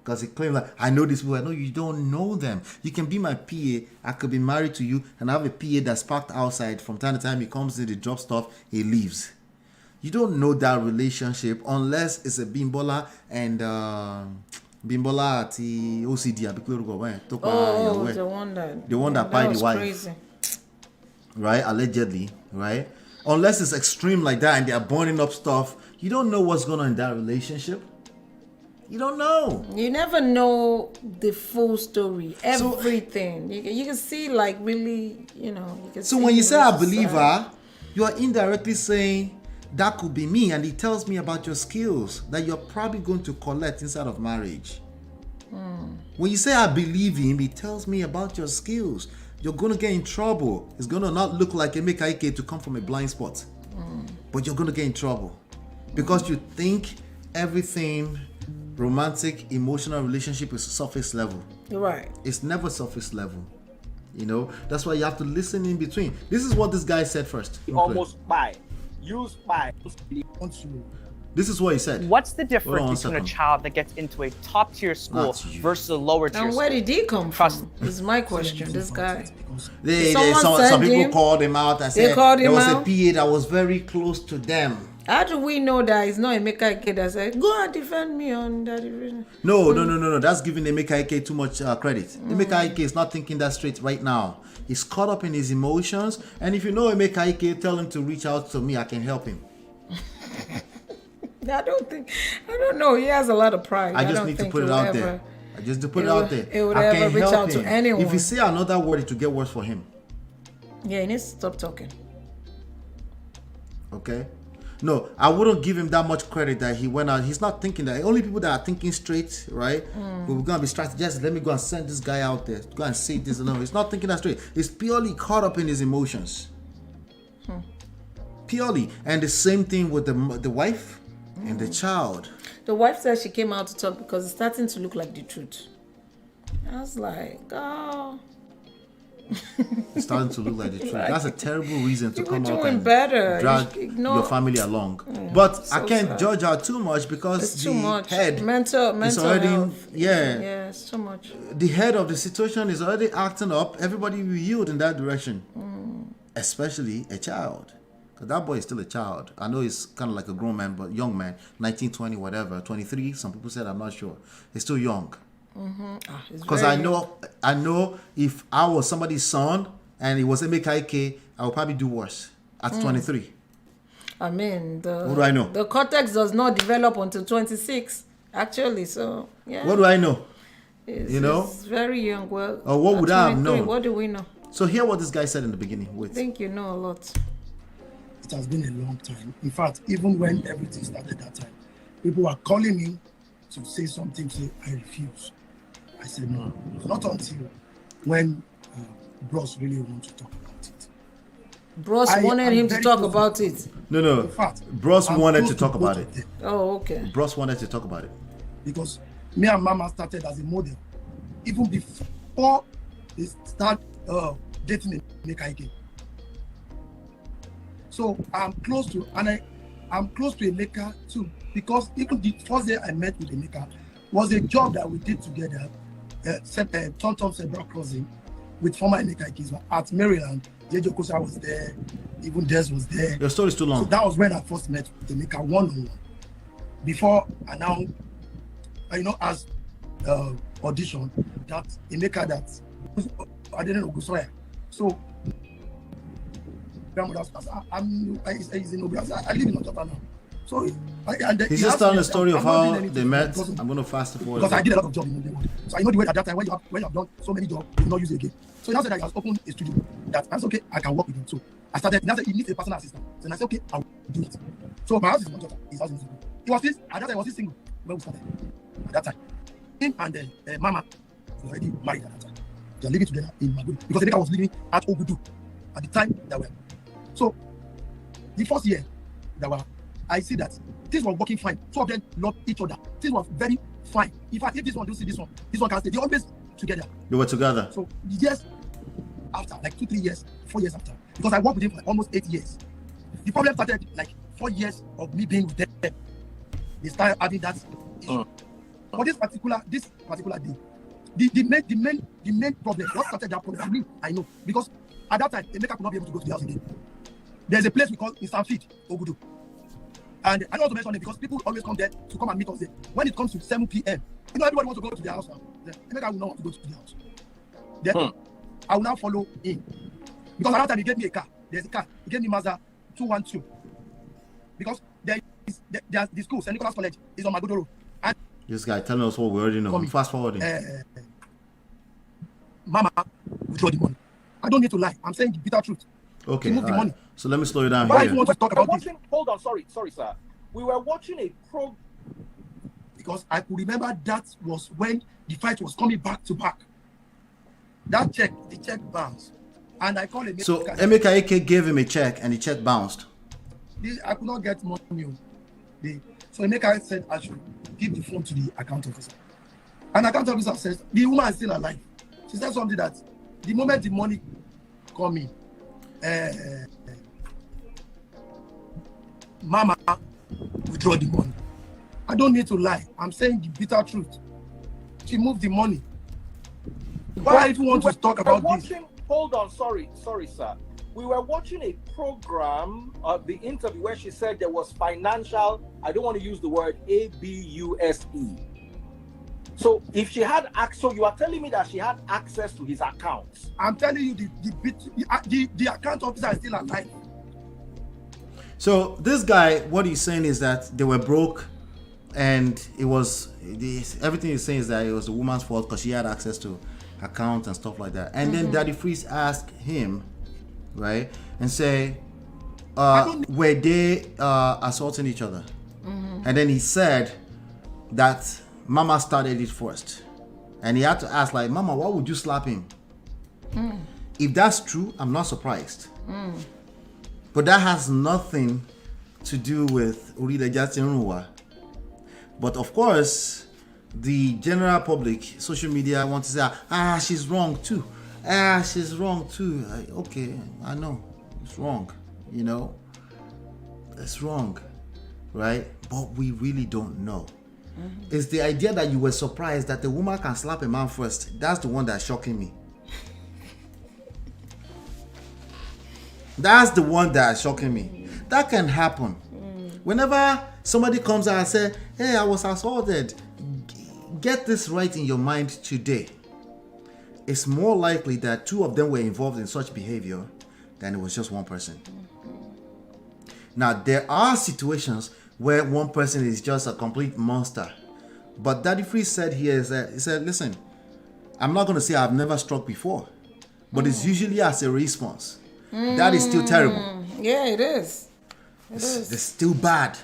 Because he claimed like, I know these people. I know you don't know them. You can be my PA. I could be married to you. And I have a PA that's parked outside. From time to time, he comes in, he drops stuff, he leaves. You don't know that relationship unless it's a Bimbola and Bimbola at the OCD. The one that pied the wife. Crazy. Right? Allegedly. Right? Unless it's extreme like that and they are burning up stuff, you don't know what's going on in that relationship. You don't know. You never know the full story. Everything. So, you can see like really, you can so when you say I believe her, you are indirectly saying that could be me, and he tells me about your skills that you're probably going to collect inside of marriage. When you say I believe him, he tells me about your skills. You're going to get in trouble. It's going to not look like Emeka Ike to come from a blind spot. But you're going to get in trouble. Because you think everything romantic, emotional relationship is surface level. Right. It's never surface level. That's why you have to listen in between. This is what this guy said first. Almost by. Used by. This is what he said. What's the difference between a child that gets into a top tier school versus a lower tier school? And where did he come from? Is my question. This guy. Some people called him out and said there was a PA that was very close to them. How do we know that it's not Emeka Ike that said, go and defend me on that? No. That's giving Emeka Ike too much credit. Emeka Ike is not thinking that straight right now. He's caught up in his emotions. And if you know Emeka Ike, tell him to reach out to me. I can help him. I don't know. He has a lot of pride. I just need to put it out there. I just to put it out there. It would ever reach out to anyone. If you say another word, it will get worse for him. Yeah, he needs to stop talking. Okay? No, I wouldn't give him that much credit that he went out. He's not thinking that. Only people that are thinking straight, right? But we're going to be strategized. Let me go and send this guy out there. Go and say this. No, he's not thinking that straight. He's purely caught up in his emotions. Purely. And the same thing with the wife and the child. The wife said she came out to talk because it's starting to look like the truth. I was like, oh. It's starting to look like the truth. That's a terrible reason to come out and better. drag your family along. But I can't judge her too much because it's too much. Head mental is already health. Yeah, it's too much. The head of the situation is already acting up. Everybody will yield in that direction, especially a child. Because that boy is still a child. I know he's kind of like a grown man, but young man, 19, 20, whatever, 23. Some people said, I'm not sure. He's still young. Because I know if I was somebody's son and it was Emeka Ike, I would probably do worse at 23. I mean, what do I know? The cortex does not develop until 26, actually. So, yeah. What do I know? It's very young. Well, or what would I have known? What do we know? So hear what this guy said in the beginning. Wait. I think you know a lot. It has been a long time. In fact, even when everything started that time, people were calling me to say something. Say, I refuse. I said no, not until when Bros really wanted to talk about it. Bros wanted him to talk about it? No. In fact, Bros wanted to talk about it. Oh, okay. Bros wanted to talk about it. Because me and Mama started as a model. Even before they start dating Emeka Ike. So I'm close to Emeka too. Because even the first day I met with Emeka was a job that we did together. Tom Cerebral Crossing with former Emeka Ike at Maryland. Jejo Kosa was there, even Des was there. Your story is too long. So that was when I first met Emeka one-on-one. Before I now, as audition, that Emeka that I didn't know Gusoya. So grandmother's house. I live in Ojota now. So he's just telling the story of how they met. I'm going to fast forward. Because I did a lot of jobs in the world. So I know the way at that time when you have done so many jobs, you will not use it again. So he now said that he has opened a studio. That's okay, I can work with him. So I started, he now said he needs a personal assistant. So I said, okay, I'll do it. So my house is in Ojota. His house is in Ojota. He was this, at that time, he was this single when we started. At that time. Him and Mama was already married at that time. They are living together in Magudu. Because Emeka was living at Ogudu at the time that we were. So the first year, there were I see that things were working fine. Two of them loved each other. Things were very fine. In fact, if this one do see this one can stay. They always together. They were together. So years after, like 2, 3 years, 4 years after, because I worked with him for almost 8 years. The problem started like 4 years of me being with them. They started having that issue. For this particular day, the main problem, what started that problem for me, I know, because at that time, Emeka could not be able to go to the house again. There's a place we call Istanfit, Ogudu. And I don't want to mention it because people always come there to come and meet us there. When it comes to 7 p.m., you know, everybody wants to go to their house now. Emeka will not want to go to the house. Then I will now follow him. Because at that time, he gave me a car. There's a car. He gave me Mazda 212. Because there's the school, St. Nicholas College, is on Magodo Road. And this guy telling us what we already know. Fast forwarding. Mama withdraw the money. I don't need to lie. I'm saying the bitter truth. Okay. Remove the money. So let me slow you down Why here. do you want to talk about this? Hold on, sorry, sir. We were watching a program. Because I could remember that was when the fight was coming back to back. That check, the check bounced. And I called him. So Emeka Ike gave him a check and the check bounced. I could not get money. So Emeka said I should give the phone to the account officer. And the account officer says the woman is still alive. She said something that the moment the money come in, Mama withdraw the money. I don't need to lie. I'm saying the bitter truth. She moved the money. Why do you want to talk about this? Hold on, sorry, sir. We were watching a program of the interview where she said there was financial, I don't want to use the word ABUSE. So if she had access, so you are telling me that she had access to his accounts. I'm telling you the account officer is still alive. So this guy, what he's saying is that they were broke, and it was everything he's saying is that it was the woman's fault because she had access to accounts and stuff like that. And then Daddy Freeze asked him, right, and say, were they assaulting each other? And then he said that Mama started it first, and he had to ask, like, Mama, why would you slap him? If that's true, I'm not surprised. But that has nothing to do with Urida Jatinruwa. But of course, the general public, social media, want to say, she's wrong too. She's wrong too. Okay, I know it's wrong. You know, it's wrong, right? But we really don't know. It's the idea that you were surprised that the woman can slap a man first. That's the one that's shocking me. That's the one that's shocking me. That can happen. Whenever somebody comes out and says, hey, I was assaulted, get this right in your mind today. It's more likely that two of them were involved in such behavior than it was just one person. Now, there are situations where one person is just a complete monster. But Daddy Freeze said here is that, he said, listen, I'm not going to say I've never struck before, but it's usually as a response. That is still terrible. Yeah, it is. It's still bad.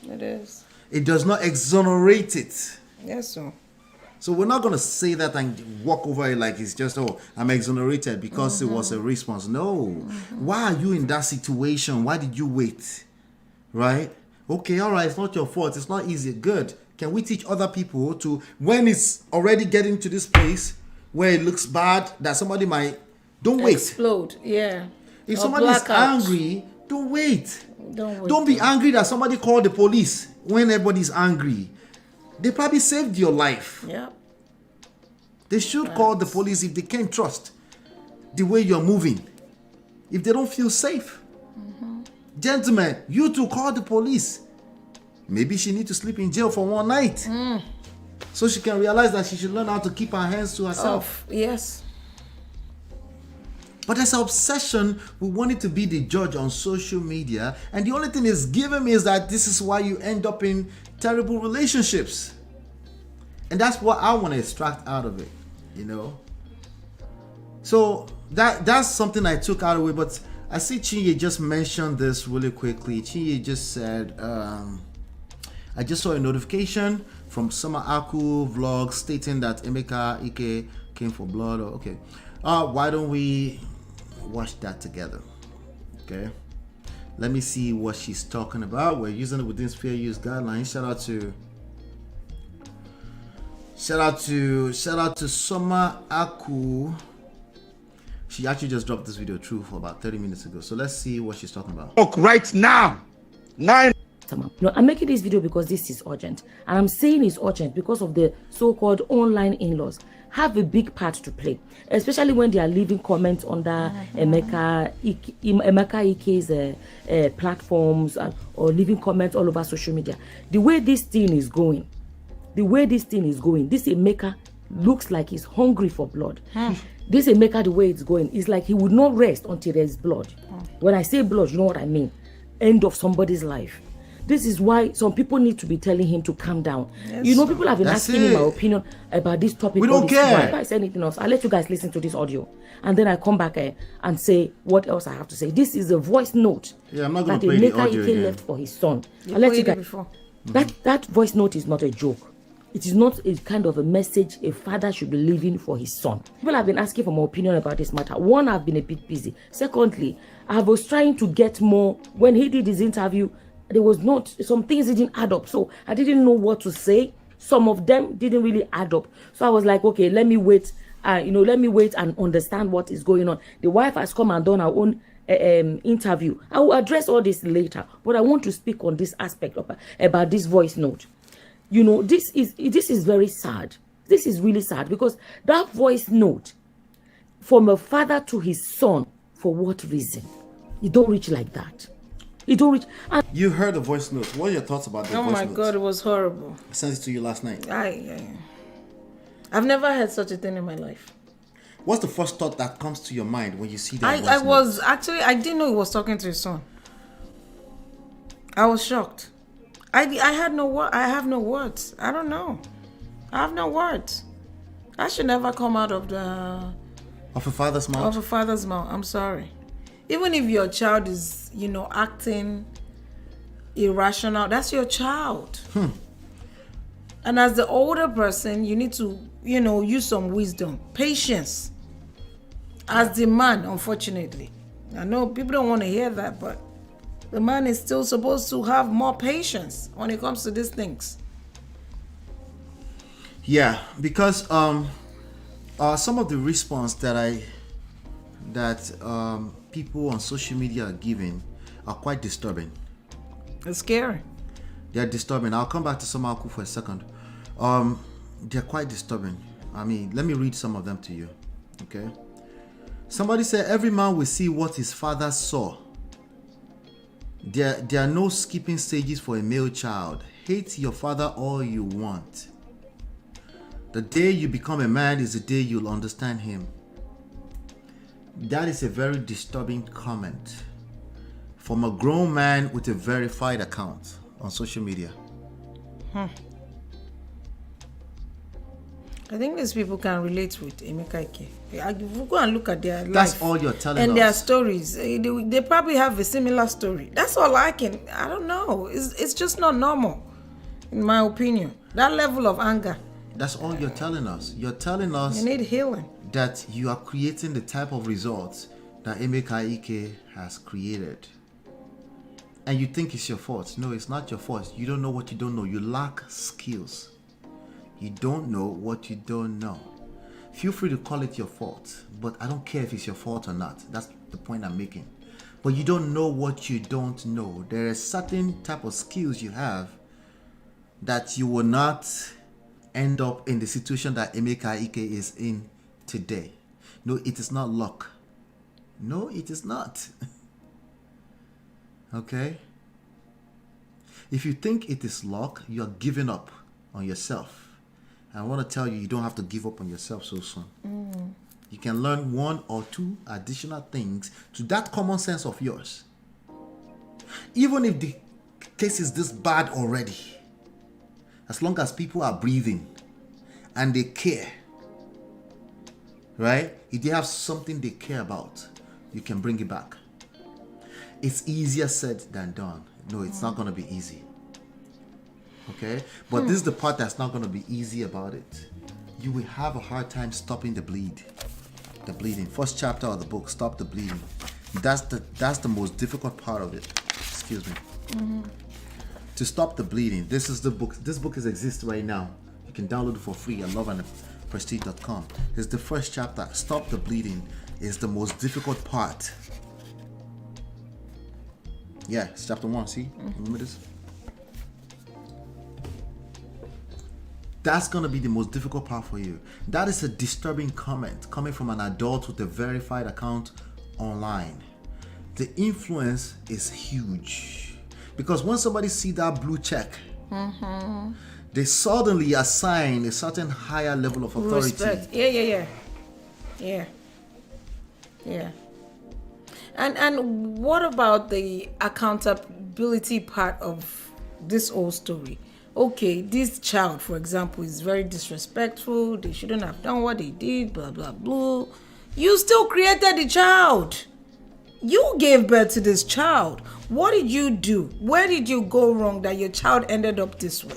It is. It does not exonerate it. Yes, sir. So we're not going to say that and walk over it like it's just, I'm exonerated because it was a response. No. Why are you in that situation? Why did you wait? Right? Okay, all right, it's not your fault. It's not easy. Good. Can we teach other people to, when it's already getting to this place where it looks bad, that somebody might, don't wait. Explode, yeah. If somebody is angry, don't wait. Don't be angry that somebody called the police when everybody's angry. They probably saved your life. Yeah. They should call the police if they can't trust the way you're moving. If they don't feel safe. Gentlemen, you two call the police. Maybe she needs to sleep in jail for one night. So she can realize that she should learn how to keep her hands to herself. Yes. But there's an obsession with wanting to be the judge on social media. And the only thing it's giving me is that this is why you end up in terrible relationships. And that's what I want to extract out of it, you know. So that's something I took out of it. But I see Chinye just mentioned this really quickly. Chinye just said, I just saw a notification from Summer Aku vlog stating that Emeka Ike came for blood. Okay. Why don't we watch that together? Okay. Let me see what she's talking about. We're using it within fair use guidelines. Shout out to Soma Aku. She actually just dropped this video through for about 30 minutes ago. So let's see what she's talking about. Talk right now. 9. No, I'm making this video because this is urgent. And I'm saying it's urgent because of the so-called online in-laws have a big part to play, especially when they are leaving comments under Emeka Ike's platforms or leaving comments all over social media. The way this thing is going, this Emeka looks like he's hungry for blood. This Emeka, the way it's going, is like he would not rest until there's blood. When I say blood, you know what I mean. End of somebody's life. This is why some people need to be telling him to calm down. Yes, you know, people have been asking me my opinion about this topic. We don't care. If I say anything else, I'll let you guys listen to this audio. And then I come back and say what else I have to say. This is a voice note I'm not that play the Emeka audio Ike again. left for his son. I'll let you guys before. That voice note is not a joke. It is not a kind of a message a father should be leaving for his son. People have been asking for my opinion about this matter. One, I've been a bit busy. Secondly, I was trying to get more. When he did his interview, there was not, some things didn't add up. So I didn't know what to say. Some of them didn't really add up. So I was like, okay, let me wait. Let me wait and understand what is going on. The wife has come and done her own interview. I will address all this later, but I want to speak on this aspect about this voice note. You know, this is very sad. This is really sad because that voice note from a father to his son, for what reason? It don't reach like that. It don't reach. And you heard the voice note. What are your thoughts about the voice note? Oh my God, it was horrible. I sent it to you last night. I've never had such a thing in my life. What's the first thought that comes to your mind when you see that voice note? I didn't know he was talking to his son. I was shocked. I have no words. I don't know. I have no words. That should never come out of a father's mouth. Of a father's mouth. I'm sorry. Even if your child is, acting irrational, that's your child. And as the older person, you need to, use some wisdom, patience. As the man, unfortunately. I know people don't want to hear that, but the man is still supposed to have more patience when it comes to these things. Yeah, because some of the response that people on social media are giving are quite disturbing. It's scary. They're disturbing. I'll come back to Somaku for a second. They're quite disturbing. I mean, let me read some of them to you. Okay. Somebody said, every man will see what his father saw. There are no skipping stages for a male child. Hate your father all you want. The day you become a man is the day you'll understand him. That is a very disturbing comment from a grown man with a verified account on social media. I think these people can relate with Emeka Ike. If you go and look at their life, that's all you're telling and us. Their stories, they probably have a similar story. That's all I don't know. It's just not normal, in my opinion. That level of anger. That's all you're telling us. You're telling us you need healing. That you are creating the type of results that Emeka Ike has created. And you think it's your fault. No, it's not your fault. You don't know what you don't know. You lack skills. You don't know what you don't know. Feel free to call it your fault, but I don't care if it's your fault or not. That's the point I'm making. But you don't know what you don't know. There are certain type of skills you have that you will not end up in the situation that Emeka Ike is in today. No, it is not luck. No, it is not. Okay? If you think it is luck, you are giving up on yourself. I want to tell you, you don't have to give up on yourself so soon. You can learn 1 or 2 additional things to that common sense of yours. Even if the case is this bad already, as long as people are breathing and they care, right? If they have something they care about, you can bring it back. It's easier said than done. No, it's not going to be easy. Okay? But this is the part that's not going to be easy about it. You will have a hard time stopping the bleeding. First chapter of the book, stop the bleeding. That's the most difficult part of it. excuse me. To stop the bleeding. This is the book. This book exists right now. You can download it for free at loveandprestige.com. It's the first chapter. Stop the bleeding is the most difficult part. Yeah, it's chapter 1. See? Remember this? That's going to be the most difficult part for you. That is a disturbing comment coming from an adult with a verified account online. The influence is huge. Because when somebody see that blue check, they suddenly assign a certain higher level of authority. Respect. Yeah. And what about the accountability part of this whole story? Okay, this child, for example, is very disrespectful. They shouldn't have done what they did, blah, blah, blah. You still created the child. You gave birth to this child. What did you do? Where did you go wrong that your child ended up this way?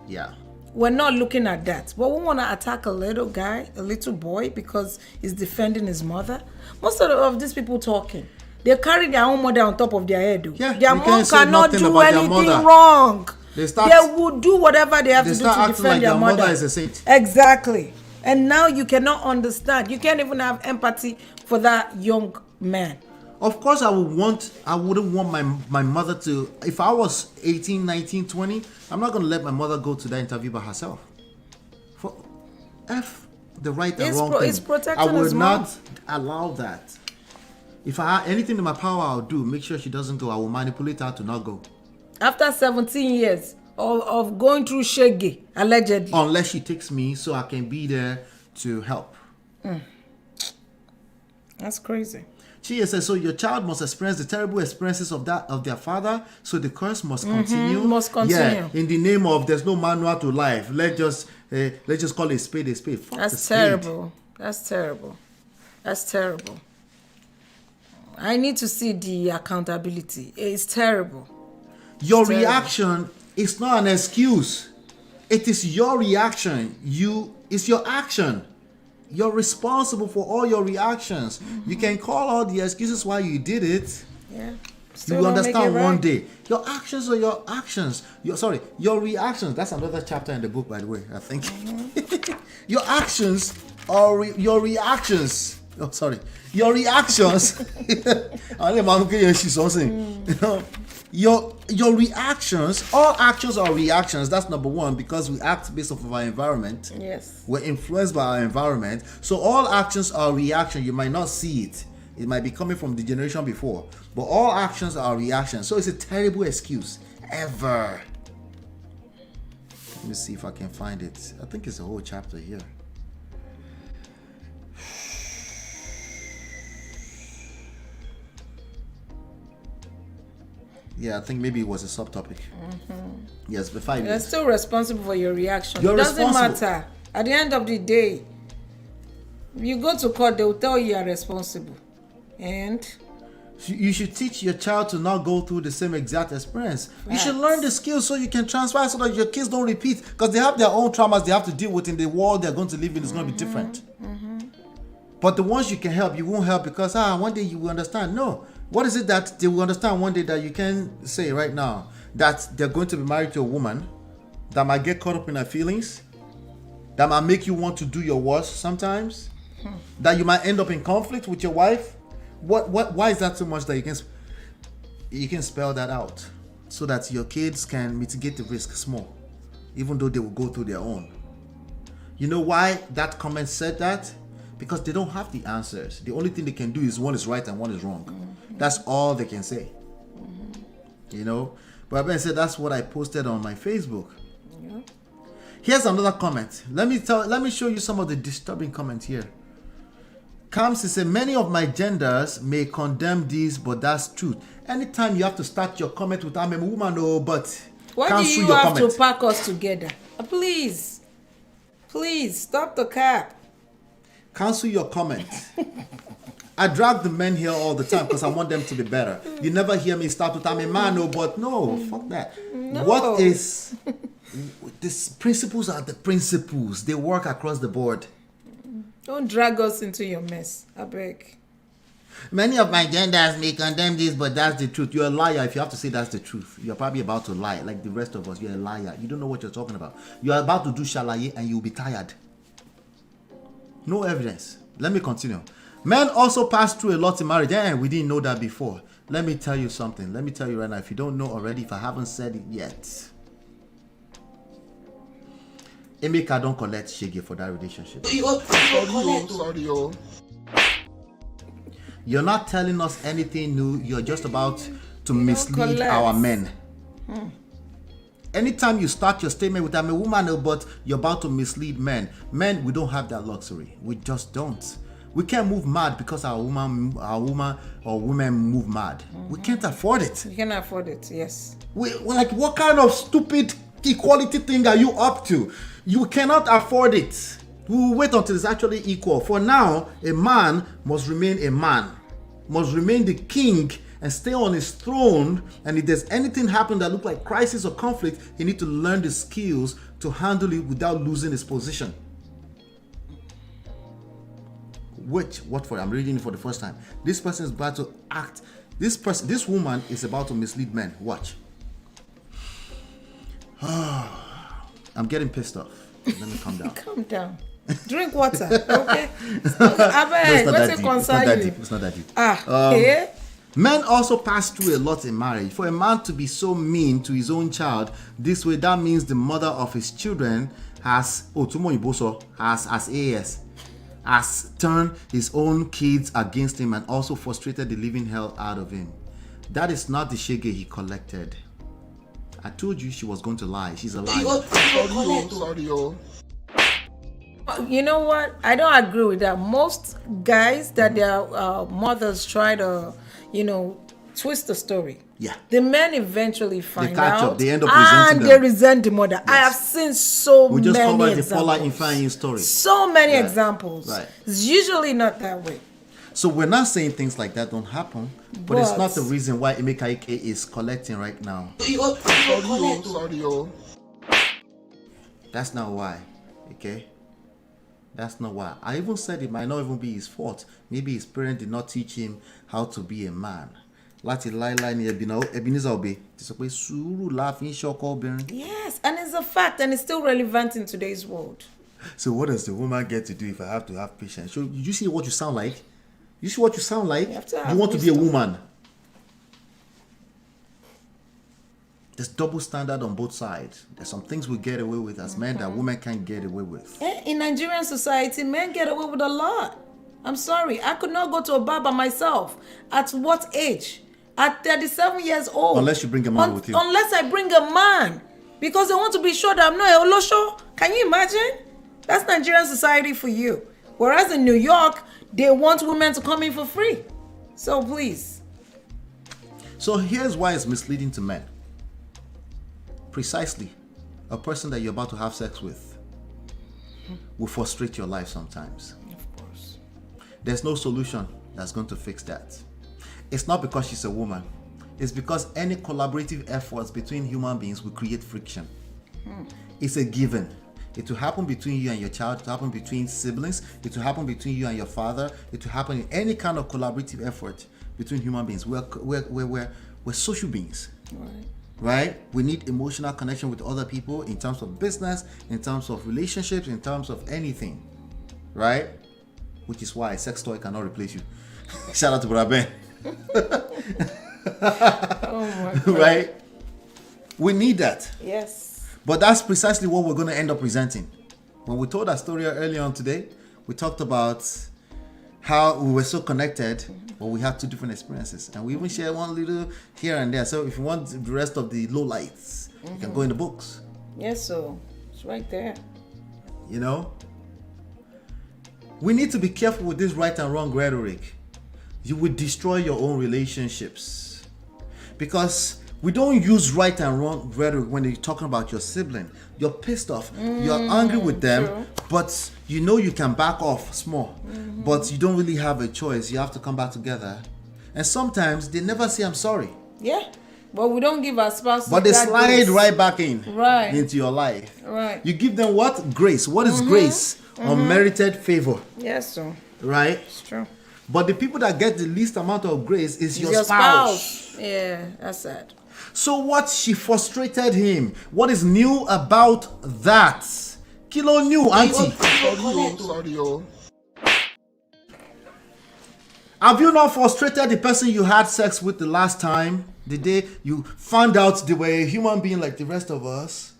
Yeah. We're not looking at that. But we want to attack a little guy, a little boy, because he's defending his mother. Most of these people talking, they carry their own mother on top of their head. Yeah, their mom cannot do anything wrong. They will do whatever they have to do to defend their mother. Is a saint. Exactly. And now you cannot understand. You can't even have empathy for that young man. Of course, I wouldn't want my mother to, if I was 18, 19, 20, I'm not going to let my mother go to that interview by herself. For F the right and wrong thing. It's protecting I will his not mom. allow that. If I have anything in my power, I'll do. Make sure she doesn't go. I will manipulate her to not go. After 17 years of going through shaggy, allegedly. Unless she takes me so I can be there to help. That's crazy. She says, so your child must experience the terrible experiences of their father, so the curse must continue. Must continue. Yeah, in the name of there's no manual to life. Let's just call a spade a spade. Fuck That's the terrible. spade. That's terrible. I need to see the accountability. It's terrible. Your reaction is not an excuse. It is your reaction. It's your action. You're responsible for all your reactions. You can call all the excuses why you did it. Yeah. You will understand one day. Your actions are your actions. Your reactions. That's another chapter in the book, by the way, I think. Your actions are your reactions. Oh, sorry. Your reactions. Your reactions, all actions are reactions. That's number one, because we act based off of our environment. Yes. We're influenced by our environment. So all actions are reaction. You might not see it. It might be coming from the generation before. But all actions are reactions. So it's a terrible excuse. Ever. Let me see if I can find it. I think it's a whole chapter here. Yeah, I think maybe it was a subtopic. Yes, but 5 years. You're still responsible for your reaction. You're It doesn't responsible. matter. At the end of the day, you go to court, they will tell you are responsible. And you should teach your child to not go through the same exact experience. You should learn the skills so you can transfer, so that your kids don't repeat, because they have their own traumas they have to deal with in the world they're going to live in. Is going to be different. But the ones you can help, you won't help because one day you will understand. No. What is it that they will understand one day that you can say right now? That they're going to be married to a woman that might get caught up in her feelings, that might make you want to do your worst sometimes, that you might end up in conflict with your wife. Why is that so much that you can spell that out so that your kids can mitigate the risk small, even though they will go through their own? You know why that comment said that? Because they don't have the answers. The only thing they can do is one is right and one is wrong. That's all they can say. You know? But I said that's what I posted on my Facebook. Yeah. Here's another comment. Let me show you some of the disturbing comments here. Kamsi said, many of my genders may condemn this, but that's truth. Anytime you have to start your comment with I'm a woman, but why do you have to pack us together? Please stop the cap. Cancel your comment. I drag the men here all the time because I want them to be better. You never hear me start with I'm a man, but no, fuck that. No. What is these principles are the principles. They work across the board. Don't drag us into your mess, I beg. Many of my genders may condemn this, but that's the truth. You're a liar if you have to say that's the truth. You're probably about to lie, like the rest of us. You're a liar. You don't know what you're talking about. You're about to do shalaye and you'll be tired. No evidence. Let me continue. Men also pass through a lot in marriage. We didn't know that before. Let me tell you something. Let me tell you right now. If you don't know already, if I haven't said it yet, Emeka don't collect shege for that relationship. Sorry. You're not telling us anything new. You're just about to mislead our men. Anytime you start your statement with I'm a woman, but you're about to mislead men. Men, we don't have that luxury. We just don't. We can't move mad because our woman or women move mad. We can't afford it. You can afford it, yes. We're like, what kind of stupid equality thing are you up to? You cannot afford it. We will wait until it's actually equal. For now, a man must remain a man, must remain the king and stay on his throne. And if there's anything happen that look like crisis or conflict, he need to learn the skills to handle it without losing his position. I'm reading it for the first time. This person is about to act. This woman is about to mislead men. Watch. I'm getting pissed off. Let me calm down. Calm down. Drink water, okay? It's not that deep. Men also pass through a lot in marriage. For a man to be so mean to his own child this way, that means the mother of his children has turned his own kids against him and also frustrated the living hell out of him. That is not the shege he collected. I told you she was going to lie. She's a liar. Sorry. You know what? I don't agree with that. Most guys that their mothers try to, twist the story. Yeah. The men eventually find catch out. up. They end up resenting them. They resent the mother. Yes. I have seen so many examples. We just covered the Paula Ifeanyi story. So many examples. Right. It's usually not that way. So we're not saying things like that don't happen, but it's not the reason why Emeka Ike is collecting right now. Sorry. That's not why. Okay? That's not why. I even said it might not even be his fault. Maybe his parents did not teach him how to be a man. Yes, and it's a fact, and it's still relevant in today's world. So what does the woman get to do if I have to have patience? So you see what you sound like? You see what you sound like? You want to be a woman. There's double standard on both sides. There's some things we get away with as men that women can't get away with. In Nigerian society, men get away with a lot. I'm sorry. I could not go to a bar by myself. At what age? At 37 years old. Unless you bring a man with you. Unless I bring a man. Because they want to be sure that I'm not a Olosho. Can you imagine? That's Nigerian society for you. Whereas in New York, they want women to come in for free. So please. So here's why it's misleading to men. Precisely, a person that you're about to have sex with will frustrate your life sometimes. Of course. There's no solution that's going to fix that. It's not because she's a woman. It's because any collaborative efforts between human beings will create friction. It's a given. It will happen between you and your child. It will happen between siblings. It will happen between you and your father. It will happen in any kind of collaborative effort between human beings. We're social beings. Right? We need emotional connection with other people in terms of business, in terms of relationships, in terms of anything. Right? Which is why a sex toy cannot replace you. Shout out to Braben. Oh my God. Right? We need that. Yes. But that's precisely what we're going to end up presenting. When we told our story earlier on today, we talked about how we were so connected, but we had two different experiences. And we even share one little here and there. So if you want the rest of the low lights, you can go in the books. Yes, so it's right there. You know? We need to be careful with this right and wrong rhetoric. You will destroy your own relationships. Because we don't use right and wrong rhetoric when you're talking about your sibling. You're pissed off. You're angry with them, but you know you can back off small. But you don't really have a choice. You have to come back together. And sometimes they never say I'm sorry. Yeah. But we don't give our spouse. But they slide grace. right back in. Right. Into your life. Right. You give them what? Grace. What is grace? Unmerited favor. Yes, sir. Right? It's true. But the people that get the least amount of grace is your spouse. Yeah, that's sad. So what? She frustrated him. What is new about that? Kilo new, auntie. Sorry. Have you not frustrated the person you had sex with the last time? The day you found out they were a human being like the rest of us?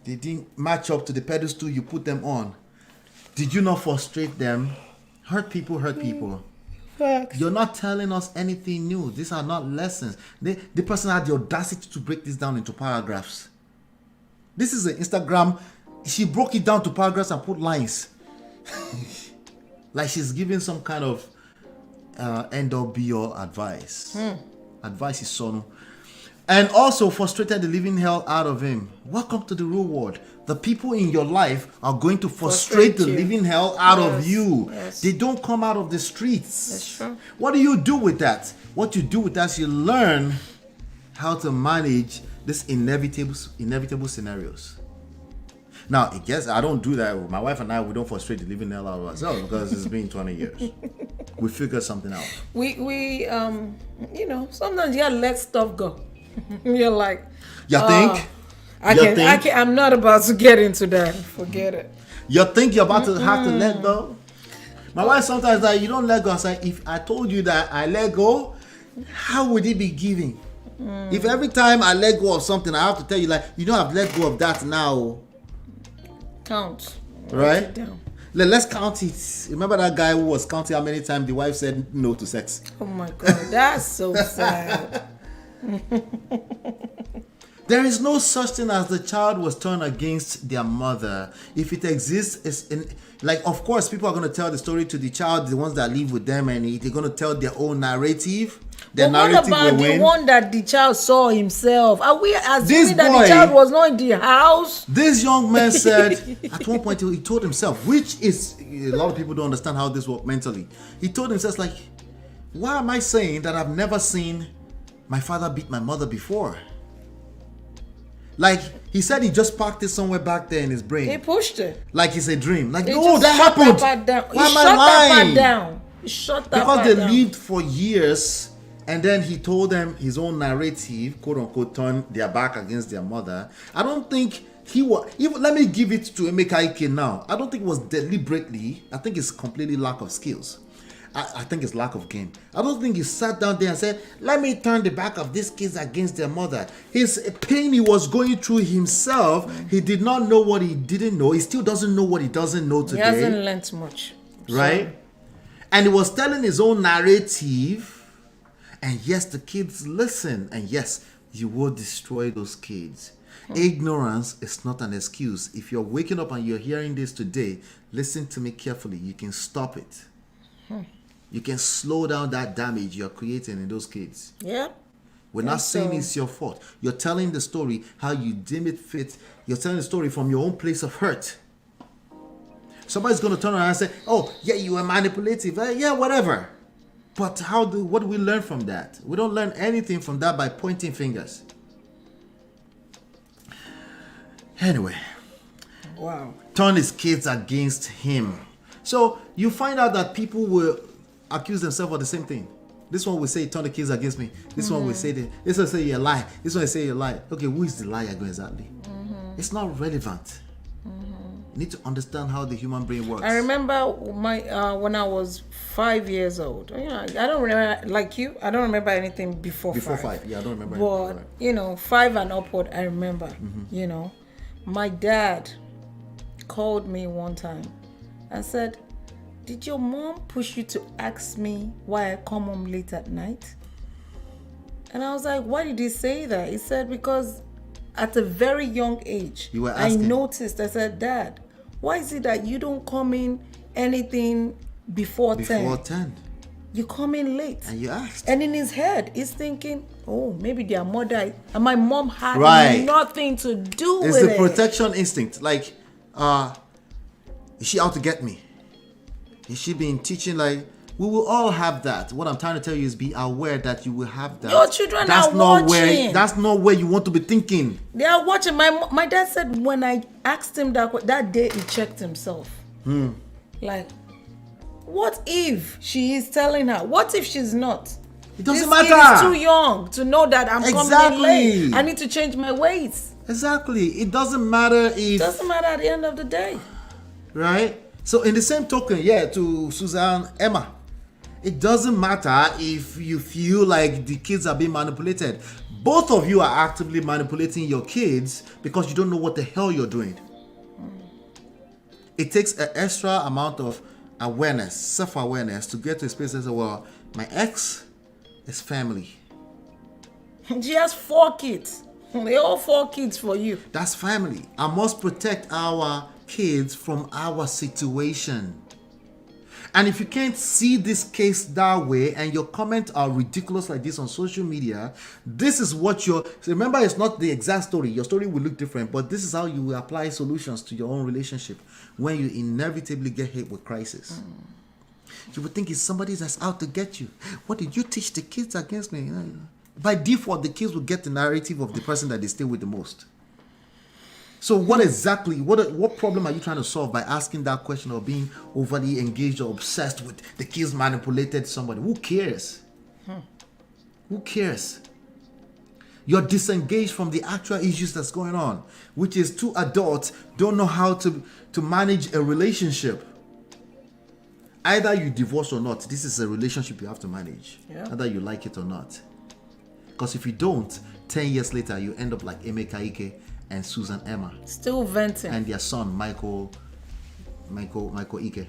They didn't match up to the pedestal you put them on. Did you not frustrate them? Hurt people hurt people. Facts. You're not telling us anything new. These are not lessons. The person had the audacity to break this down into paragraphs. This is an Instagram. She broke it down to paragraphs and put lines. Like she's giving some kind of end all be all advice. Advice is son. And also frustrated the living hell out of him. Welcome to the real world. The people in your life are going to frustrate the living hell out of you. Yes. They don't come out of the streets. That's true. What do you do with that? What you do with that is you learn how to manage these inevitable scenarios. Now, I guess I don't do that. My wife and I, we don't frustrate the living hell out of ourselves because it's been 20 years. We figured something out. We sometimes you gotta let stuff go. You're like, You think? I'm not about to get into that. Forget it. You think you're about to have to let go? My wife sometimes like, you don't let go. I say, if I told you that I let go, how would it be giving? If every time I let go of something, I have to tell you like, you don't have let go of that now. Count. Right? It down. Let's count it. Remember that guy who was counting how many times the wife said no to sex? Oh my God, that's so sad. There is no such thing as the child was turned against their mother. If it exists, it's of course, people are going to tell the story to the child, the ones that live with them, and they're going to tell their own narrative. Their narrative what about will win. the one that the child saw himself? Are we assuming that the child was not in the house? This young man said, at one point, he told himself, which is, a lot of people don't understand how this works mentally. He told himself, like, why am I saying that I've never seen my father beat my mother before? Like, he said he just parked it somewhere back there in his brain. He pushed it. Like it's a dream. Like, He no, just that shut happened. that part down. Why He am I shut that part lying? down. He shut that Because part they down. lived for years, and then he told them his own narrative, quote unquote, turned their back against their mother. I don't think he was. Even, let me give it to Emeka Ike now. I don't think it was deliberately. I think it's completely lack of skills. I think it's lack of game. I don't think he sat down there and said, let me turn the back of these kids against their mother. His pain he was going through himself, he did not know what he didn't know. He still doesn't know what he doesn't know today. He hasn't learnt much. Right? So. And he was telling his own narrative. And yes, the kids listen. And yes, you will destroy those kids. Ignorance is not an excuse. If you're waking up and you're hearing this today, listen to me carefully. You can stop it. You can slow down that damage you're creating in those kids. Yeah. We're not saying it's your fault. You're telling the story how you deem it fit. You're telling the story from your own place of hurt. Somebody's going to turn around and say, oh, yeah, you were manipulative. Yeah, whatever. But what do we learn from that? We don't learn anything from that by pointing fingers. Anyway. Wow. Turn his kids against him. So you find out that people will accuse themselves of the same thing. This one will say, turn the kids against me. This one will say, this one will say, you lie. This one will say, you lie. Okay, who is the liar exactly? It's not relevant. You need to understand how the human brain works. I remember when I was 5 years old. I don't remember, like you, I don't remember anything before 5. Before 5, yeah, I don't remember anything. But, 5 and upward, I remember. My dad called me one time and said, did your mom push you to ask me why I come home late at night? And I was like, why did he say that? He said, because at a very young age, you were asking. I noticed, I said, Dad, why is it that you don't come in anything before 10? Before 10. You come in late. And you asked. And in his head, he's thinking, oh, maybe their mother, and my mom had nothing to do with it. It's the protection instinct. Like, is she out to get me? Is she been teaching? Like, we will all have that. What I'm trying to tell you is be aware that you will have that. Your children are watching. That's not where you want to be thinking. They are watching. My dad said when I asked him that day, he checked himself. Like, What if she is telling her? What if she's not? It doesn't this matter. Kid is too young to know that I'm coming in late. I need to change my ways. Exactly. It doesn't matter if... It doesn't matter at the end of the day. Right? So in the same token, to Suzanne, Emma, it doesn't matter if you feel like the kids are being manipulated. Both of you are actively manipulating your kids because you don't know what the hell you're doing. It takes an extra amount of awareness, self-awareness, to get to a space that says, well, my ex is family. She has 4 kids. They all 4 kids for you. That's family. I must protect our kids from our situation. And if you can't see this case that way and your comments are ridiculous like this on social media, this is what remember, it's not the exact story. Your story will look different, but this is how you will apply solutions to your own relationship when you inevitably get hit with crisis. You would think it's somebody that's out to get you. What did you teach the kids against me? By default, the kids will get the narrative of the person that they stay with the most. So what problem are you trying to solve by asking that question or being overly engaged or obsessed with the kids manipulated somebody? Who cares? Who cares? You're disengaged from the actual issues that's going on, which is 2 adults don't know how to manage a relationship. Either you divorce or not, this is a relationship you have to manage, whether you like it or not. Because if you don't, 10 years later, you end up like Emeka Ike and Susan Emma. Still venting. And their son, Michael Ike.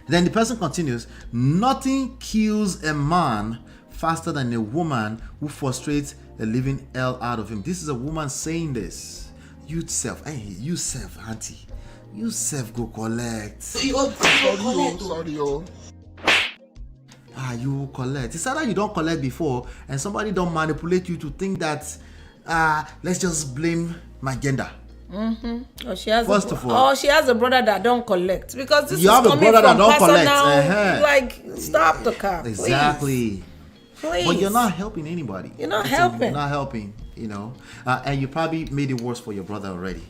Then the person continues, nothing kills a man faster than a woman who frustrates the living hell out of him. This is a woman saying this. You self, auntie. You self go collect. Sorry. You collect. It's either you don't collect before and somebody don't manipulate you to think that let's just blame my gender. Or she has she has a brother that don't collect, because this you is have a coming brother from that don't personal, like, stop the car. Exactly. Please. But you're not helping anybody. You're not helping. You're not helping, and you probably made it worse for your brother already.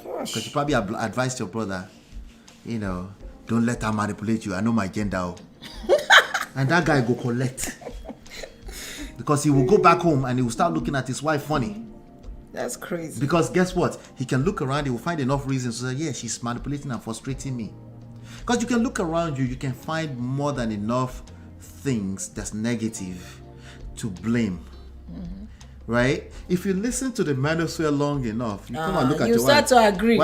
Because you probably advised your brother, don't let her manipulate you. I know my gender. And that guy go collect. Because he will go back home and he will start looking at his wife funny. That's crazy. Because guess what? He can look around, he will find enough reasons to say, yeah, she's manipulating and frustrating me. Because you can look around you can find more than enough things that's negative to blame. Right? If you listen to the manosphere long enough, you come and look at your wife. You start to agree.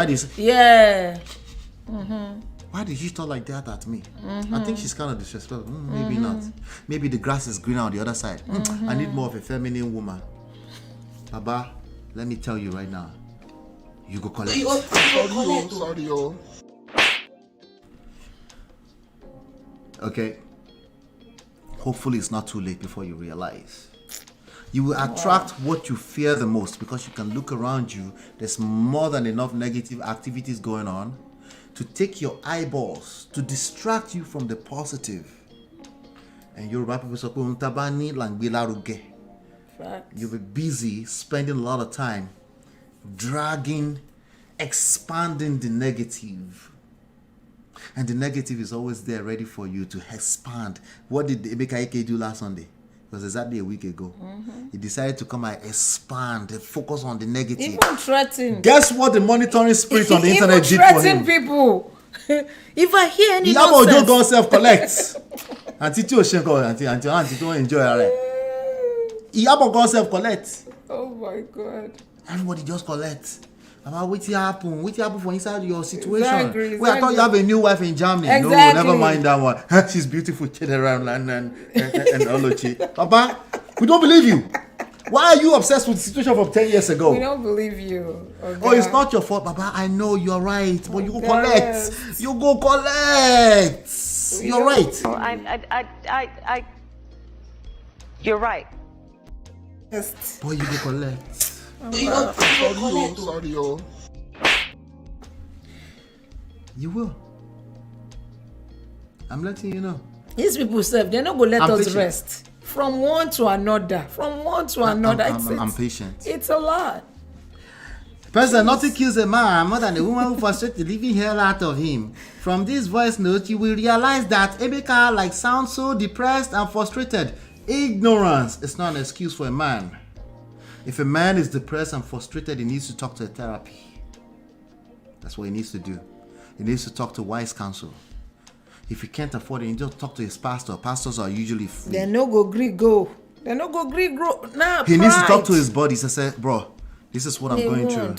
Why did she talk like that at me? I think she's kind of disrespectful. Maybe not. Maybe the grass is greener on the other side. I need more of a feminine woman. Baba, let me tell you right now. You go collect. Sorry. Okay. Hopefully it's not too late before you realize. You will attract what you fear the most, because you can look around you. There's more than enough negative activities going on to take your eyeballs, to distract you from the positive. And Yoruba people say, you'll be busy spending a lot of time dragging, expanding the negative. And the negative is always there ready for you to expand. What did Emeka Ike do last Sunday? It was exactly a week ago. He decided to come and expand, focus on the negative. Even threaten. Guess what the monitoring spirit on the internet did for him? People. If I hear any nonsense. nonsense. Don't self-collect. Auntie don't enjoy her. Iyabo go self-collect. Oh my God. Everybody just collect. About what happened for inside your situation. Exactly. Well, I thought you have a new wife in Germany. Exactly. No, never mind that one. She's beautiful, kid around London and Olochi. Papa, we don't believe you. Why are you obsessed with the situation from 10 years ago? We don't believe you. Okay. Oh, it's not your fault, Papa. I know you're right, but you go collect. You go collect. You're right. You're right. Yes. Boy, you go collect. Sorry. You will. I'm letting you know. These people serve, they're not going to let us patient. rest. From one to another. I'm patient. It's a lot. Person, nothing kills a man more than a woman who frustrates the living hell out of him. From this voice note, you will realize that Emeka sounds so depressed and frustrated. Ignorance is not an excuse for a man. If a man is depressed and frustrated, he needs to talk to a therapy. That's what he needs to do. He needs to talk to wise counsel. If he can't afford it, he just talk to his pastor. Pastors are usually free. They no go Greek go. They no go Greek grow. Nah, he needs to talk to his bodies and say, bro, this is what I'm going through.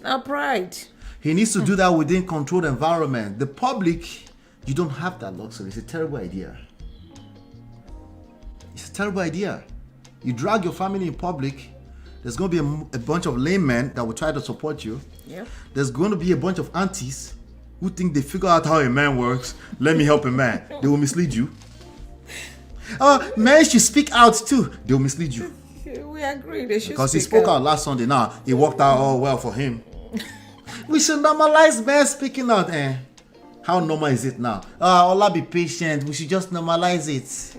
Now pride. He needs to do that within controlled environment. The public, you don't have that luxury. It's a terrible idea. It's a terrible idea. You drag your family in public, there's going to be a bunch of lame men that will try to support you. Yep. There's going to be a bunch of aunties who think they figure out how a man works. Let me help a man. They will mislead you. Men should speak out too. They will mislead you. We agree. They should. Because he spoke out last Sunday. Now it worked out all well for him. We should normalize men speaking out. How normal is it now? Allah be patient. We should just normalize it.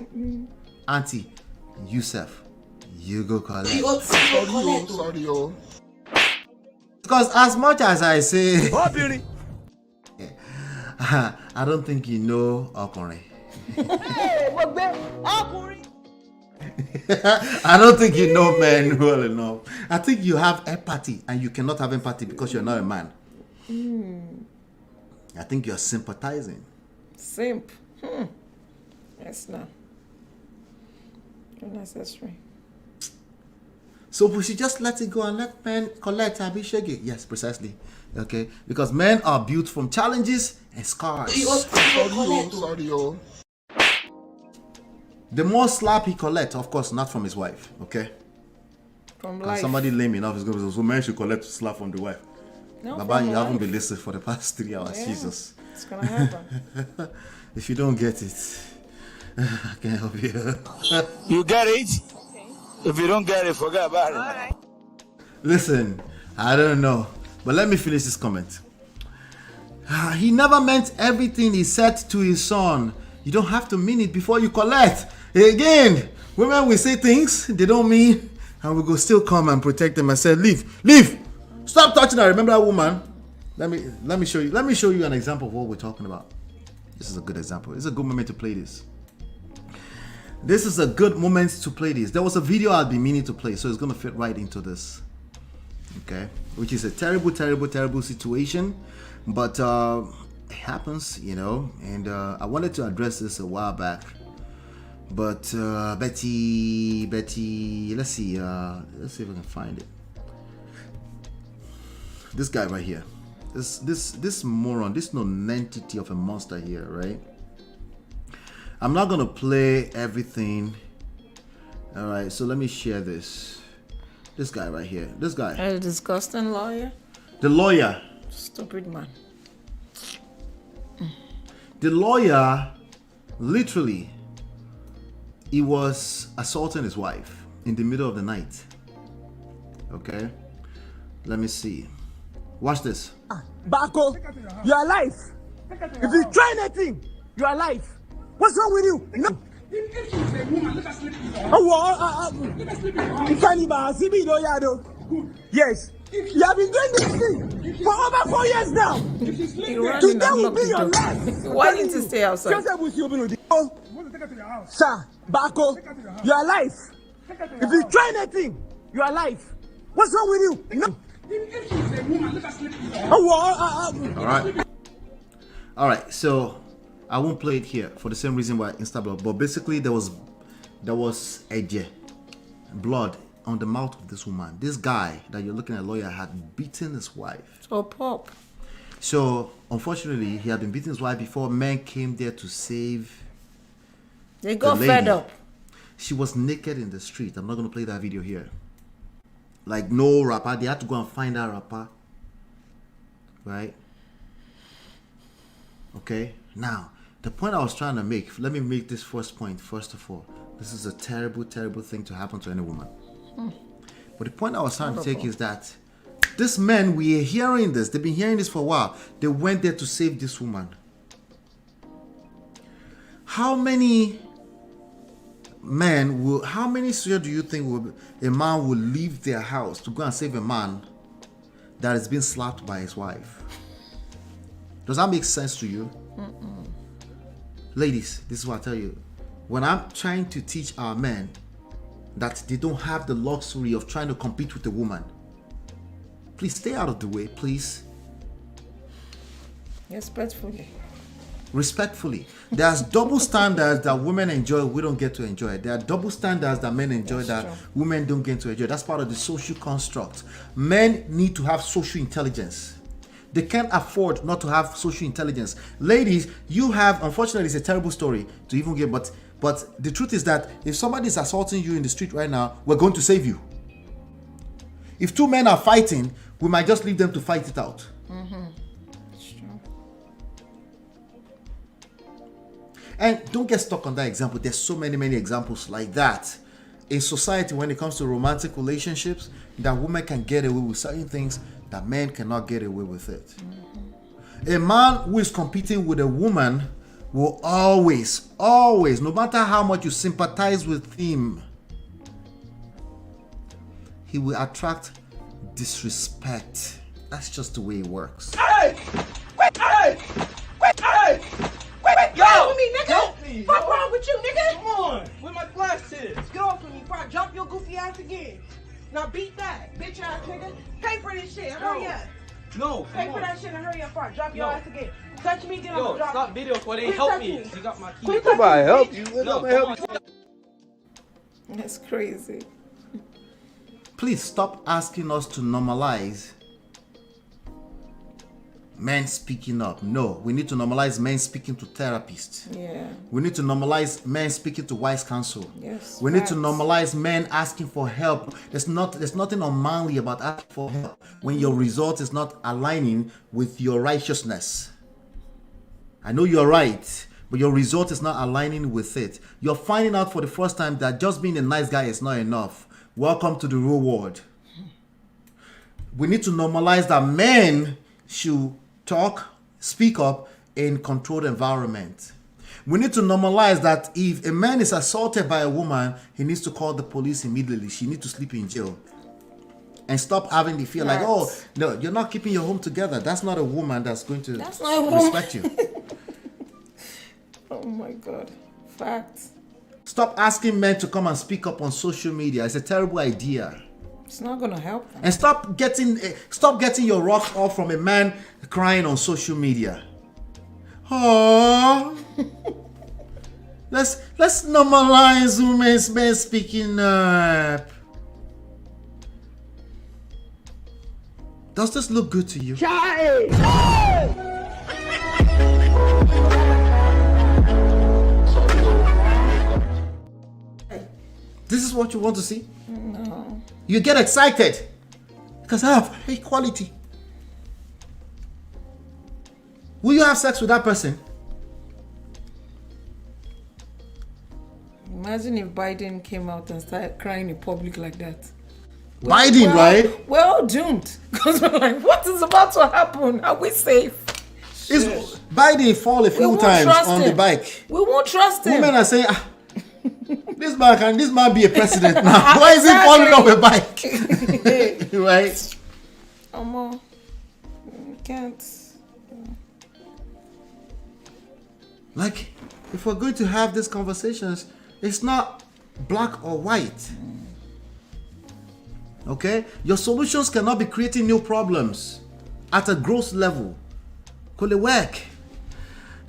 Auntie, Yusuf, you go collect. Sorry, yo. Because as much as I say, I don't think you know Okunrin. I don't think you know men well enough. I think you have empathy, and you cannot have empathy because you're not a man. I think you're sympathizing. Simp. Yes, no. Unnecessary. So we should just let it go and let men collect and be shaky. Yes, precisely. Okay? Because men are built from challenges and scars. Sorry, yo. The more slap he collects, of course, not from his wife. Okay? From life. Somebody lame enough is going to say, so men should collect slap from the wife. No, Baba, you haven't been listening for the past 3 hours. Yeah, Jesus. it's going to happen. If you don't get it, I can't help you. You get it? If you don't get it, forget about it. All right. Listen, I don't know. But let me finish this comment. He never meant everything he said to his son. You don't have to mean it before you collect. Again, women will say things they don't mean, and we go still come and protect them and say, leave. Stop touching her. Remember that woman? Let me show you. Let me show you an example of what we're talking about. This is a good example. It's a good moment to play this. This is a good moment to play this. There was a video I'd been meaning to play, so it's going to fit right into this. Okay? Which is a terrible, terrible, terrible situation. But it happens, you know. And I wanted to address this a while back. But Betty, let's see if I can find it. This guy right here. This moron, this nonentity of a monster here, right? I'm not gonna play everything. All right, so let me share this. This guy right here. This guy. A disgusting lawyer. The lawyer. Stupid man. The lawyer, literally, he was assaulting his wife in the middle of the night. Okay, let me see. Watch this. Bako, you are alive. If you try anything, you are alive. What's wrong with you? No. Yes. You have been doing this thing for over 4 years now. Today will be your last. Why didn't you stay outside? Sir, Bako, you are alive. If you try anything, you are alive. What's wrong with you? No. All right, so I won't play it here for the same reason why Instablock. But basically, there was blood on the mouth of this woman. This guy that you're looking at, lawyer, had beaten his wife. So pop. So unfortunately, he had been beating his wife before men came there to save. They got fed up. She was naked in the street. I'm not going to play that video here. Like no rapper. They had to go and find that rapper. Right? Okay. Now, the point I was trying to make. Let me make this first point. First of all, this is a terrible, terrible thing to happen to any woman. But the point I was trying to take is that these men, we are hearing this. They've been hearing this for a while. They went there to save this woman. How many men will? How many do you think a man will leave their house to go and save a man that is being slapped by his wife. Does that make sense to you? Ladies, this is what I tell you. When I'm trying to teach our men that they don't have the luxury of trying to compete with a woman, please stay out of the way, please. Respectfully. There's double standards that women enjoy, we don't get to enjoy. There are double standards that men enjoy that women don't get to enjoy. That's part of the social construct. Men need to have social intelligence. They can't afford not to have social intelligence. Ladies, you have, unfortunately, it's a terrible story to even get, but the truth is that if somebody is assaulting you in the street right now, we're going to save you. If two men are fighting, we might just leave them to fight it out. And don't get stuck on that example. There's so many examples like that. In society, when it comes to romantic relationships, that women can get away with certain things that men cannot get away with it. A man who is competing with a woman will always, no matter how much you sympathize with him, he will attract disrespect. That's just the way it works. Hey! Wait! Hey! Wait! Hey! Wait! Get off of me, nigga! Help me! What's wrong with you, nigga? Come on! Where my glasses? Get off of me before I jump your goofy ass again. Now beat that, bitch ass nigga. Pay for this shit. Hurry up. No, Pay for that shit and hurry up before I drop your ass again. Touch me, then I'm gonna drop stop you. video for they Quit help touching me. You got my key. Quit touching Nobody me, help bitch. you. Nobody help you. That's crazy. Please stop asking us to normalize men speaking up. No, we need to normalize men speaking to therapists. Yeah. We need to normalize men speaking to wise counsel. Yes. We need to normalize men asking for help. There's nothing unmanly about asking for help when your result is not aligning with your righteousness. I know you're right, but your result is not aligning with it. You're finding out for the first time that just being a nice guy is not enough. Welcome to the real world. We need to normalize that men should talk, speak up in controlled environment. We need to normalize that if a man is assaulted by a woman, he needs to call the police immediately. She needs to sleep in jail. And stop having the fear like, oh, no, you're not keeping your home together. That's not a woman that's going to respect you. Oh my God. Facts. Stop asking men to come and speak up on social media. It's a terrible idea. It's not gonna help them. And stop getting your rocks off from a man crying on social media. Oh, let's normalize women's men speaking up. Does this look good to you? This is what you want to see? No. You get excited because I have equality. Will you have sex with that person? Imagine if Biden came out and started crying in public like that. Biden, right? We're all doomed. Because we're like, what is about to happen? Are we safe? Is Biden fall a few times on the bike? We won't trust him. Women are saying, this man be a president now. Why is he falling off a bike? Right? We can't. Like, if we're going to have these conversations, it's not black or white. Okay? Your solutions cannot be creating new problems at a gross level. Could it work?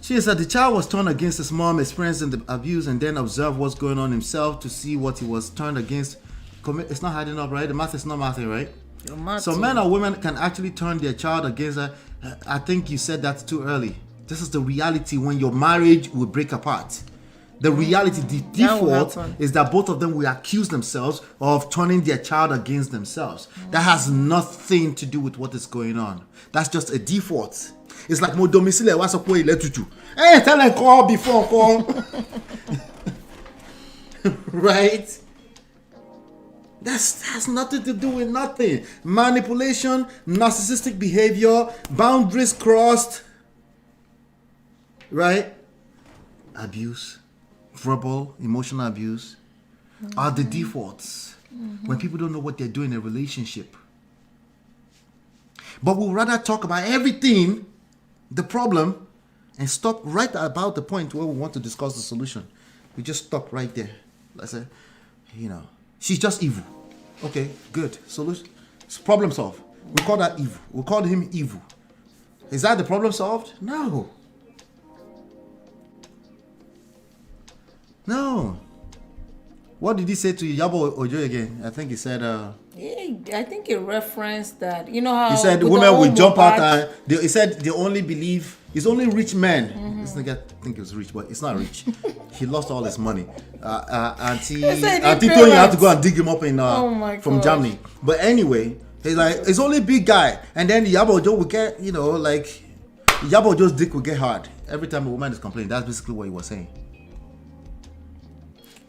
She said the child was turned against his mom, experiencing the abuse, and then observed what's going on himself to see what he was turned against. It's not adding up, right? The math is not mathing, right? So men or women can actually turn their child against her. I think you said that too early. This is the reality when your marriage will break apart. The reality, the default is that both of them will accuse themselves of turning their child against themselves. That has nothing to do with what is going on. That's just a default. It's like mo domicile what's up with you. Hey, tell them call before call. Right? That has nothing to do with nothing. Manipulation, narcissistic behavior, boundaries crossed. Right? Abuse, verbal, emotional abuse are the defaults when people don't know what they're doing in a relationship. But we'll rather talk about everything, the problem, and stop right about the point where we want to discuss the solution. We just stop right there. I say, she's just evil. Okay, good. Solution. It's problem solved. We call that evil. We call him evil. Is that the problem solved? No. No. What did he say to Yabo Ojo again? I think he said... yeah, I think he referenced that. You know how... He said women will jump out and... he said they only believe... It's only rich men. This nigga think he was rich, but it's not rich. He lost all his money. Auntie Tony had to go and dig him up in from Germany. But anyway, he's like, it's only big guy. And then Yabo Ojo will get, Yabo Ojo's dick will get hard. Every time a woman is complaining. That's basically what he was saying.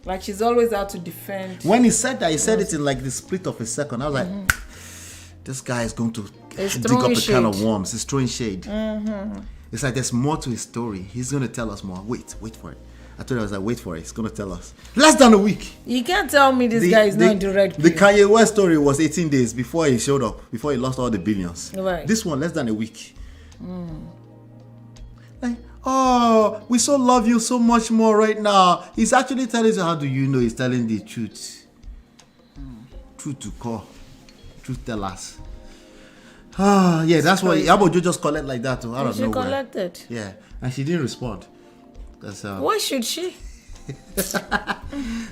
Like she's always out to defend. When he said that, he said it in like the split of a second. I was like, this guy is going to dig up a can of worms. He's throwing shade. It's like there's more to his story. He's going to tell us more. Wait for it. I told him, I was like, wait for it. He's going to tell us. Less than a week. You can't tell me this guy is not in direct. The Kanye West story was 18 days before he showed up, before he lost all the billions. Right. This one, less than a week. Like, oh, we so love you so much more right now. He's actually telling you, how do you know he's telling the truth? Truth to call. Truth tell us. Yeah, that's why Yabo Ojo just collect like that. I don't know. She collected. Yeah, and she didn't respond. Why should she?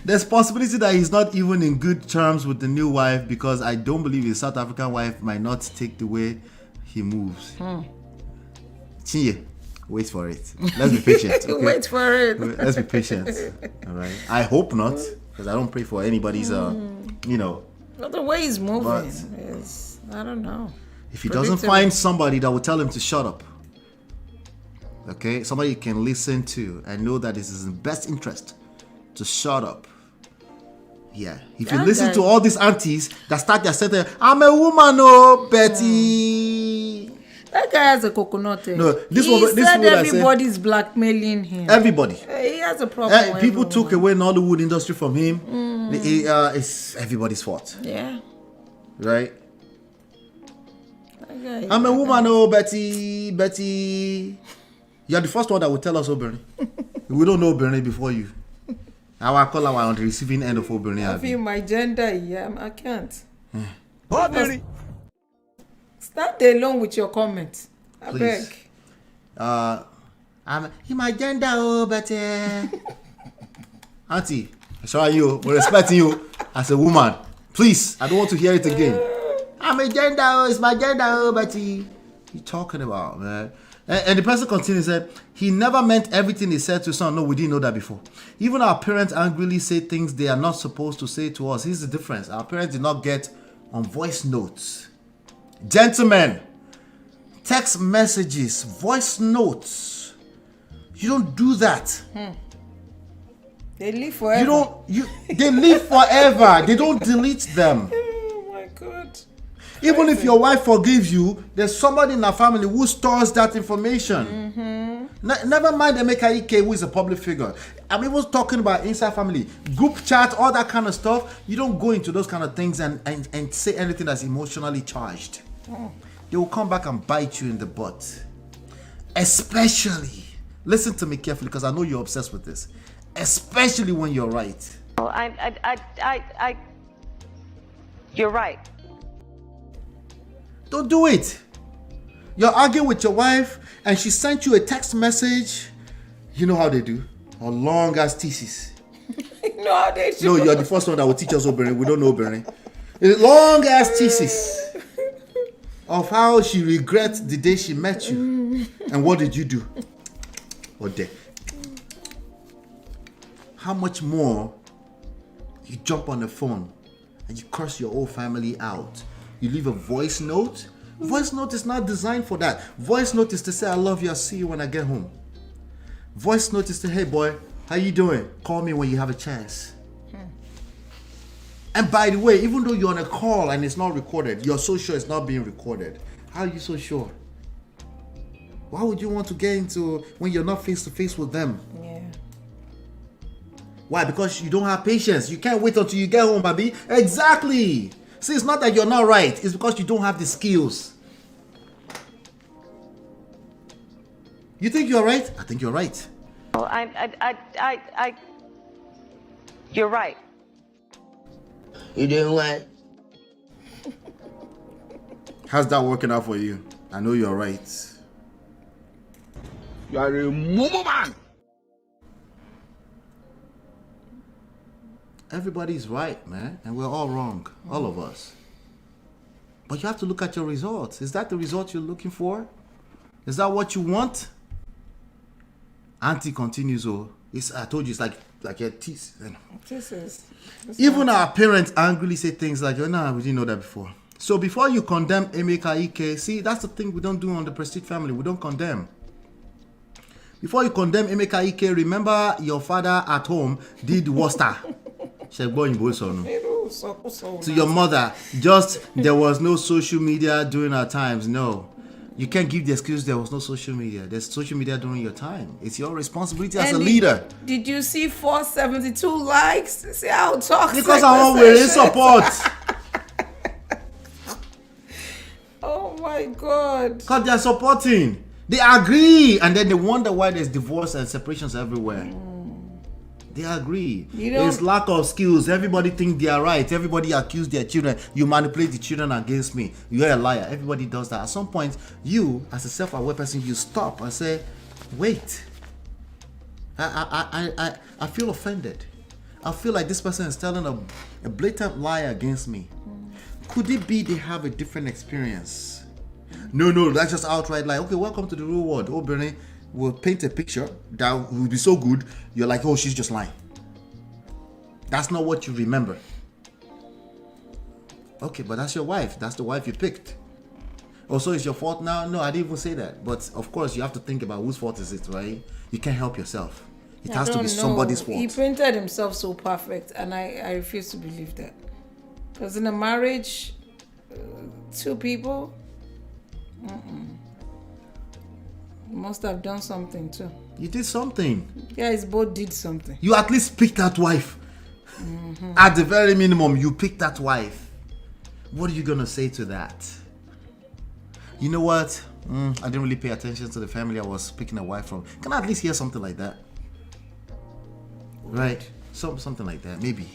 There's possibility that he's not even in good terms with the new wife because I don't believe his South African wife might not take the way he moves. Chinye, wait for it. Let's be patient. Okay? Wait for it. Let's be patient. All right. I hope not, because I don't pray for anybody's. But the way he's moving is, I don't know. If he doesn't find somebody that will tell him to shut up, okay, somebody you can listen to and know that this is in best interest to shut up. Yeah. If you listen to all these aunties that start their sentence, I'm a woman, oh, Betty. That guy has a coconut. No, this said everybody's blackmailing him. Everybody. He has a problem. People took away the Hollywood industry from him. It's everybody's fault. Yeah. Right? I'm a woman, oh, Betty. You're the first one that will tell us, Oberni. We don't know Oberni before you. I call her on the receiving end of Oberni. I feel my gender, I can't. Oberni. Stand alone with your comments. I beg. I'm in my gender, oh, Betty. Auntie, I saw you. We're respecting you as a woman. Please, I don't want to hear it again. I'm a gender, it's my gender, Betty. What you talking about, man? And the person continues, said, he never meant everything he said to son. No, we didn't know that before. Even our parents angrily say things they are not supposed to say to us. Here's the difference. Our parents did not get on voice notes. Gentlemen, text messages, voice notes. You don't do that. They live forever. They live forever. They don't delete them. Oh my God. Even if your wife forgives you, there's somebody in our family who stores that information. Never mind Emeka Ike, who is a public figure. I'm even talking about inside family, group chat, all that kind of stuff. You don't go into those kind of things and say anything that's emotionally charged. They will come back and bite you in the butt. Especially, listen to me carefully because I know you're obsessed with this. Especially when you're right. You're right. Don't do it. You're arguing with your wife and she sent you a text message. You know how they do. A long ass thesis. You know how they do. No, you're the first one that will teach us Oberni. We don't know Oberni. A long ass thesis of how she regrets the day she met you. And what did you do? Ode. How much more you jump on the phone and you curse your whole family out? You leave a voice note. Voice note is not designed for that. Voice note is to say, I love you, I'll see you when I get home. Voice note is to, hey boy, how you doing? Call me when you have a chance. And by the way, even though you're on a call and it's not recorded, you're so sure it's not being recorded. How are you so sure? Why would you want to get into when you're not face to face with them? Yeah. Why? Because you don't have patience. You can't wait until you get home, baby. Exactly. See, it's not that you're not right. It's because you don't have the skills. You think you're right? I think you're right. Well, you're right. You doing what? How's that working out for you? I know you're right. You are a mumu man. Everybody's right, man, and we're all wrong, all of us. But you have to look at your results. Is that the result you're looking for? Is that what you want? Auntie continues, I told you, it's like a tease. Even our parents angrily say things like, oh, no, we didn't know that before. So before you condemn Emeka Ike, see, that's the thing we don't do on the Prestige family. We don't condemn. Before you condemn Emeka Ike, remember your father at home did Worcester. To your mother, there was no social media during our times. No. You can't give the excuse there was no social media. There's social media during your time. It's your responsibility as a leader. Did you see 472 likes? See how toxic. Because I want to support. Oh my God. Because they're supporting. They agree. And then they wonder why there's divorce and separations everywhere. They agree. There's lack of skills. Everybody think they are right. Everybody accuse their children. You manipulate the children against me. You're a liar. Everybody does that. At some point, you, as a self-aware person, you stop and say, wait. I feel offended. I feel like this person is telling a blatant lie against me. Could it be they have a different experience? No, that's just outright lie. Okay, welcome to the real world. Oh, Bernie. Will paint a picture that will be so good, you're like, oh, she's just lying. That's not what you remember. Okay, but that's your wife. That's the wife you picked. Oh, so it's your fault now? No, I didn't even say that. But of course, you have to think about whose fault is it, right? You can't help yourself. It has to be somebody's fault. He painted himself so perfect, and I refuse to believe that. Because in a marriage, two people, must have done something too. You did something. Yeah, it's both did something. You at least picked that wife. At the very minimum, you picked that wife. What are you gonna say to that? You know what? I didn't really pay attention to the family I was picking a wife from. Can I at least hear something like that? Right? Something like that, maybe.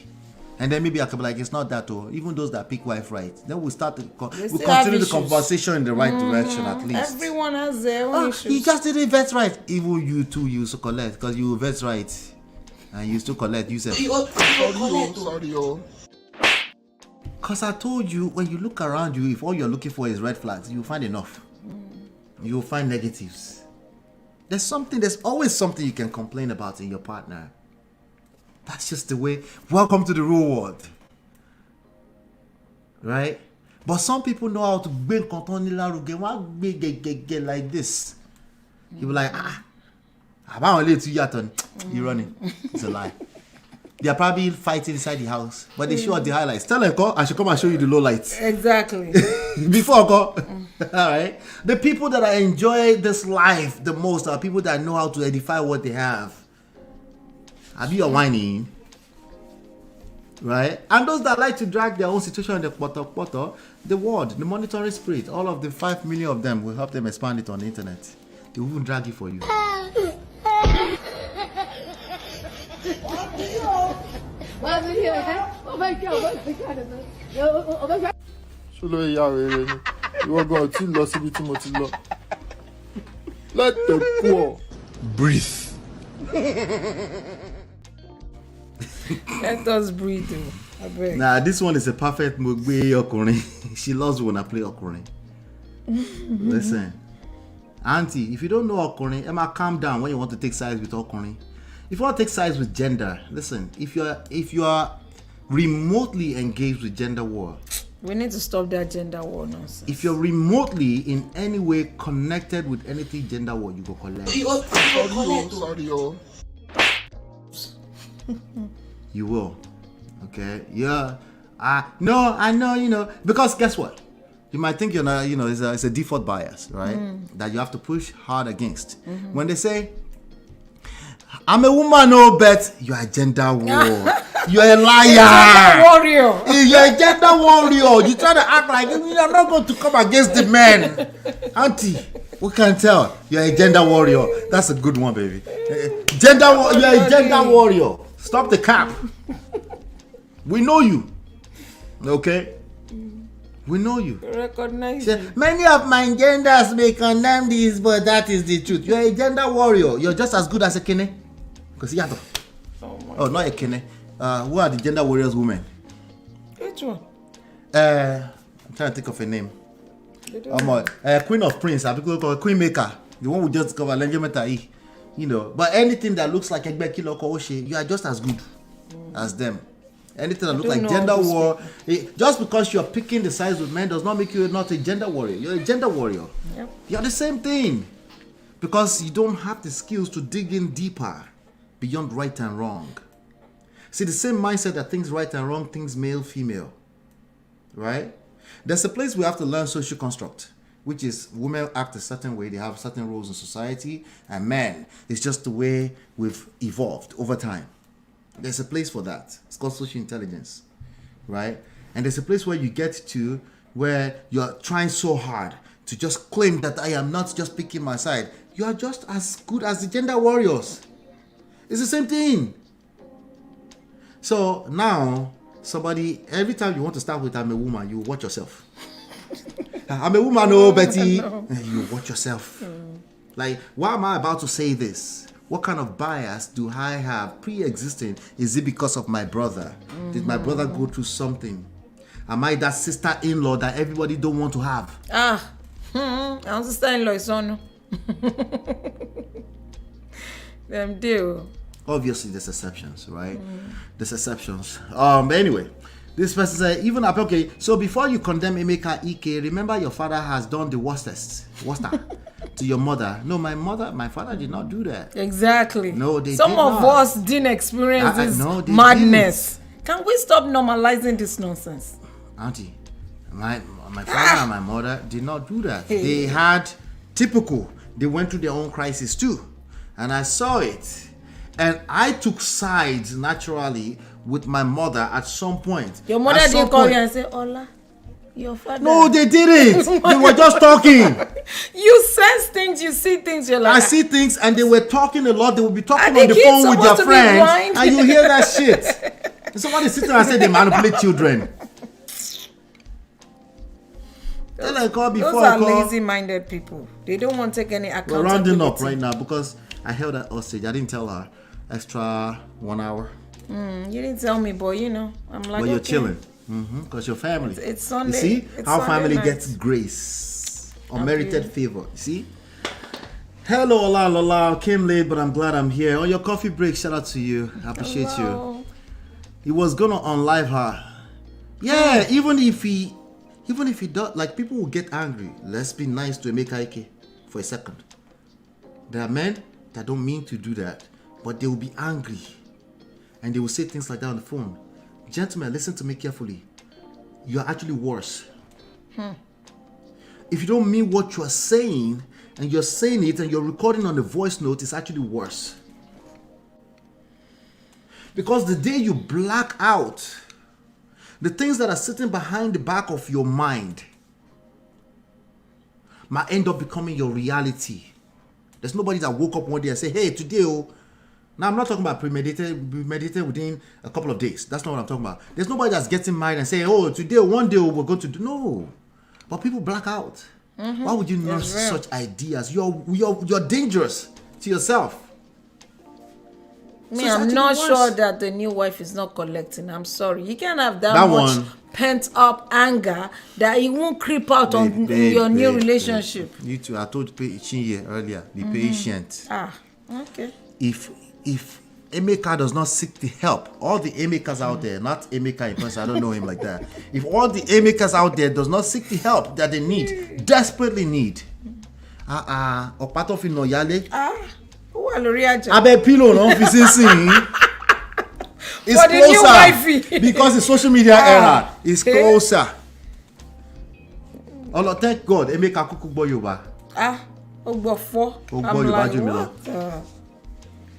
And then maybe I could be like, it's not that, or even those that pick wife right. Then we'll continue the conversation in the right direction at least. Everyone has their own issues. You just didn't vet right. Even you too, you used to collect because you vet right. And you still collect. You said, sorry. Because I told you, when you look around you, if all you're looking for is red flags, you'll find enough. You'll find negatives. There's always something you can complain about in your partner. That's just the way. Welcome to the real world. Right? But some people know how to bring like this. You be like, you're running. It's a lie. They are probably fighting inside the house, but they show the highlights. Tell them, I should come and show you the lowlights. Exactly. Before I go. All right. The people that I enjoy this life the most are people that know how to edify what they have. Have you whining? Right? And those that like to drag their own situation in the the word, the monitoring spirit, all of the 5 million of them will help them expand it on the internet. They will even drag it for you. Let the poor breathe. Let us breathe. Nah, this one is a perfect mugbe okorin. She loves when I play okorin. Listen, Auntie, if you don't know okorin, Emma, calm down when you want to take sides with okorin. If you want to take sides with gender, listen. If you are remotely engaged with gender war, we need to stop that gender war nonsense. If you're remotely in any way connected with anything gender war, you go collect. Sorry. You will. Okay? Yeah. No, I know, because guess what? You might think it's a default bias, right? That you have to push hard against. When they say, I'm a woman, no, but you're a gender war. You're a liar. Warrior. You're a gender warrior. You try to act like you're not going to come against the men. Auntie, We can tell. You're a gender warrior. That's a good one, baby. You're a gender warrior. Stop the cap. We know you. Okay? We know you. Recognize you. Many of my genders may condemn this, but that is the truth. You're a gender warrior. You're just as good as a kene. Because you have to. Oh, not a kene. Who are the gender warriors women? Which one? I'm trying to think of a name. Queen of Prince. I people call Queen Maker. The one who just cover Lengemetai. You know. But anything that looks like Egbe Kilo Kooshe, you are just as good as them. Anything that looks like gender war, just because you're picking the sides with men does not make you not a gender warrior. You're a gender warrior. Yep. You're the same thing. Because you don't have the skills to dig in deeper beyond right and wrong. See, the same mindset that thinks right and wrong thinks male, female. Right? There's a place we have to learn social construct, which is women act a certain way, they have certain roles in society, and men, it's just the way we've evolved over time. There's a place for that. It's called social intelligence, right? And there's a place where you get to where you're trying so hard to just claim that I am not just picking my side. You are just as good as the gender warriors. It's the same thing. So now, somebody, every time you want to start with I'm a woman, you watch yourself. I'm a woman, no, Betty. No. You watch yourself. Like, why am I about to say this? What kind of bias do I have pre-existing? Is it because of my brother? Did my brother go through something? Am I that sister-in-law that everybody don't want to have? Our sister-in-law is on. Them do. Obviously, there's exceptions, right? There's exceptions. Anyway, this person said, even up, okay, so before you condemn Emeka Ike, remember your father has done the worstest to your mother. No, my father did not do that. Exactly. No, they Some did of not. us didn't experience this no, madness. Can we stop normalizing this nonsense? Auntie, my father and my mother did not do that. They had typical. They went through their own crisis too. And I saw it. And I took sides naturally with my mother at some point. Your mother didn't call you and say, Ola, your father. No, they didn't. They were just talking. You sense things, you see things, you're like, I see things, and they were talking a lot. They would be talking on the phone with their friends, and you hear that shit. And somebody sitting and say they manipulate children. Those are lazy-minded people. They don't want to take any accountability. We're rounding up right now because I held that hostage. I didn't tell her. Extra 1 hour. You didn't tell me, boy. You know, I'm like, but you're chilling. Because your family. It's Sunday. You see it's how Sunday family night. gets grace, unmerited favor. You see. Hello, Lola. Came late, but I'm glad I'm here. On your coffee break, shout out to you. I appreciate you. He was gonna unlive her. Yeah, even if he does, like, people will get angry. Let's be nice to Emeka Ike for a second. There are men that don't mean to do that, but they will be angry. And they will say things like that on the phone. Gentlemen, listen to me carefully. You are actually worse. If you don't mean what you are saying, and you're saying it, and you're recording on a voice note, it's actually worse. Because the day you black out, the things that are sitting behind the back of your mind might end up becoming your reality. There's nobody that woke up one day and say, hey, today, now I'm not talking about premeditated within a couple of days. That's not what I'm talking about. There's nobody that's getting married and saying, oh, today, one day we're going to do. No. But people black out. Why would you nurse such ideas? You're dangerous to yourself. I'm not sure that the new wife is not collecting. I'm sorry. You can't have that much pent up anger that it won't creep out on your new relationship. You too. I told Chinye earlier, be patient. Okay. If Emeka does not seek the help, all the Emekas out there, not Emeka in person, I don't know him like that. If all the Emekas out there does not seek the help that they need, desperately need, Opatofin no yale. Abe pillow no it's closer because the social media era is closer. Oh, thank God, Emeka kuku boy Yoruba. Ogbofo. I'm like,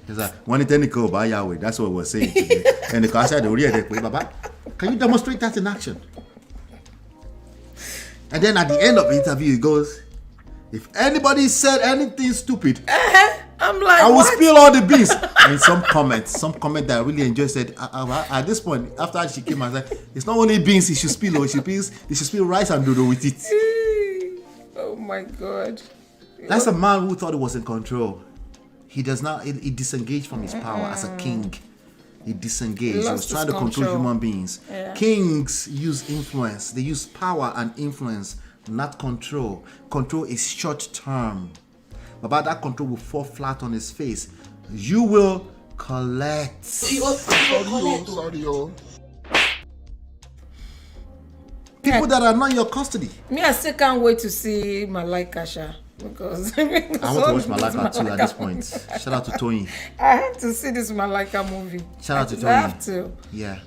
what? When it any go by Yahweh, that's what we're saying today. And the car said, Baba, can you demonstrate that in action? And then at the end of the interview, he goes, If anybody said anything stupid, I'm like, I will what? spill all the beans. And some comment that I really enjoyed said, at this point, after she came and said, it's not only beans he should spill, they should spill rice and dodo with it. Oh my God. That's a man who thought he was in control. He does not, he disengaged from his power as a king. He disengaged. He was trying to control human beings. Yeah. Kings use influence. They use power and influence, not control. Control is short term. But that control will fall flat on his face. You will collect. Sorry. People that are not in your custody. Me, I still can't wait to see Malai Kasha. Because I want to watch Malika too at this point. Shout out to Tony. I have to see this Malika movie. Shout out to Tony. I have to. Yeah.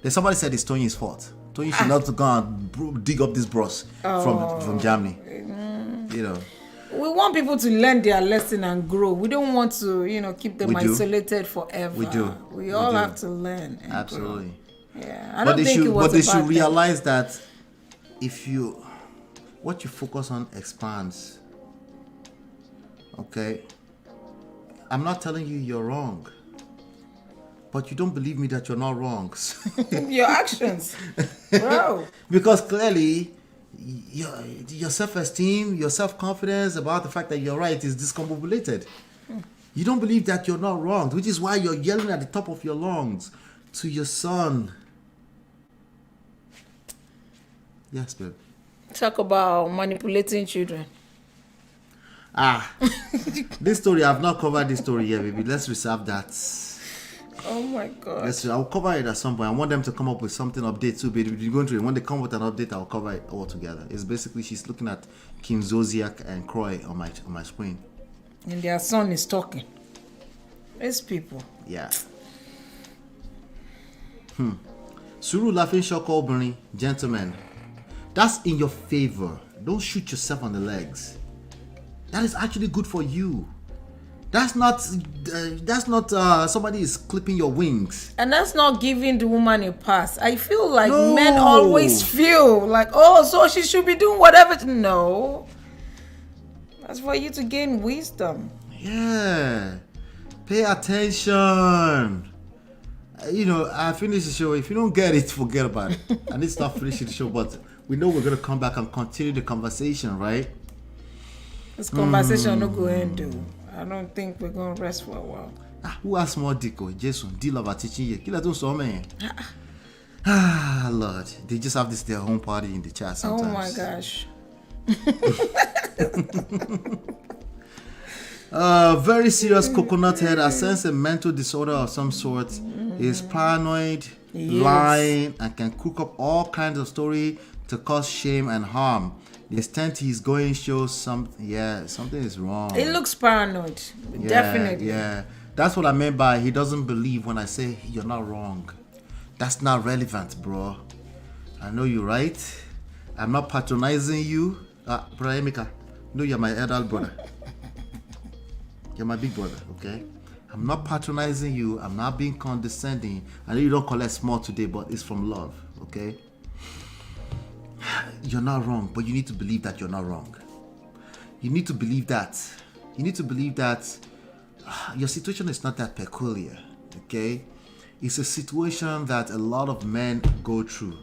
There's somebody said it's Tony's fault. Tony should not go and dig up this bros from Germany. You know. We want people to learn their lesson and grow. We don't want to, keep them isolated forever. We do. We all have to learn. And absolutely. Grow. Yeah. I don't think it was But they a bad should realize that what you focus on expands. Okay, I'm not telling you you're wrong, but you don't believe me that you're not wrong. Your actions, bro. Because clearly, your self-esteem, your self-confidence about the fact that you're right is discombobulated. You don't believe that you're not wrong, which is why you're yelling at the top of your lungs to your son. Yes, babe. Talk about manipulating children. This story, I've not covered this story yet, baby. Let's reserve that. Oh my God. I'll cover it at some point. I want them to come up with something update too, baby. You're going to, when they come with an update, I'll cover it all together. It's basically she's looking at Kim Zodiac and Croy on my screen. And their son is talking. These people. Yeah. Suru laughing shoko burning, gentlemen. That's in your favor. Don't shoot yourself on the legs. That is actually good for you. That's not somebody is clipping your wings. And that's not giving the woman a pass. I feel like men always feel like, so she should be doing whatever. No. That's for you to gain wisdom. Yeah. Pay attention. I finished the show. If you don't get it, forget about it. I need to start finishing the show, but we know we're going to come back and continue the conversation, right? This conversation no go end. I don't think we're going to rest for a while. Who has more dico? Jason, deal about teaching you. Kill so man. Lord, they just have their home party in the chat sometimes. Oh my gosh. Very serious coconut head. I sense a mental disorder of some sort. He's paranoid, lying, and can cook up all kinds of story to cause shame and harm. The extent he's going shows something is wrong. It looks paranoid. Definitely. Yeah. That's what I meant by he doesn't believe when I say you're not wrong. That's not relevant, bro. I know you're right. I'm not patronizing you. Brother Emeka, no, you're my adult brother. You're my big brother, okay? I'm not patronizing you. I'm not being condescending. I know you don't collect small today, but it's from love, okay? You're not wrong, but you need to believe that you're not wrong. You need to believe that. You need to believe that your situation is not that peculiar, okay? It's a situation that a lot of men go through.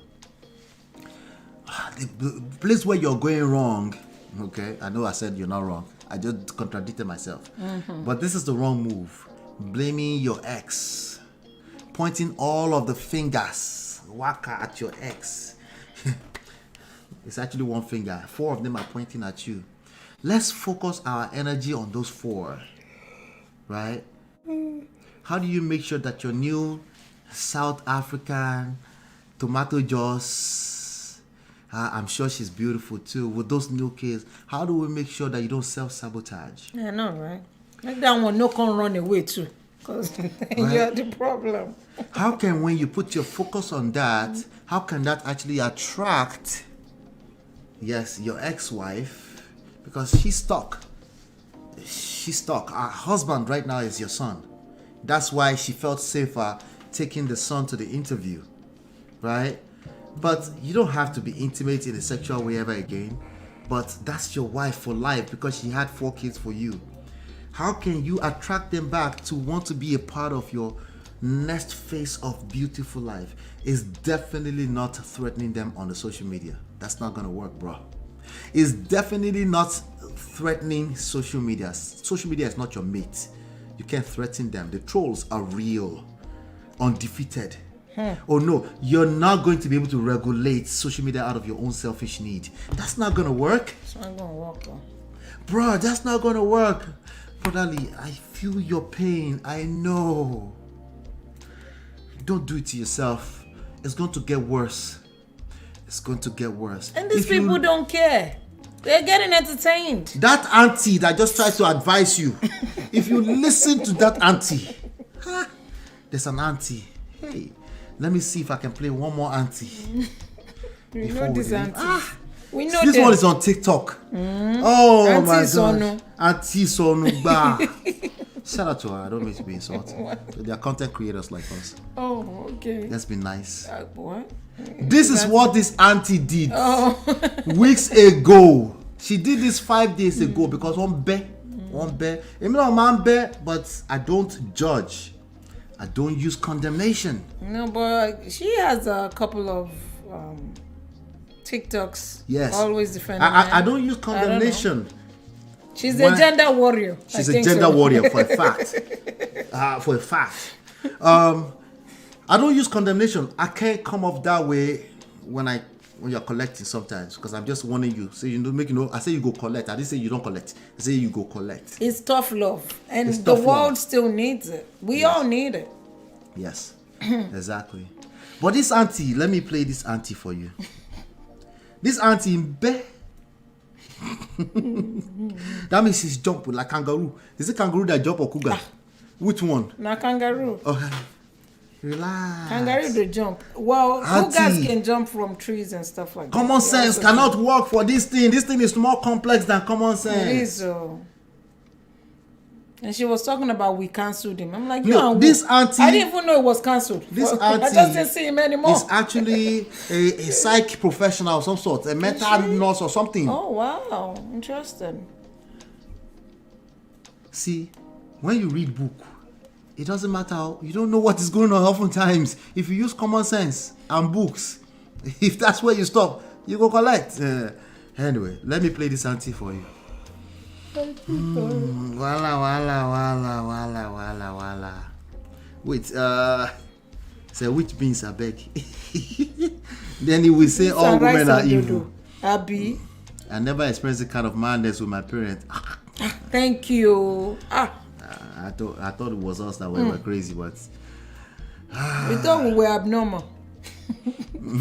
The place where you're going wrong, okay? I know I said you're not wrong. I just contradicted myself. But this is the wrong move. Blaming your ex. Pointing all of the fingers. Waka at your ex. It's actually one finger. 4 of them are pointing at you. Let's focus our energy on those 4. Right? How do you make sure that your new South African tomato juice, I'm sure she's beautiful too, with those new kids, how do we make sure that you don't self-sabotage? Yeah, I know, right? Make that one no can run away too, because you're the problem. How can, when you put your focus on that, how can that actually attract, yes, your ex-wife, because she's stuck. She's stuck. Her husband right now is your son. That's why she felt safer taking the son to the interview, right? But you don't have to be intimate in a sexual way ever again. but that's your wife for life because she had 4 kids for you. How can you attract them back to want to be a part of your next phase of beautiful life? Is definitely not threatening them on the social media. That's not gonna work, bro. It's definitely not threatening social media. Social media is not your mate. You can't threaten them. The trolls are real, undefeated. Oh no, you're not going to be able to regulate social media out of your own selfish need. That's not gonna work. It's not gonna work, bro. That's not gonna work. Brotherly, I feel your pain. I know. Don't do it to yourself. It's going to get worse. It's going to get worse. And these people don't care. They're getting entertained. That auntie that just tried to advise you, if you listen to that auntie, there's an auntie. Hey, let me see if I can play one more auntie. We know this auntie. We know this them. one is on TikTok. Oh auntie my God. Auntie Sonu. Shout out to her. I don't mean to be insulted. They are content creators like us. Oh, okay. Let's be nice. What? This is what this auntie did weeks ago. She did this 5 days ago because one bear. But I don't judge. I don't use condemnation. No, but she has a couple of TikToks. Yes. Always defending. I don't use condemnation. She's a gender warrior. She's a gender warrior for a fact. For a fact. I don't use condemnation. I can't come off that way when you're collecting sometimes because I'm just warning you. So I say you go collect. I didn't say you don't collect. I say you go collect. It's tough love. And the world still needs it. We all need it. Yes. Exactly. But this auntie, let me play this auntie for you. This auntie in bed. That means she's jumping like kangaroo. Is it kangaroo that jump or cougar? Which one? Na kangaroo. Okay. Relax. Kangaroo they jump. Well, cougars can jump from trees and stuff like that. Common sense cannot work for this thing. This thing is more complex than common sense. It is so. And she was talking about we cancelled him. I'm like, no, this auntie. I didn't even know it was cancelled. This auntie. I just didn't see him anymore. He's actually a psych professional of some sort, a mental nurse or something. Oh wow, interesting. See, when you read book, it doesn't matter. You don't know what is going on oftentimes. If you use common sense and books, if that's where you stop, you go collect. Anyway, let me play this auntie for you. Wala. Wait, say which beans I beg. Then he will say all women are evil. Abi. I never experienced the kind of madness with my parents. Thank you. I thought it was us that were crazy, but we thought we were abnormal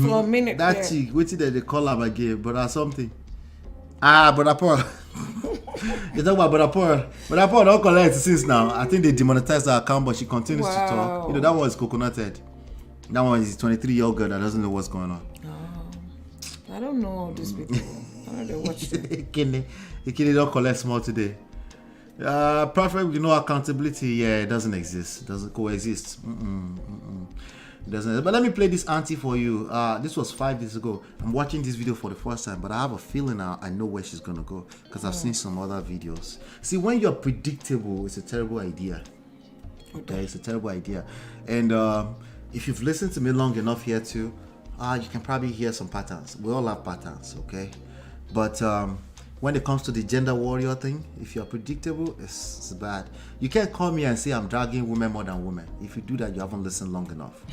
for a minute. That chick, wait till they call him again, but something. Brother Paul. You talk about Brother Paul. Brother Paul don't collect since now. I think they demonetized her account, but she continues to talk. You know, that one is coconuted. That one is a 23-year-old girl that doesn't know what's going on. I don't know all these people. I know they watch them. Ikini don't collect small today. Perfect with no accountability. Yeah, it doesn't exist. It doesn't coexist. It doesn't. But let me play this auntie for you. This was 5 days ago. I'm watching this video for the first time, but I have a feeling now I know where she's gonna go because I've seen some other videos. See, when you're predictable, it's a terrible idea. Okay, it's a terrible idea. And if you've listened to me long enough here too, you can probably hear some patterns. We all have patterns, okay? But when it comes to the gender warrior thing, if you're predictable, it's bad. You can't call me and say I'm dragging women more than women. If you do that, you haven't listened long enough.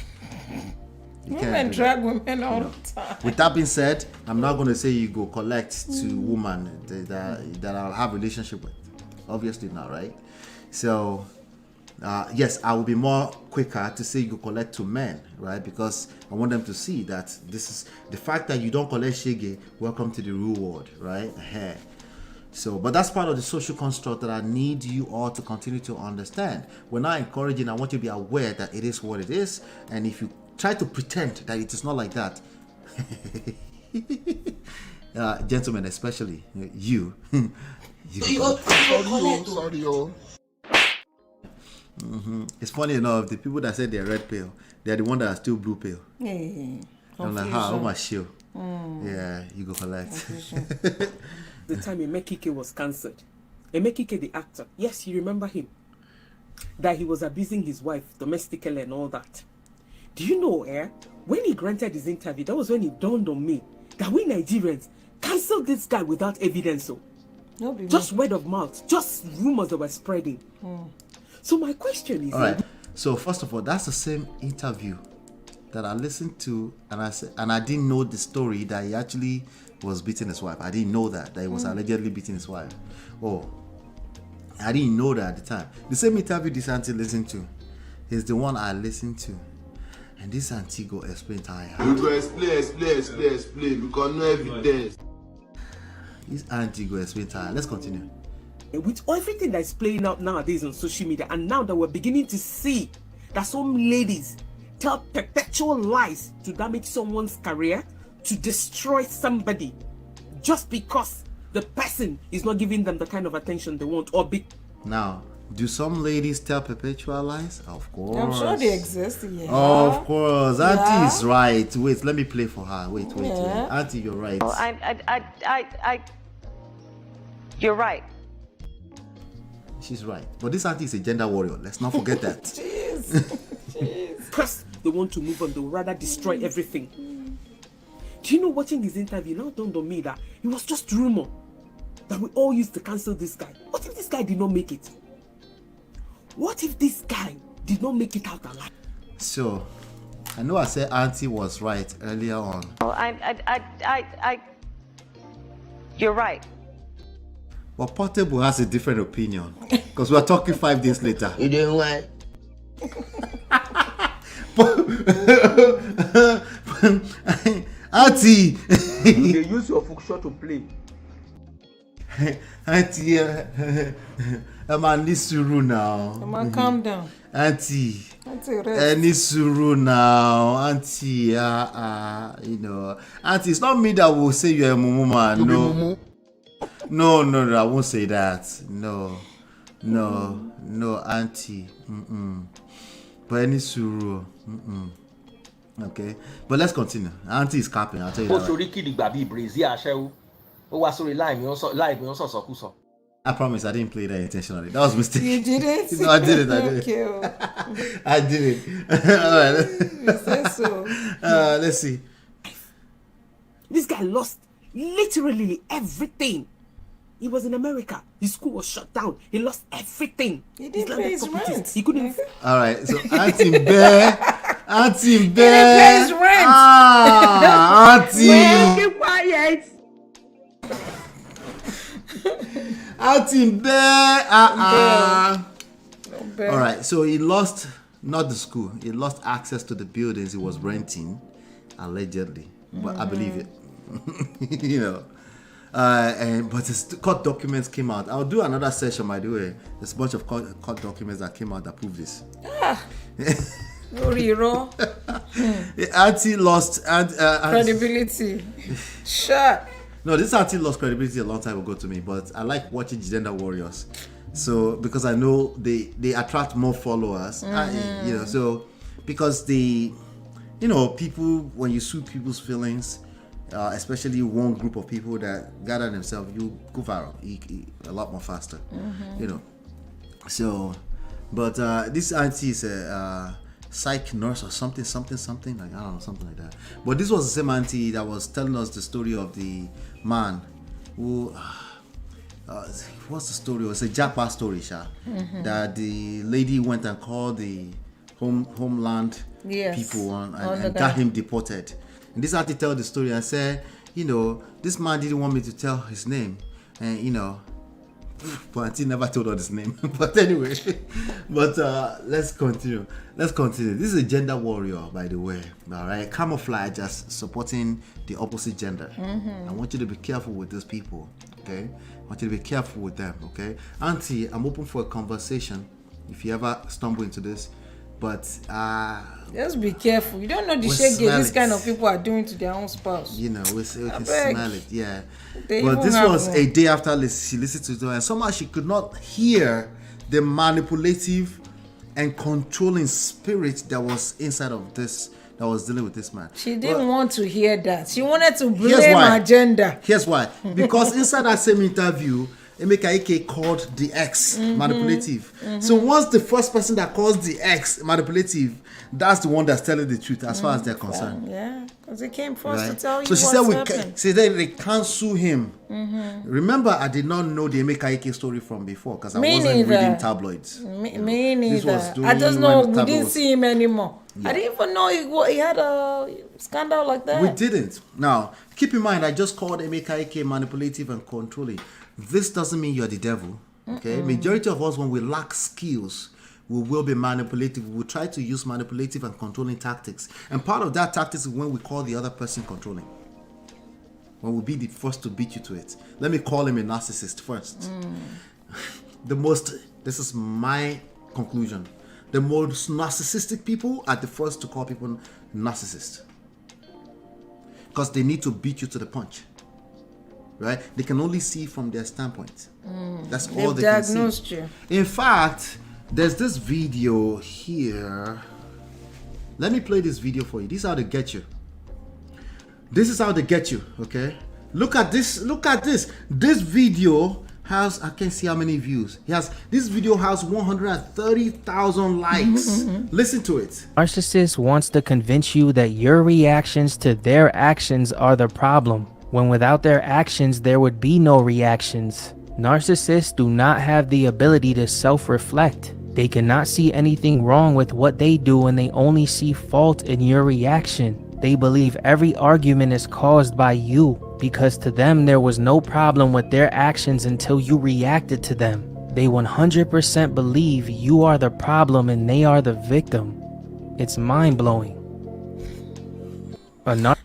Women drag women all the time. With that being said, I'm not going to say you go collect to women that I'll have a relationship with. Obviously not, right? So, yes, I will be more quicker to say you go collect to men, right? Because I want them to see that this is the fact that you don't collect shege. Welcome to the real world, right? So, but that's part of the social construct that I need you all to continue to understand. We're not encouraging. I want you to be aware that it is what it is, and if you try to pretend that it is not like that, gentlemen, especially you, It's funny enough, the people that said they're red pill, they're the one that are still blue pill. I'm like, how much shield? Yeah, you go collect. The time Emekike was cancelled. Emekike, the actor, yes, you remember him. That he was abusing his wife domestically and all that. Do you know, when he granted his interview, that was when it dawned on me that we Nigerians cancelled this guy without evidence. So. Just word of mouth, just rumors that were spreading. So my question is... All right, so first of all, that's the same interview that I listened to, and I said, and I didn't know the story that he actually was beating his wife. I didn't know that he was allegedly beating his wife. Oh, I didn't know that at the time. The same interview this auntie listened to is the one I listened to, and this auntie go explain how you go explain because no evidence. This auntie go explain how. Let's continue. With everything that's playing out nowadays on social media, and now that we're beginning to see that some ladies tell perpetual lies to damage someone's career, to destroy somebody, just because the person is not giving them the kind of attention they want, or Now, do some ladies tell perpetual lies? Of course. I'm sure they exist, yeah. Of course. Auntie is right. Wait, let me play for her. Wait. Auntie, you're right. Oh, you're right. She's right. But this auntie is a gender warrior. Let's not forget that. Jeez. Plus, they want to move on. They would rather destroy everything. Do you know, watching his interview, now dawned on me that it was just rumor that we all used to cancel this guy. What if this guy did not make it? What if this guy did not make it out alive? So, I know I said auntie was right earlier on. Oh, you're right. But Portable has a different opinion. Because we're talking 5 days later. You doing what? Auntie! You use your function to play. Auntie, man, this suru now. Man, calm down. Auntie, rest. Any suru now. Auntie, you know. Auntie, it's not me that will say you're a mumu man. No. No, I won't say that. No, auntie. But any suru. Okay, but let's continue. Auntie is capping. I'll tell you that. I promise I didn't play that intentionally. That was a mistake. You did it? No, I did it. Okay. I did it. All right. You say so. Let's see. This guy lost literally everything. He was in America. His school was shut down. He lost everything. He didn't pay his rent. He couldn't. All right. So Auntie Bear. He didn't pay his rent. Auntie. Well, keep quiet. Auntie Bear. All right. So he lost not the school. He lost access to the buildings he was renting, allegedly. But I believe it. You know. But the court documents came out. I'll do another session, by the way. There's a bunch of court documents that came out that prove this. Auntie lost credibility. Sure. No, this auntie lost credibility a long time ago to me, but I like watching gender warriors. So because I know they attract more followers, you know. So because people, when you suit people's feelings. Especially one group of people that gather themselves, you go viral a lot more faster, you know. So, but this auntie is a psych nurse or something like, I don't know, something like that. But this was the same auntie that was telling us the story of the man who, what's the story? It was a Japa story, that the lady went and called the homeland people and got him deported. And this auntie tell the story and said, this man didn't want me to tell his name. And, but auntie never told her his name. But anyway, let's continue. This is a gender warrior, by the way. All right. Camouflage as supporting the opposite gender. I want you to be careful with these people. Okay. I want you to be careful with them. Okay. Auntie, I'm open for a conversation if you ever stumble into this. But just be careful. You don't know the shit these kind of people are doing to their own spouse. We can smell it, yeah. But this was a day after she listened to it, and somehow she could not hear the manipulative and controlling spirit that was inside of this that was dealing with this man. She didn't want to hear that. She wanted to blame her gender. Here's why. Because inside that same interview, Emeka Ike called the ex manipulative. So once the first person that calls the ex manipulative, that's the one that's telling the truth as far as they're concerned. Yeah, because they came first to tell you so she what's said she said they can't sue him. Remember, I did not know the Emeka Ike story from before because I wasn't reading tabloids. Me neither. I just know we didn't see him anymore. Yeah. I didn't even know he had a scandal like that. We didn't. Now, keep in mind, I just called Emeka Ike manipulative and controlling. This doesn't mean you're the devil. Okay, majority of us, when we lack skills, we will be manipulative. We will try to use manipulative and controlling tactics. And part of that tactics is when we call the other person controlling. When we'll be the first to beat you to it. Let me call him a narcissist first. This is my conclusion. The most narcissistic people are the first to call people narcissists. Because they need to beat you to the punch. Right? They can only see from their standpoint. That's all they can see. You. In fact, there's this video here. Let me play this video for you. This is how they get you. This is how they get you, okay? Look at this. Look at this. This video has, I can't see how many views. This video has 130,000 likes. Listen to it. Narcissist wants to convince you that your reactions to their actions are the problem, when without their actions, there would be no reactions. Narcissists do not have the ability to self-reflect. They cannot see anything wrong with what they do and they only see fault in your reaction. They believe every argument is caused by you because to them there was no problem with their actions until you reacted to them. They 100% believe you are the problem and they are the victim. It's mind-blowing.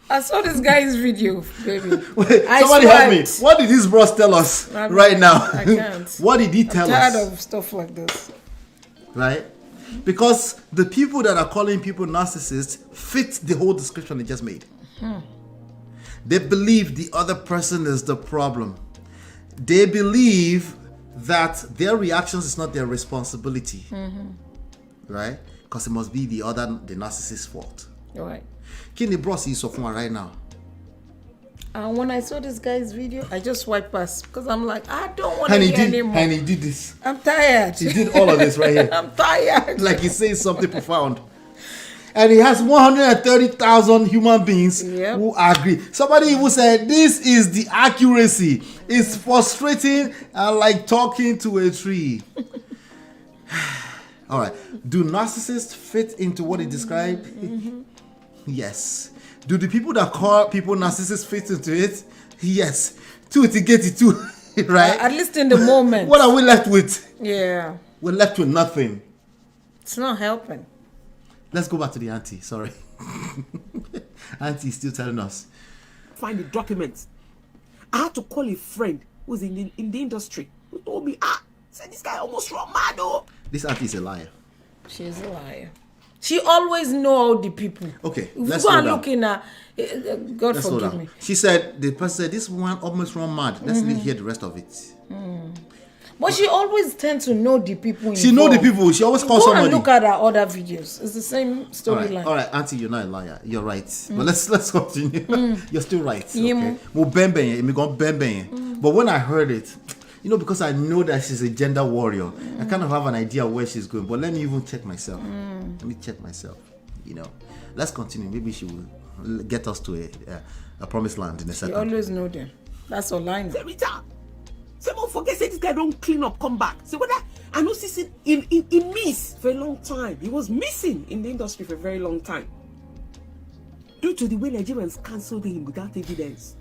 I saw this guy's video, baby. Wait, somebody help me. What did this bros tell us right now? I can't. What did he tell us? I'm tired of stuff like this. Right? Because the people that are calling people narcissists fit the whole description they just made. They believe the other person is the problem. They believe that their reactions is not their responsibility. Right? Because it must be the narcissist's fault. Right. Kini bros is of one right now. When I saw this guy's video, I just swiped past because I'm like, I don't want to hear anymore. And he did this. I'm tired. He did all of this right here. I'm tired. Like he's saying something profound. And he has 130,000 human beings who agree. Somebody even said, this is the accuracy. It's frustrating and like talking to a tree. All right. Do narcissists fit into what he described? Yes. Do the people that call people narcissists fit into it? Yes. To get it too, right? At least in the moment. What are we left with? Yeah. We're left with nothing. It's not helping. Let's go back to the auntie. Sorry. Auntie is still telling us. Find the documents. I had to call a friend who's in the industry who told me, said this guy almost run mad. This auntie is a liar. She's a liar. She always know all the people. Okay, if let's you go and down. look in her, God let's forgive me. She said, the person said, this one almost run mad. Let's hear the rest of it. But she always tends to know the people involved. She know the people. She always calls somebody. Go and look at her other videos. It's the same storyline. All right, auntie, you're not a liar. You're right. But let's continue. You're still right. Okay. But when I heard it, because I know that she's a gender warrior, I kind of have an idea where she's going. But let me even check myself. Let me check myself. Let's continue. Maybe she will get us to a promised land in a second. You always know them. That's all I know. Someone forget say this guy don't clean up, come back. So whether I know see he miss for a long time. He was missing in the industry for a very long time. Due to the way Nigerians cancelled him without evidence.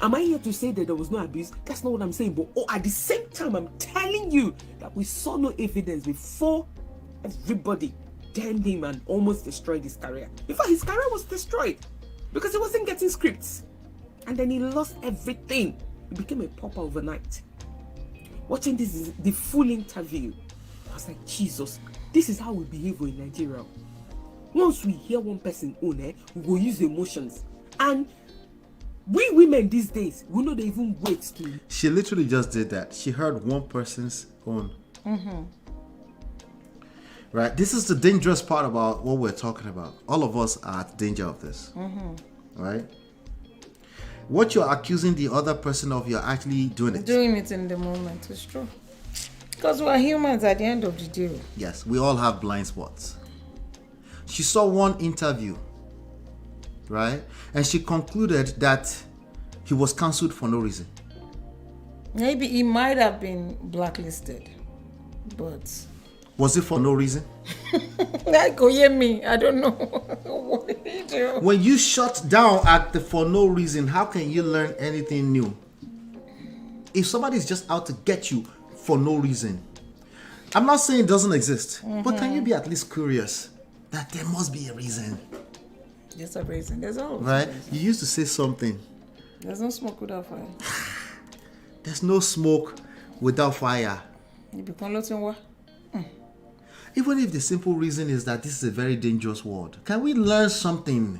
Am I here to say that there was no abuse? That's not what I'm saying. But at the same time, I'm telling you that we saw no evidence before everybody damned him and almost destroyed his career. In fact, his career was destroyed because he wasn't getting scripts. And then he lost everything. He became a pauper overnight. Watching the full interview, I was like, Jesus, this is how we behave in Nigeria. Once we hear one person own, we will use emotions. And we women these days, we know they even wait to. She literally just did that. She heard one person's own. Right? This is the dangerous part about what we're talking about. All of us are at danger of this. Right? What you're accusing the other person of, you're actually doing it. Doing it in the moment. It's true. Because we're humans at the end of the day. Yes, we all have blind spots. She saw one interview, right? And she concluded that he was cancelled for no reason. Maybe he might have been blacklisted, but... Was it for no reason? Like, oh yeah, me, I don't know. What did he do? When you shut down at the for no reason, how can you learn anything new? If somebody's just out to get you for no reason, I'm not saying it doesn't exist, but can you be at least curious that there must be a reason? There's a reason. There's always right? a reason. You used to say something. There's no smoke without fire. There's no smoke without fire. You become nothing what? Even if the simple reason is that this is a very dangerous world, can we learn something?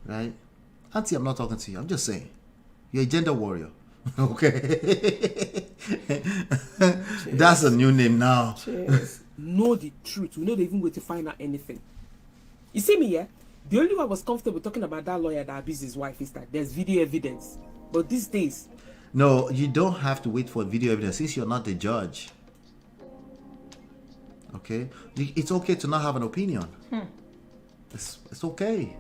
Right? Auntie, I'm not talking to you. I'm just saying. You're a gender warrior. Okay? That's a new name now. Know the truth. We're not even going to find out anything. You see me, yeah? The only way I was comfortable talking about that lawyer that abused his wife is that there's video evidence. But these days... No, you don't have to wait for video evidence since you're not the judge. Okay? It's okay to not have an opinion. It's okay.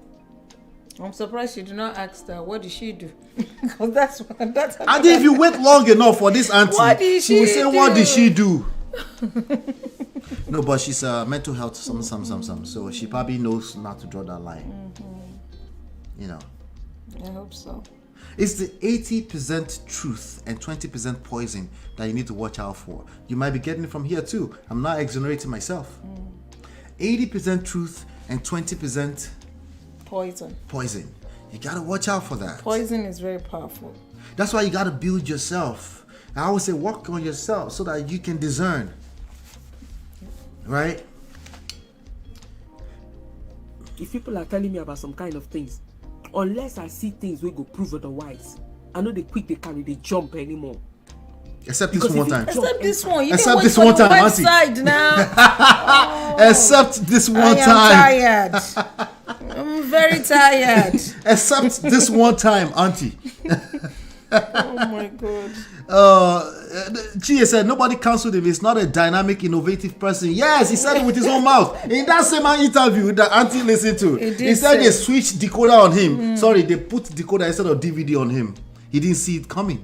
I'm surprised you did not ask her, what did she do? Because that's and if you wait long enough for this auntie, what did she will say, do? what did she do? No, but she's mental health, some. So she probably knows not to draw that line. You know. I hope so. It's the 80% truth and 20% poison that you need to watch out for. You might be getting it from here too. I'm not exonerating myself. 80% truth and 20% poison. You gotta watch out for that. Poison is very powerful. That's why you gotta build yourself. I always say work on yourself so that you can discern. Right? If people are telling me about some kind of things, unless I see things we go prove otherwise, I know they quick they carry they jump anymore. Except this one time. Except this one. You Except didn't this wait one for the time, Auntie. website now. Except this one time. I am tired. I'm very tired. Except this one time, Auntie. Oh my God. Chia said nobody cancelled him. He's not a dynamic, innovative person. Yes, he said it with his own mouth. In that same interview that Auntie listened to, he said they switched decoder on him. Sorry, they put decoder instead of DVD on him. He didn't see it coming.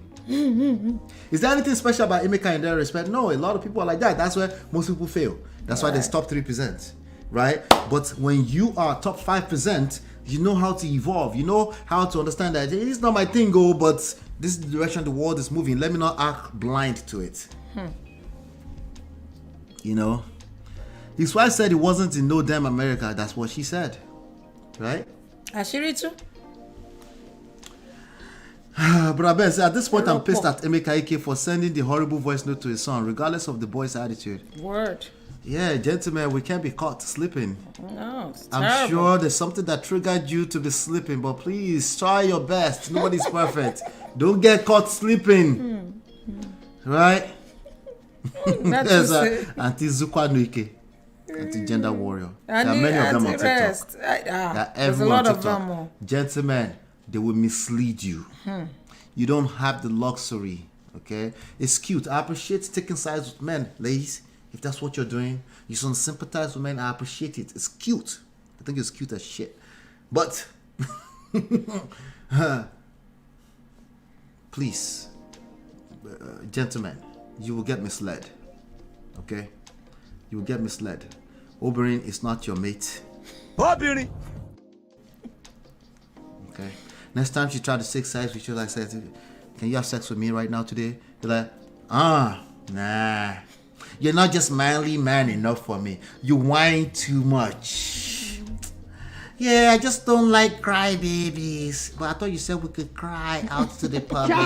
Is there anything special about Emeka in that respect? No, a lot of people are like that. That's where most people fail. That's why there's top 3%. Right? But when you are top 5%, you know how to evolve. You know how to understand that it's not my thing, but this is the direction the world is moving. Let me not act blind to it. You know? His wife said he wasn't in no damn America. That's what she said. Right? Ashiri too? But I bet at this point I'm pissed at Emeka Ike for sending the horrible voice note to his son, regardless of the boy's attitude. Word. Yeah, gentlemen, we can't be caught sleeping. No, it's I'm terrible. sure there's something that triggered you to be sleeping, but please try your best. Nobody's perfect. Don't get caught sleeping. Right? Not There's to say. Auntie Zukwa Nuike, Anti-gender warrior. There are And many of them on anti-rest. TikTok. There are There's a everyone lot on of TikTok. them. Oh. Gentlemen, they will mislead you. You don't have the luxury, okay? It's cute. I appreciate taking sides with men, ladies. If that's what you're doing, you should sympathize with men. I appreciate it. It's cute. I think it's cute as shit. But, please, gentlemen, you will get misled, okay? You will get misled. Oberyn is not your mate. Oberyn! Okay. Next time she try to take sex with you, like, say, can you have sex with me right now today? You're like, nah. You're not just manly man enough for me. You whine too much. Yeah, I just don't like crybabies. But I thought you said we could cry out to the public.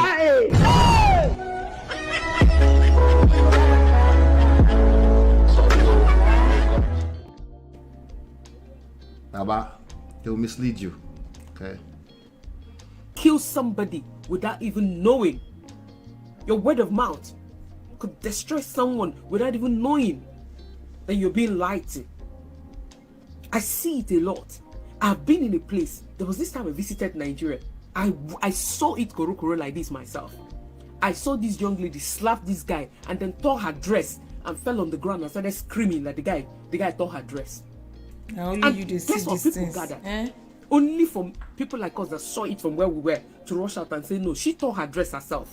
Baba, they will mislead you. Okay. Kill somebody without even knowing. Your word of mouth. could destroy someone without even knowing that you're being lied to. I see it a lot. I've been in a place. There was this time I visited Nigeria. I saw it koro like this myself. I saw this young lady slap this guy and then tore her dress and fell on the ground and started screaming like the guy tore her dress. Now And you guess see what these people things. gathered? Only from people like us that saw it from where we were to rush out and say, no, she tore her dress herself.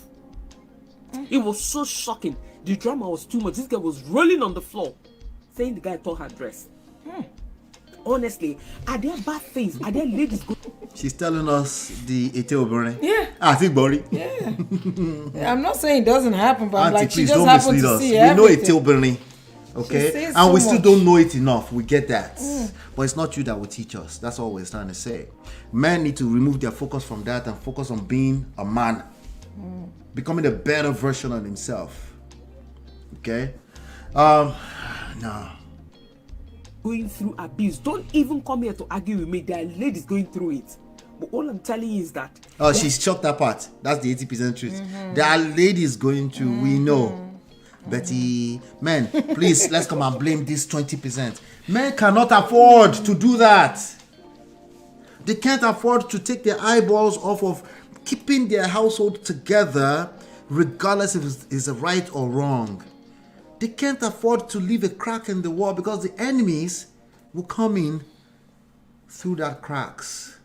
It was so shocking. The drama was too much. This girl was rolling on the floor saying the guy tore her dress. Honestly, are there bad things? Are there ladies go? She's telling us the Ethiopian. Yeah. I think Bori. Yeah. I'm not saying it doesn't happen, but Auntie, like she please just don't happened mislead to us. see We everything. know Ethiopian. Okay, sees and so we still much. don't know it enough. We get that, but it's not you that will teach us. That's all we're trying to say. Men need to remove their focus from that and focus on being a man, becoming a better version of himself. Okay, no. Going through abuse. Don't even come here to argue with me. There are ladies going through it. But all I'm telling you is that. Oh, she's chopped that part. That's the 80% truth. There are ladies going through. We know. Betty, men, please, let's come and blame this 20%. Men cannot afford to do that. They can't afford to take their eyeballs off of keeping their household together, regardless if it's right or wrong. They can't afford to leave a crack in the wall because the enemies will come in through that cracks.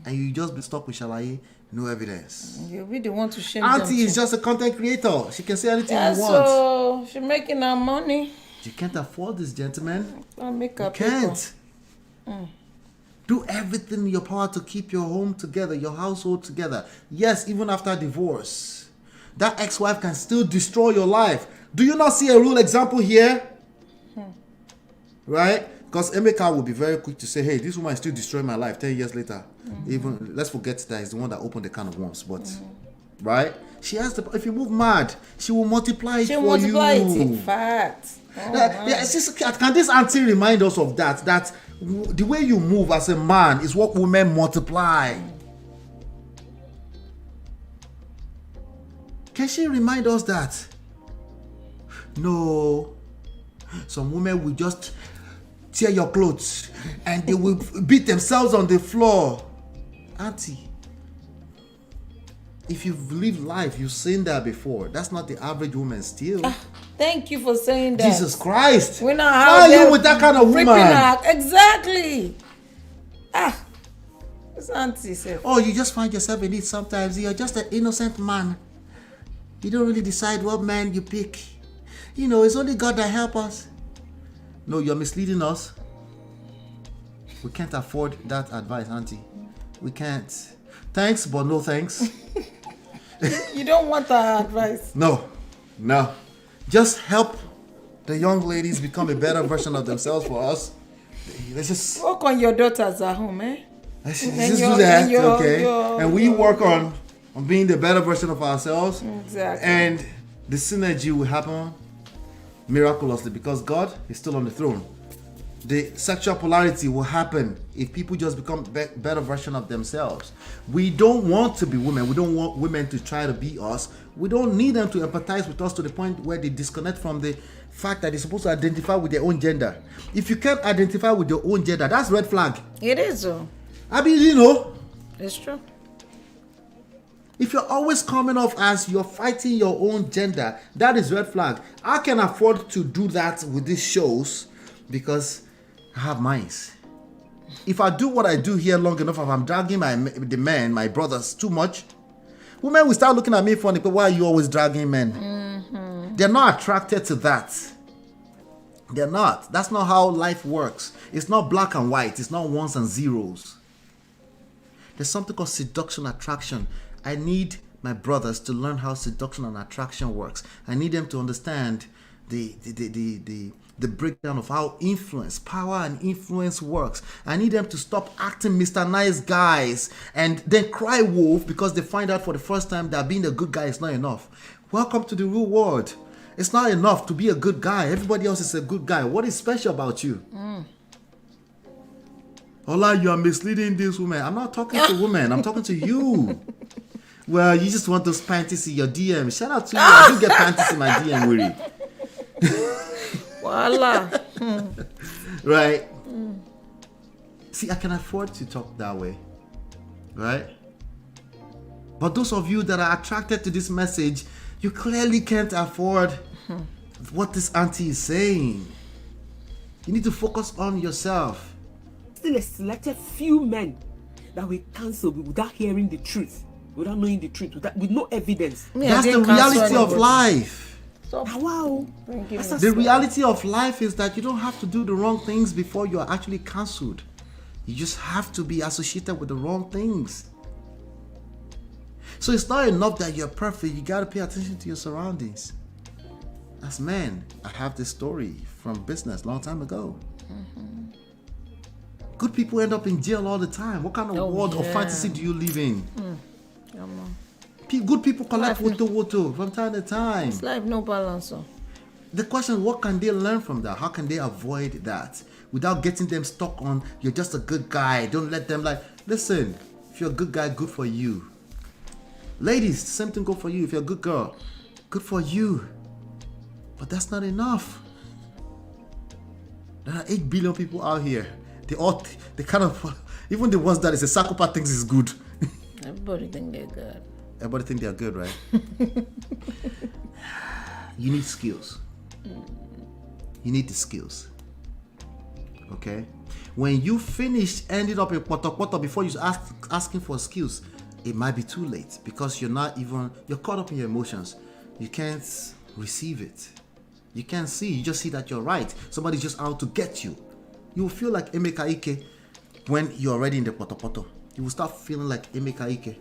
And you just be stuck with Shalaye, no evidence. You'll be the one to shame Auntie them is too. just a content creator. She can say anything Yeah, you want. so she's making her money. You can't afford this, gentlemen. I'll make her You can't. Do everything in your power to keep your home together, your household together. Yes, even after divorce. That ex-wife can still destroy your life. Do you not see a real example here? Right? Because Emeka will be very quick to say, hey, this woman is still destroying my life 10 years later. Even let's forget that he's the one that opened the can of worms. But right? She has the if you move mad, she will multiply it She'll for multiply you. it in fact. Can this auntie remind us of that the way you move as a man is what women multiply? Can she remind us that? No. Some women will just tear your clothes and they will beat themselves on the floor. Auntie, if you've lived life, you've seen that before. That's not the average woman still. Thank you for saying that. Jesus Christ. We're not Why are you with that kind of woman? Exactly. This auntie said. Oh, you just find yourself in it sometimes. You're just an innocent man. You don't really decide what man you pick. You know, it's only God that help us. No, you're misleading us. We can't afford that advice, auntie. We can't. Thanks, but no thanks. You don't want that advice. No. Just help the young ladies become a better version of themselves for us. Let's just work on your daughters at home, eh? Let's just do that, okay? And we work on being the better version of ourselves. Exactly. And the synergy will happen miraculously because God is still on the throne. The sexual polarity will happen if people just become better version of themselves. We don't want to be women. We don't want women to try to be us. We don't need them to empathize with us to the point where they disconnect from the fact that they're supposed to identify with their own gender. If you can't identify with your own gender, that's red flag. It is so. I mean, you know. It's true. If you're always coming off as you're fighting your own gender, that is red flag. I can afford to do that with these shows because I have minds. If I do what I do here long enough, if I'm dragging the men, my brothers, too much, women will start looking at me funny, but why are you always dragging men? They're not attracted to that. They're not. That's not how life works. It's not black and white. It's not ones and zeros. There's something called seduction attraction. I need my brothers to learn how seduction and attraction works. I need them to understand the breakdown of how power and influence works. I need them to stop acting Mr. Nice Guys and then cry wolf because they find out for the first time that being a good guy is not enough. Welcome to the real world. It's not enough to be a good guy. Everybody else is a good guy. What is special about you? Ola, you are misleading this woman. I'm not talking to women. I'm talking to you. Well, you just want those panties in your DM. Shout out to you. I do get panties in my DM, Willie. Voila. Right? See, I can afford to talk that way. Right? But those of you that are attracted to this message, you clearly can't afford what this auntie is saying. You need to focus on yourself. Still a selected few men that we cancel without hearing the truth, without knowing the truth, with no evidence. That's the reality of life. Wow. The reality of life is that you don't have to do the wrong things before you are actually cancelled. You just have to be associated with the wrong things. So it's not enough that you're perfect. You got to pay attention to your surroundings. As men, I have this story from business long time ago. Good people end up in jail all the time. What kind of world or fantasy do you live in? Good people collect woto from time to time. It's life, no balance. The question is, what can they learn from that? How can they avoid that without getting them stuck on, you're just a good guy. Don't let them listen, if you're a good guy, good for you. Ladies, same thing go for you. If you're a good girl, good for you. But that's not enough. There are 8 billion people out here. They kind of, even the ones that is a psychopath thinks is good. Everybody think they're good. Everybody think they're good, right? You need skills. You need the skills. Okay? When you finish, ended up in poto before you asking for skills, it might be too late because you're caught up in your emotions. You can't receive it. You can't see. You just see that you're right. Somebody's just out to get you. You will feel like Emeka Ike when you're already in the poto. You will start feeling like Emeka Ike.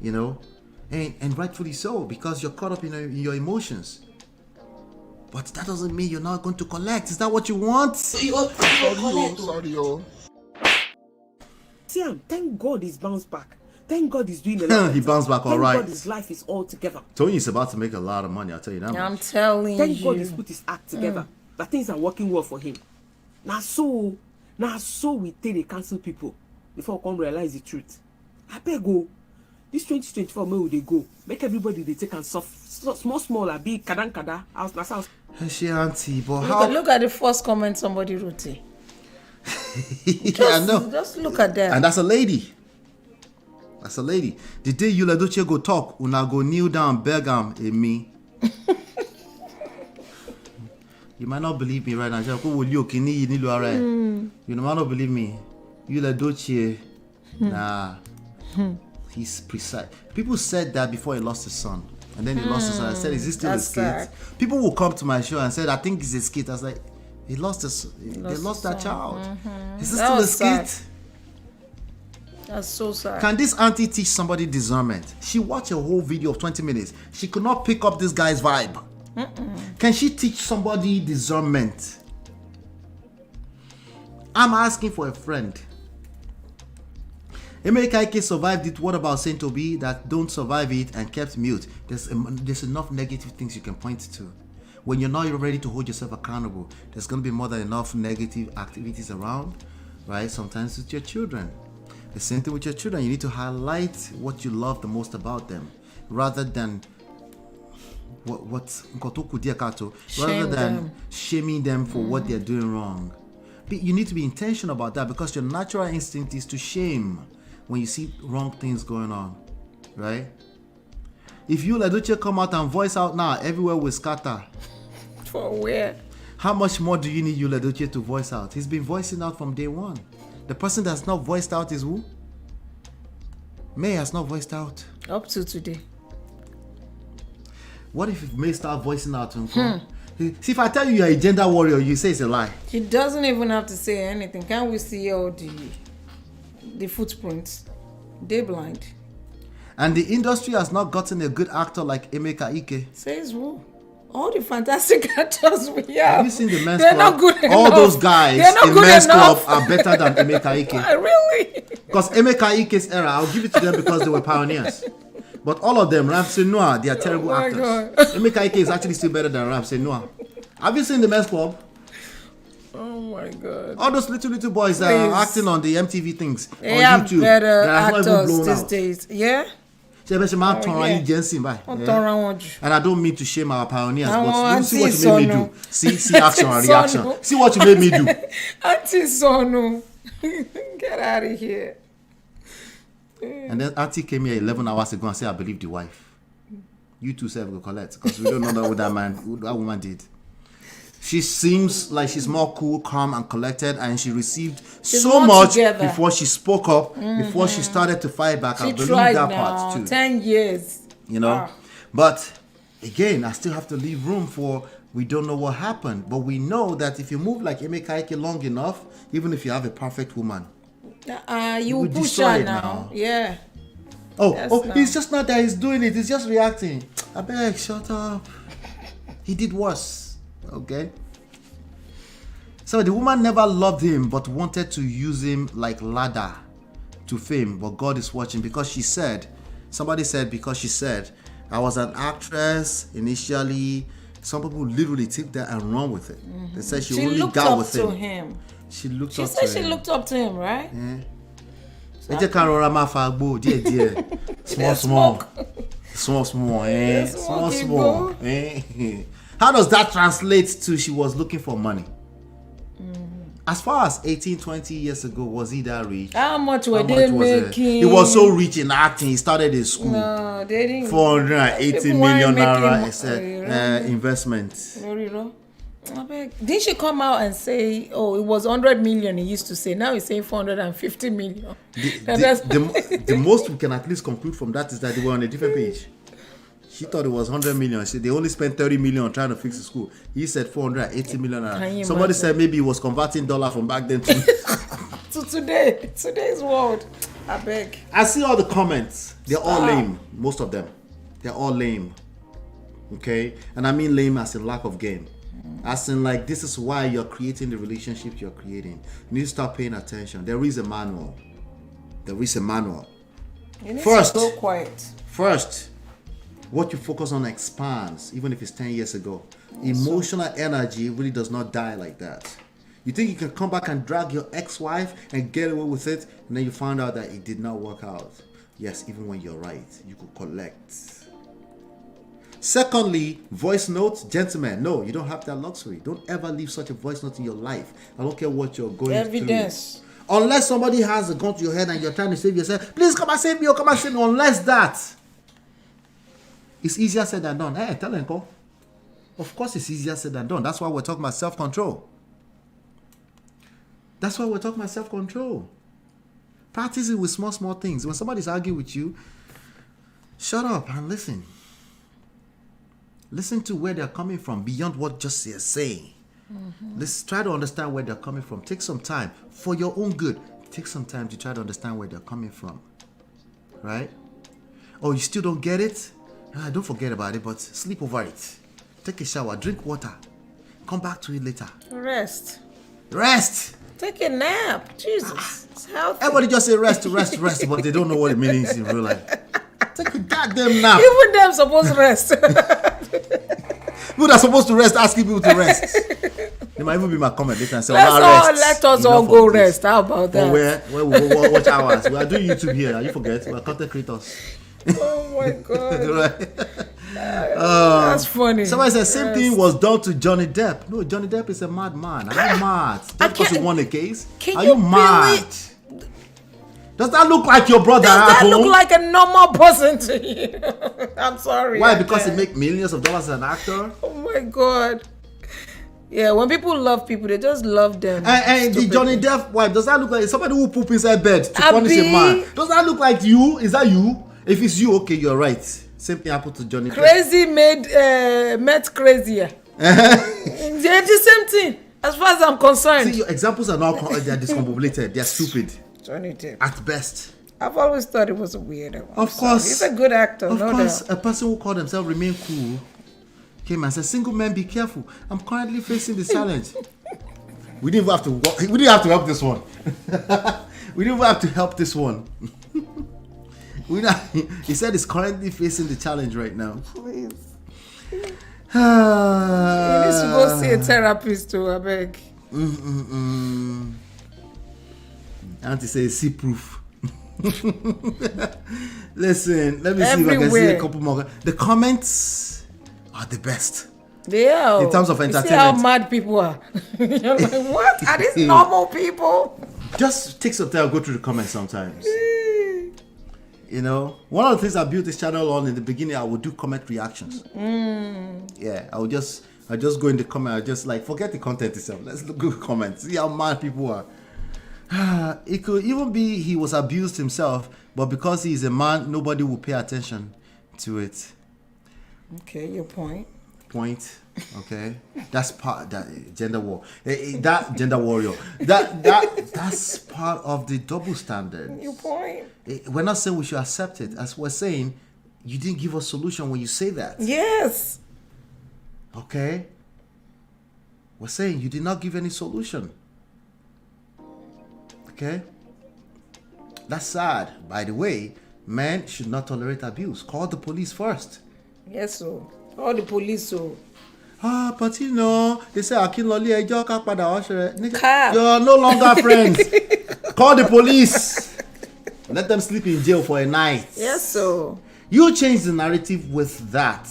You know? And rightfully so, because you're caught up in your emotions. But that doesn't mean you're not going to collect. Is that what you want? Sorry. Siam, thank God he's bounced back. Thank God he's doing a lot. He bounced back all right. Thank God his life is all together. Tony is about to make a lot of money, I'll tell you that. I'm telling you. Thank God he's put his act together. That things are working well for him. Now so we take the cancel people before we come realize the truth. I beg go. This 2024 where will they go? Make everybody they take and small a big kada house. She auntie, but look at the first comment somebody wrote. I know. Just look at that. And that's a lady. That's a lady. The day you let Doche go talk, una go kneel down, beg am in me. You might not believe me right now. You might not believe me. You let Doche, nah. He's precise. People said that before he lost his son. And then he lost his son. I said, is he still a skit? People will come to my show and said, I think he's a skit. I was like, they lost that child. Is this still a skit? That's so sad. Can this auntie teach somebody discernment? She watched a whole video of 20 minutes. She could not pick up this guy's vibe. Can she teach somebody discernment? I'm asking for a friend. Emeka Ike survived it. What about Saint Obi that don't survive it and kept mute? There's enough negative things you can point to. When you're not ready to hold yourself accountable, there's going to be more than enough negative activities around, right? Sometimes with your children. The same thing with your children. You need to highlight what you love the most about them, rather than shaming them for what they're doing wrong. You need to be intentional about that, because your natural instinct is to shame when you see wrong things going on, right? If you Ladoche come out and voice out now, everywhere will scatter. For where? How much more do you need you Ladoche to voice out? He's been voicing out from day one. The person that's not voiced out is who? May has not voiced out. Up to today. What if May start voicing out? See, if I tell you you're a gender warrior, you say it's a lie. He doesn't even have to say anything. Can't we see all the footprints? They're blind. And the industry has not gotten a good actor like Emeka Ike. Says who? All the fantastic actors we have. Have you seen the men's They're club? Not good all enough. Those guys in men's club are better than Emeka Ike. Really? Because Emeka Ike's era, I'll give it to them because they were pioneers. But all of them, Ramsey Noah, they are terrible actors. God. Emeka Ike is actually still better than Ramsey Noah. Have you seen the men's club? Oh my God. All those little boys that are acting on the MTV things they on have YouTube. Better actors these days. Yeah? And I don't mean to shame our pioneers, but see what you made me do. See action and reaction. See what you made me do. Auntie Sonu. Get out of here. And then Auntie came here 11 hours ago and said, I believe the wife. You two say will collect because we don't know what that woman did. She seems like she's more cool, calm, and collected, and she received so much before she spoke up, before she started to fight back. I believe that part too. 10 years. You know? But again, I still have to leave room for we don't know what happened. But we know that if you move like Emeka Ike long enough, even if you have a perfect woman, you will push her now. Yeah. It's just not that he's doing it, he's just reacting. I beg, shut up. He did worse. Okay? So the woman never loved him but wanted to use him like ladder to fame. But God is watching because she said, I was an actress initially. Some people literally take that and run with it. They said she only got with him. She looked up to him. She said she looked up to him, right? Yeah. Small. How does that translate to she was looking for money? As far as 18, 20 years ago, was he that rich? How much were they making? He was so rich in acting. He started his school. No, they didn't. 480 million naira investment. Didn't she come out and say, oh, it was 100 million he used to say. Now he's saying 450 million. The most we can at least conclude from that is that they were on a different page. She thought it was 100 million. They only spent 30 million trying to fix the school. He said 480 million. Somebody said maybe he was converting dollar from back then to today's world. I beg. I see all the comments. They're all lame. Most of them. They're all lame. Okay? And I mean lame as in lack of game. As in like this is why you're creating the relationship you're creating. You need to start paying attention. There is a manual. You need to go quiet. First, what you focus on expands, even if it's 10 years ago. Emotional energy really does not die like that. You think you can come back and drag your ex-wife and get away with it, and then you find out that it did not work out. Yes, even when you're right, you could collect. Secondly, voice notes. Gentlemen, no, you don't have that luxury. Don't ever leave such a voice note in your life. I don't care what you're going Evidence. through. Unless somebody has a gun to your head and you're trying to save yourself, please come and save me or come and save me. Unless that. It's easier said than done. Hey, tell Enko. Of course it's easier said than done. That's why we're talking about self-control. Practice it with small things. When somebody's arguing with you, shut up and listen. Listen to where they're coming from beyond what just they're saying. Let's try to understand where they're coming from. Take some time for your own good. Take some time to try to understand where they're coming from. Right? Oh, you still don't get it? Don't forget about it, but sleep over it. Take a shower, drink water. Come back to it later. Rest. Take a nap. Jesus. It's healthy. Everybody just say rest, but they don't know what it means in real life. Take a goddamn nap. Even them supposed to rest. People that are supposed to rest, asking people to rest. They might even be my comment later and say, let us all go rest. How about that? Where we watch hours. We are doing YouTube here. You forget. We are content creators. Oh my God. Right? That's funny. Somebody said same thing was done to Johnny Depp. No, Johnny Depp is a madman. Are you mad? Just because you won a case? Are you mad? Does that look like your brother? Does that look like a normal person to you? I'm sorry. Why? Because he makes millions of dollars as an actor? Oh my God. Yeah, when people love people, they just love them. And the Johnny Depp wife, does that look like somebody who poop inside bed to punish a man? Does that look like you? Is that you? If it's you, okay, you're right. Same thing happened to Johnny Depp. Crazy met crazier. They're the same thing, as far as I'm concerned. See, your examples are not they're discombobulated. They're stupid. Johnny Depp. At best. I've always thought it was a weirdo. Of course. He's a good actor. Of course, a person who called himself Remain Cool came and said, single men, be careful. I'm currently facing the challenge. We didn't have to help this one. We didn't have to help this one. He said he's currently facing the challenge right now. Please. He needs to go see a therapist too, I beg. Auntie says, see proof. Listen, let me see if I can see a couple more. The comments are the best. They are. In terms of entertainment. You see how mad people are. You're like, what? Are these normal people? Just take some time, go through the comments sometimes. You know, one of the things I built this channel on in the beginning, I would do comment reactions. Yeah, I just go in the comment. I just like forget the content itself. Let's look at the comments. See how mad people are. It could even be he was abused himself, but because he's a man, nobody will pay attention to it. Okay, your point. Okay, that's part that gender war. That gender warrior. That's part of the double standard. Your point. We're not saying we should accept it. As we're saying, you didn't give a solution when you say that. Yes. Okay. We're saying you did not give any solution. Okay. That's sad. By the way, men should not tolerate abuse. Call the police first. Yes, so. All the police, so. But you know, they say you're no longer friends. Call the police. Let them sleep in jail for a night. Yes, so. You change the narrative with that,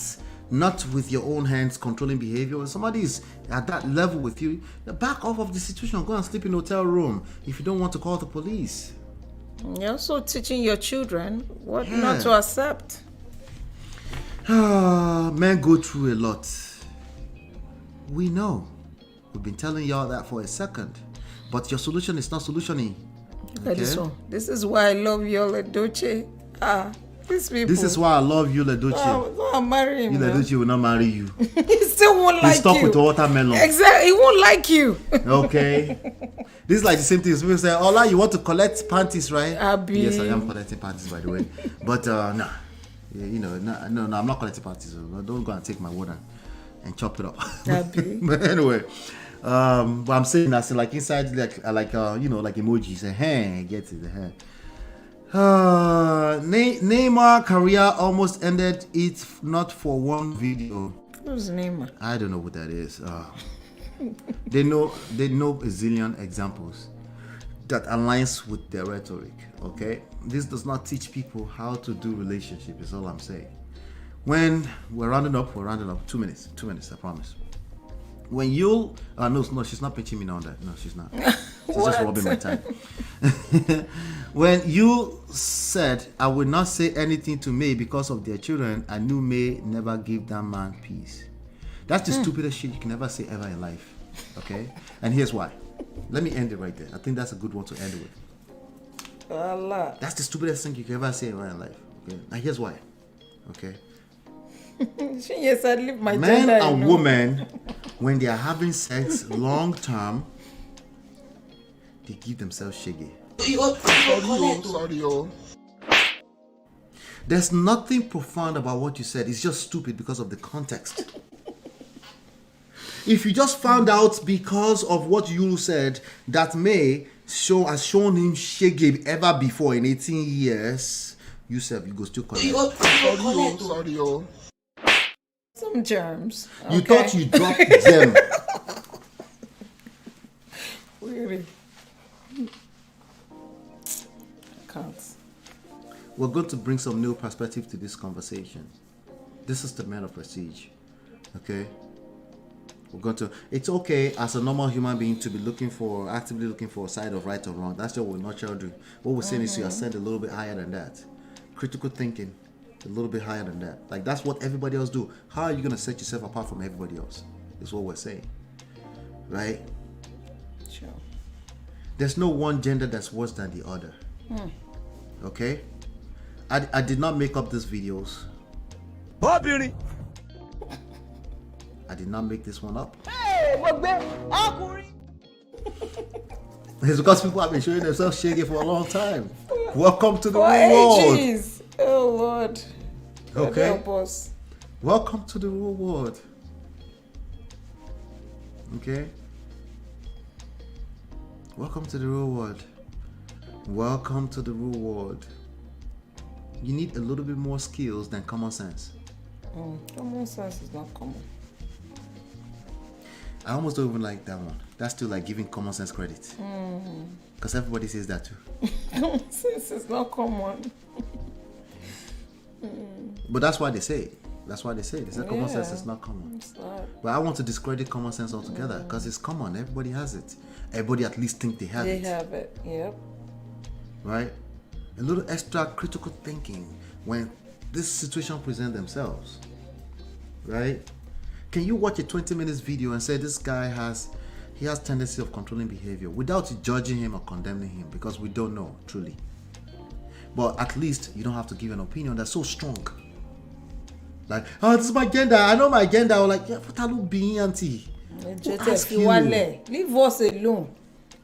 not with your own hands controlling behavior. When somebody is at that level with you, back off of the situation. Go and sleep in a hotel room if you don't want to call the police. You're also teaching your children what not to accept. Men go through a lot. We know. We've been telling y'all that for a second. But your solution is not solutioning. Okay? This one. This is why I love Yola Doce. These people. This is why I love Yola Doce. I'm marrying him. Yola Doce will not marry you. He still won't like you. He's stuck with watermelon. Exactly. He won't like you. Okay. This is like the same thing. People say, Ola, you want to collect panties, right? Abi. Yes, I am collecting panties, by the way. But, nah. Yeah, you know, no, I'm not collecting panties. So don't go and take my water and chop it up. But anyway, but I'm saying that like inside, like you know, like emojis. Hey, get it. Neymar career almost ended if not for one video. Who's Neymar? I don't know what that is. They know a zillion examples that aligns with their rhetoric. Okay, this does not teach people how to do relationship. Is all I'm saying. When we're rounding up. 2 minutes, I promise. When you no, she's not pitching me on that. No, she's not. She's just robbing my time. When you said I will not say anything to May because of their children, I knew May never give that man peace. That's the stupidest shit you can ever say ever in life. Okay, and here's why. Let me end it right there. I think that's a good one to end it with. That's the stupidest thing you can ever say ever in life. Okay, now here's why. Okay. Yes, I live my men gender, and women, when they are having sex long term, they give themselves shaggy. Sorry. There's nothing profound about what you said. It's just stupid because of the context. If you just found out because of what you said that May has shown him shaggy ever before in 18 years, you go still collect. Sorry. Some germs. You thought you dropped them. Really? I can't. We're going to bring some new perspective to this conversation. This is the Man of Prestige. Okay? It's okay as a normal human being to be actively looking for a side of right or wrong. That's what we're not trying to do. What we're saying is to ascend a little bit higher than that. Critical thinking, a little bit higher than that. Like that's what everybody else do. How are you going to set yourself apart from everybody else? Is what we're saying. Right? Sure. There's no one gender that's worse than the other. Okay? I did not make up these videos. Bobby. I did not make this one up. Hey, It's because people have been showing themselves shaggy for a long time. Welcome to the real world. Oh Lord. Okay. Help us. Welcome to the real world. Okay. Welcome to the real world. Welcome to the real world. You need a little bit more skills than common sense. Common sense is not common. I almost don't even like that one. That's still like giving common sense credit. Because everybody says that too. Common sense is not common. But that's why they say it. That's why they say it. They say common sense is not common. It's not. But I want to discredit common sense altogether because it's common. Everybody has it. Everybody at least think they have it. They have it. Yep. Right? A little extra critical thinking when this situation presents themselves. Right? Can you watch a 20 minutes video and say this guy has tendency of controlling behavior without judging him or condemning him, because we don't know truly. But at least you don't have to give an opinion that's so strong. Like, oh, this is my gender. I know my gender. Or like, yeah, what are you being, auntie? Ask you. Leave us alone.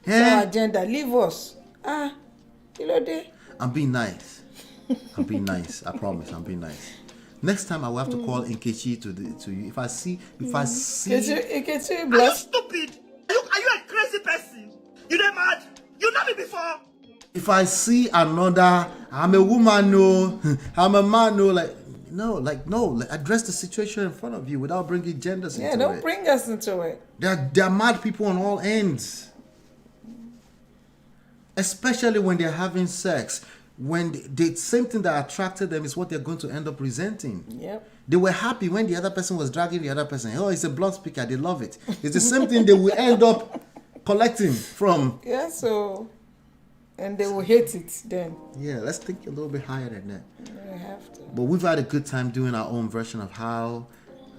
It's our agenda. Leave us. I'm being nice. I'm being nice. I promise. I'm being nice. Next time I will have to call Nkechi to you. If I see. Nkechi, are you stupid? Are you a crazy person? You not mad? You know me before. If I see another, I'm a woman, no, I'm a man, no, no, address the situation in front of you without bringing genders into it. Yeah, don't bring us into it. There are mad people on all ends. Especially when they're having sex. When the same thing that attracted them is what they're going to end up resenting. Yep. They were happy when the other person was dragging the other person. Oh, it's a blood speaker. They love it. It's the same thing they will end up collecting from. Yeah, so... And they will hate it then. Yeah, let's think a little bit higher than that. We have to. But we've had a good time doing our own version of how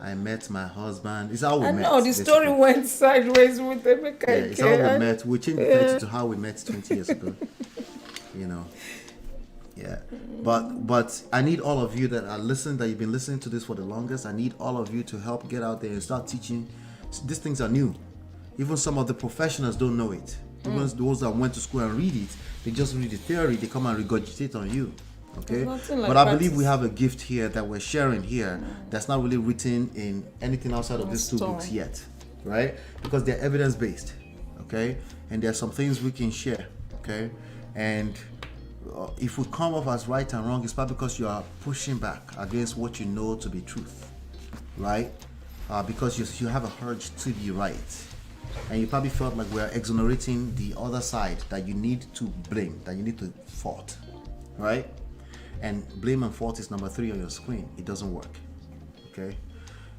I met my husband. It's how we met. No, the story went sideways with Emeka. Yeah, it's how we met. We changed the title to how we met 20 years ago. You know. Yeah. But I need all of you that are listening, that you've been listening to this for the longest. I need all of you to help get out there and start teaching. These things are new. Even some of the professionals don't know it. Even those that went to school and read it, they just read the theory, they come and regurgitate on you. Okay? But I believe we have a gift here that we're sharing here that's not really written in anything outside of these two books yet. Right? Because they're evidence-based. Okay? And there are some things we can share. Okay? And if we come off as right and wrong, it's probably because you are pushing back against what you know to be truth. Right? Because you have a urge to be right. And you probably felt like we're exonerating the other side that you need to blame, that you need to fault, right? And blame and fault is number 3 on your screen. It doesn't work, okay?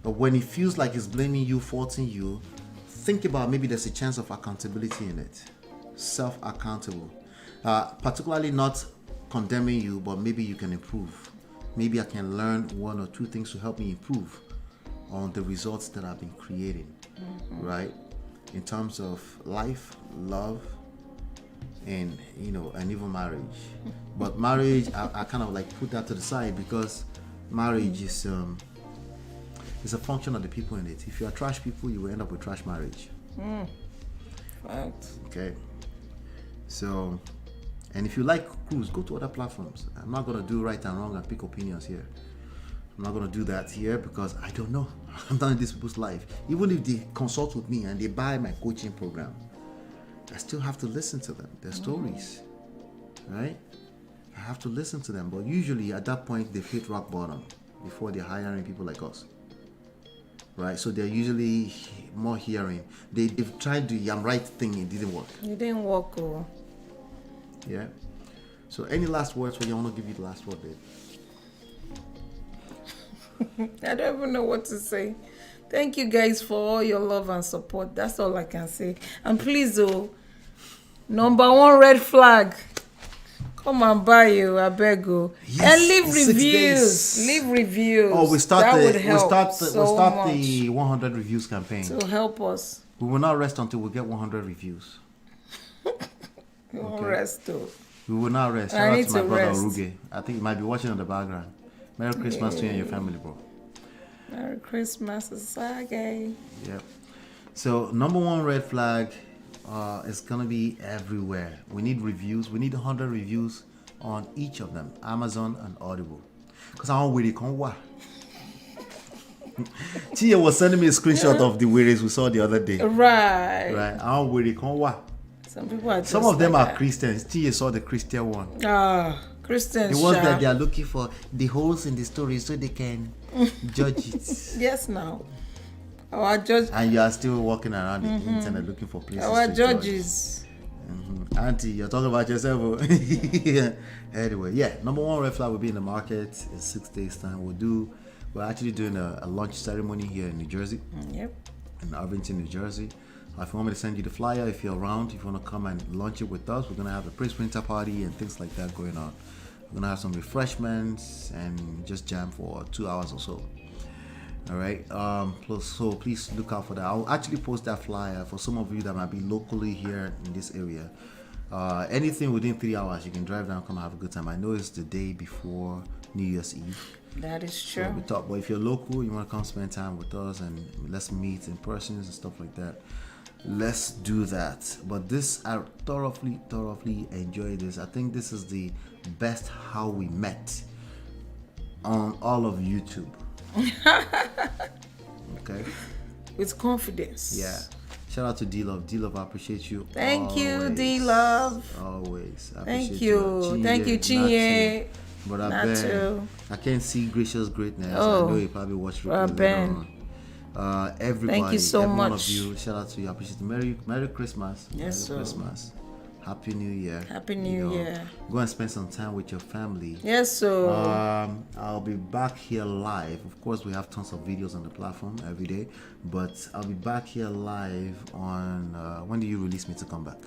But when it feels like it's blaming you, faulting you, think about maybe there's a chance of accountability in it. Self-accountable. Particularly not condemning you, but maybe you can improve. Maybe I can learn 1 or 2 things to help me improve on the results that I've been creating, right? In terms of life, love, and and even marriage. But marriage, I kind of like put that to the side because marriage is a function of the people in it. If you are trash people, you will end up with trash marriage. Right. Okay. So, and if you like cruise, go to other platforms. I'm not gonna do right and wrong and pick opinions here. I'm not going to do that here because I don't know. I'm not in this people's life. Even if they consult with me and they buy my coaching program, I still have to listen to them, their stories, right? I have to listen to them. But usually at that point, they've hit rock bottom before they're hiring people like us, right? So they're usually more hearing. They've tried the I'm right thing. It didn't work. It didn't work. Oh. Yeah. So any last words? Well, you want to give you the last word, babe? I don't even know what to say. Thank you guys for all your love and support. That's all I can say. And please, number 1 red flag. Come and buy you, I beg you. Yes, and leave reviews. Leave reviews. Oh, we start the 100 reviews campaign. To help us. We will not rest until we get 100 reviews. We won't rest though. We will not rest. Shout out to my brother Oruge. I think he might be watching in the background. Merry Christmas to you and your family, bro. Merry Christmas, Asage. Yep. So, number 1 red flag is going to be everywhere. We need reviews. We need 100 reviews on each of them, Amazon and Audible. Because I don't really come what. Tia was sending me a screenshot of the weirds we saw the other day. Right. I don't really come what. Some people are just Some of them are Christians. Tia saw the Christian one. Christians. The ones that they are looking for the holes in the story so they can judge it. Yes, now. Our judge. And you are still walking around the internet looking for places. Our judges. Auntie, you're talking about yourself. Anyway, yeah, number one red flag will be in the market in 6 days time. We're actually doing a launch ceremony here in New Jersey. Yep. In Irvington, New Jersey. If you want me to send you the flyer, if you're around, if you want to come and launch it with us, we're going to have a pre-sprinter party and things like that going on. We're going to have some refreshments and just jam for 2 hours or so. All right. So please look out for that. I'll actually post that flyer for some of you that might be locally here in this area. Anything within 3 hours, you can drive down, come have a good time. I know it's the day before New Year's Eve. That is true. So we talk, but if you're local, you want to come spend time with us and let's meet in person and stuff like that. Let's do that. But this, I thoroughly enjoy this. I think this is the best how we met on all of YouTube. Okay. With confidence. Yeah. Shout out to D-Love. D-Love, I appreciate you. Thank you, D-Love. Always. I Thank appreciate you. Thank you, Chinye. But I can't see Gracious Greatness. Oh, I know you probably watched it later on. Everybody, thank you so every much. one of you, shout out to you. I appreciate it. Merry Christmas. Yes, Merry Christmas. Happy New Year. Happy New Year. Go and spend some time with your family. Yes, so I'll be back here live. Of course, we have tons of videos on the platform every day, but I'll be back here live on when do you release me to come back?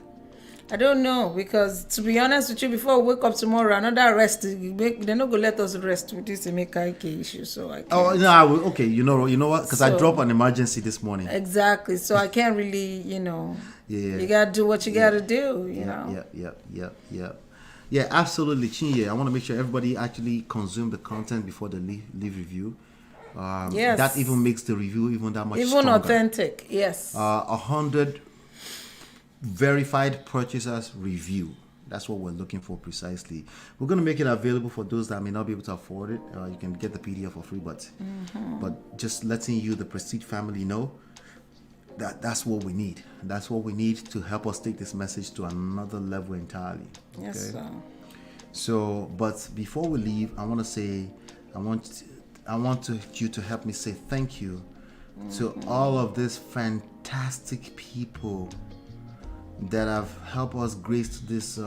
I don't know, because to be honest with you, before we wake up tomorrow, another rest, they're not gonna let us rest with this Emeka issue. So I can't. Oh no, okay, you know what? Because I dropped an emergency this morning. Exactly. So I can't really, Yeah. You gotta do what you gotta do, you know. Yeah, absolutely. Chinye, I want to make sure everybody actually consume the content before they leave review. Yes. That even makes the review even that much even stronger. authentic. Yes. 100 verified purchasers review. That's what we're looking for precisely. We're going to make it available for those that may not be able to afford it. You can get the PDF for free, but just letting you, the Prestige family, know that's what we need. That's what we need to help us take this message to another level entirely. Okay? Yes, sir. So, but before we leave, I want to say, I want you to help me say thank you to all of these fantastic people that have helped us grace this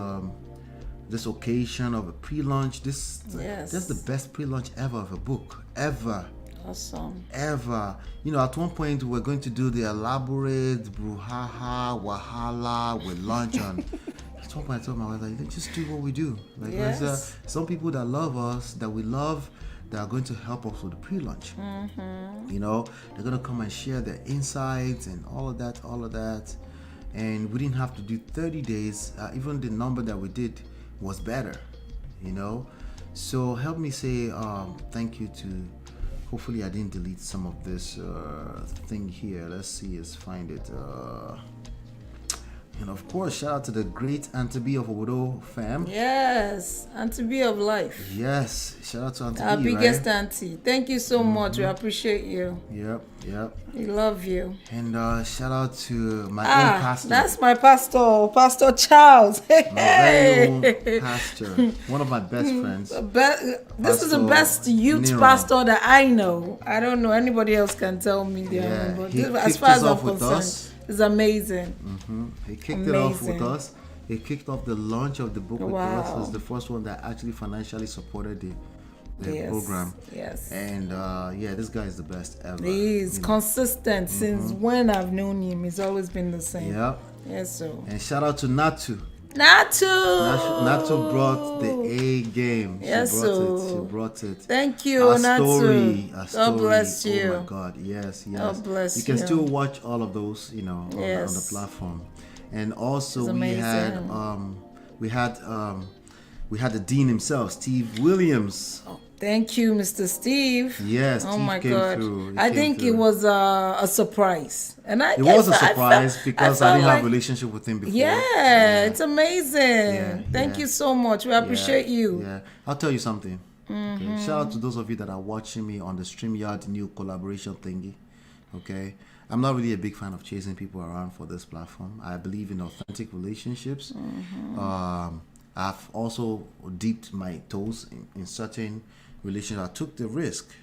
this occasion of a pre-launch. This is the best pre-launch ever of a book ever. Awesome. Ever. At one point we're going to do the elaborate brouhaha wahala with launch on. At one point I told my wife, like, just do what we do. Like there's some people that love us, that we love, that are going to help us with the pre-launch. They're gonna come and share their insights and all of that. And we didn't have to do 30 days. Even the number that we did was better, So help me say thank you to, hopefully I didn't delete some of this thing here. Let's see, let's find it. And of course, shout out to the great Auntie B of Obodo fam. Yes, Auntie B of life. Yes, shout out to Auntie Our B, biggest right? Auntie. Thank you so much. We appreciate you. Yep. We love you. And shout out to my own pastor. That's my pastor, Pastor Charles. My very own pastor. One of my best friends. This is the best youth pastor that I know. I don't know anybody else can tell me their own, but as far as I'm concerned, it's amazing. He kicked it off with us. He kicked off the launch of the book with us. He's the first one that actually financially supported the program. Yes. And this guy is the best ever. He is consistent since when I've known him. He's always been the same. Yep. Yes, so. And shout out to Natu. Natu brought the A game. She brought it. Thank you, Natu. God bless you. Oh my God, yes. God bless you. You can still watch all of those, on the platform. And also we had the dean himself, Steve Williams. Thank you, Mr. Steve. Yes. Oh Steve my came God. Through. I think it was a surprise, and it was a surprise because I didn't have a relationship with him before. Yeah, it's amazing. Thank you so much. We appreciate you. Yeah, I'll tell you something. Okay? Shout out to those of you that are watching me on the StreamYard new collaboration thingy. Okay, I'm not really a big fan of chasing people around for this platform. I believe in authentic relationships. I've also dipped my toes in certain relationships. I took the risk.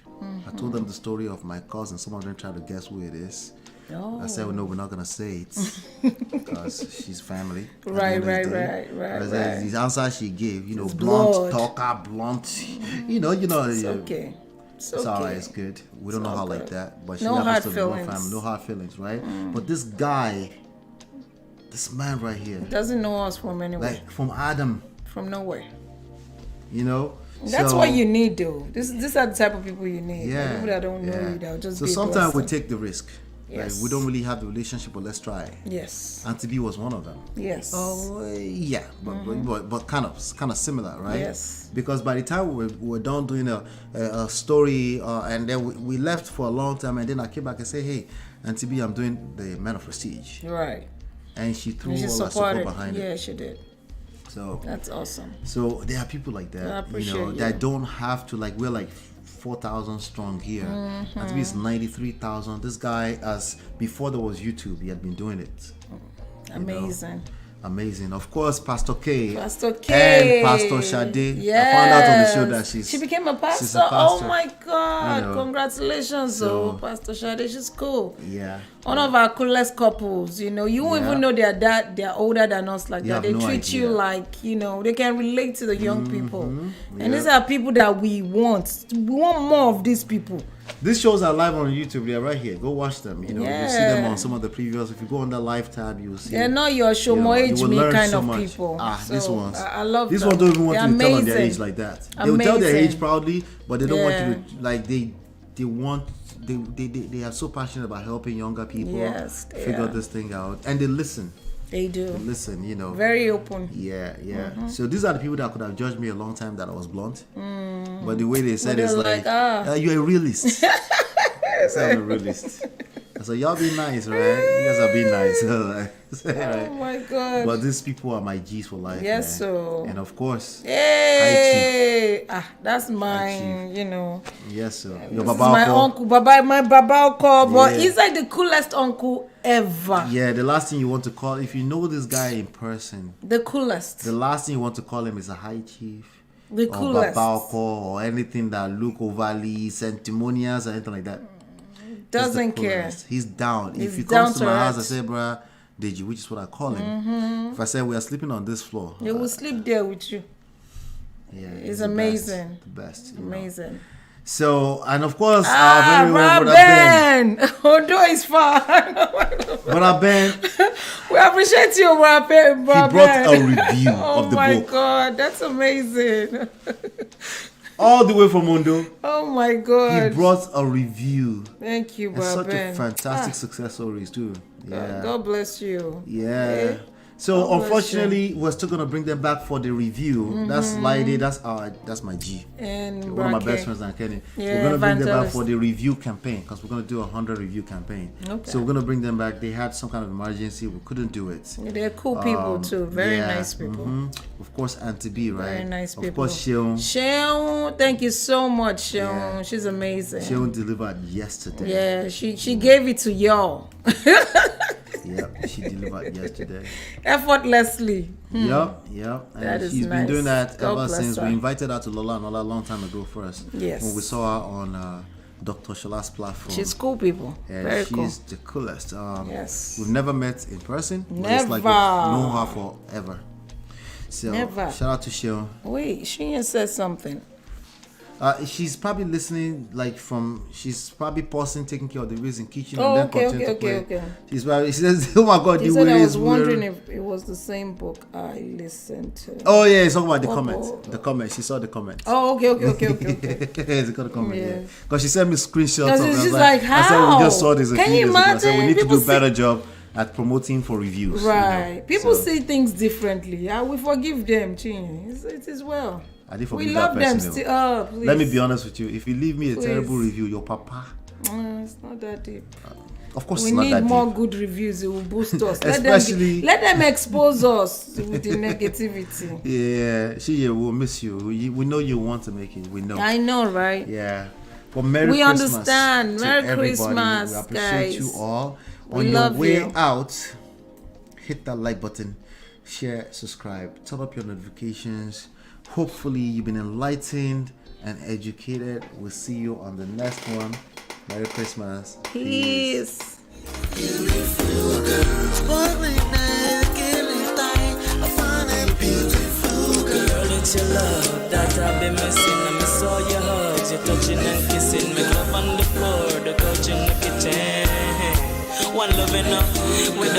I told them the story of my cousin. Some of them tried to guess who it is. I said, well, no, we're not gonna say it because she's family. Right. The answer she gave, you know, It's blunt blood. talker, blunt. You know. It's okay. It's all right. okay. It's good. We don't know all how like good. that, but she No happens hard to be one feelings. family. No hard feelings, right? But this guy, this man right here, Doesn't know us from anywhere. like from Adam, From nowhere. you know. That's So- what you need, though. These are the type of people you need. Yeah, People that don't know yeah. you, that'll just So be a sometimes we blessing. take the risk. Yes. Like we don't really have the relationship, but let's try. Yes. Auntie B was one of them. Yes. Oh yeah, but kind of similar, right? Yes. Because by the time we were done doing a story, and then we left for a long time, and then I came back and say, hey, Auntie B, I'm doing the Man of Prestige. Right. And she threw And she all her support supported. behind it. Yeah, she did. So That's awesome. So there are people like I that, appreciate you. that don't have to, like, we're like 4,000 strong here. Auntie B is 93,000. This guy, as before there was YouTube, he had been doing it. Amazing. Amazing. Of course, Pastor K. Pastor K. And Pastor Shade. Yes. I found out on the show that she became a pastor. she's a pastor. Oh my God. You know. Congratulations, So- Pastor Shade. She's cool. Yeah. One of our coolest couples, you know. You won't Yeah. even know they're older than us like You that. have They no treat you idea. like, you know, they can relate to the young people. Yeah. And these are people that we want. We want more of these people. These shows are live on YouTube. They're right here. Go watch them. You know, you see them Yeah. on some of the previews. If you go on the live tab, you'll see. They're not your show more you age will me learn kind so of much. people. These So, ones. I love These them. ones don't even want They're you to tell on their amazing. age like that. They will tell their Amazing. age proudly, but they don't want Yeah. you to, like, they want. They are so passionate about helping younger people Yes, they figure are. this thing out, and they listen. They do. They listen, you know. Very open. Yeah. Mhm. So these are the people that could have judged me a long time that I was blunt, but the way they said But it's they're like, like, you're a realist. I said I'm a realist. I said, y'all be nice, right? You guys are being nice. Right? Oh my God. But these people are my G's for life. Yes, man. so. And of course, Hey, that's mine, you know. yes, sir. This Your is Baba my uncle. uncle, my Baba uncle, but Yeah. he's like the coolest uncle ever. Yeah, the last thing you want to call, if you know this guy in person, The coolest. the last thing you want to call him is a high chief. The or coolest. Baba uncle, or anything that look overly sentimentous or anything like that. Doesn't He's the care. coolest. He's down. He's If he down comes to to my house, I earth. say, bruh, Deji, which is what I call him. Mhm. If I say we are sleeping on this floor, They will sleep there with you. yeah, It's the amazing. best, the best. you know. Amazing. So, and of course, our very well Brother brother Ben. Ben. Although it's far. Brother Ben, We appreciate you, Brother Ben. he brought a review Oh of the my book God, that's amazing. all the way from Mondo. Oh my He God. brought a review. Thank you, And Brother such Ben. a fantastic success stories too. Yeah. God bless you. Yeah. Eh? So God bless unfortunately, we're still gonna bring them back for the review. That's Mhm. Lady. That's my G. And One of my Brake. best friends, and Kenny. Yeah, We're gonna bring them back evangelist. for the review campaign because we're gonna do 100 review campaign. Okay. So we're gonna bring them back. They had some kind of emergency. We couldn't do it. They're cool people too. Very nice people. Of course, Auntie B, right? Very nice people. Of course, Sheon. Sheon, thank you so much, Sheon. She's amazing. Sheon delivered yesterday. Yeah, she gave it to y'all. Yep, she delivered yesterday. Effortlessly. Yep. And That is she's been nice. doing that God ever bless since her. we invited her to LOLA a long time ago first. Yes. When we saw her on Dr. Shala's platform. She's cool people. Yeah, Very she's cool. the coolest. Yes. We've never met in person. But it's Never. like we've known her forever. So Never. shout out to Sheon. Wait, she said something. She's probably listening, like she's probably pausing, taking care of the reels in kitchen, Oh, and then okay, continue to play. okay. She's probably, she says, "Oh my God, He the said I way was is wondering weird." if it was the same book I listened to. Oh yeah, it's talking about the Oh, comments. oh. The comments. She saw the comments. Oh, okay. She got the comment. Yeah. Yeah. Because she sent me screenshots. Because of it. I she's was like, I said how? we just saw this a Can few you days ago. I said we imagine? need to do People a better job at promoting for reviews. Right. You know? People So, see things differently. I will forgive them, Chinny. It is well. I did We forgive love that them person. still. Oh, please. Let me be honest with you. If you leave me a Please. terrible review, your papa. It's not that deep. Of course, We it's not need that more deep. good reviews. It will boost us. Especially- let them expose us with the negativity. Yeah, we'll miss you. We know you want to make it. We know. I know, right? Yeah. But Merry We Christmas understand. to Merry everybody. Christmas, We appreciate guys. you all. We On your love way you. out, hit that like button, share, subscribe, turn up your notifications. Hopefully you've been enlightened and educated. We'll see you on the next one. Merry Christmas. Peace. Beautiful girl. Sparkling night, killing tight. I find a beautiful girl. Girl, it's your love that I've been missing. I miss all your hugs, your touching and kissing. Me love on the floor, the couch in the kitchen. One love enough, when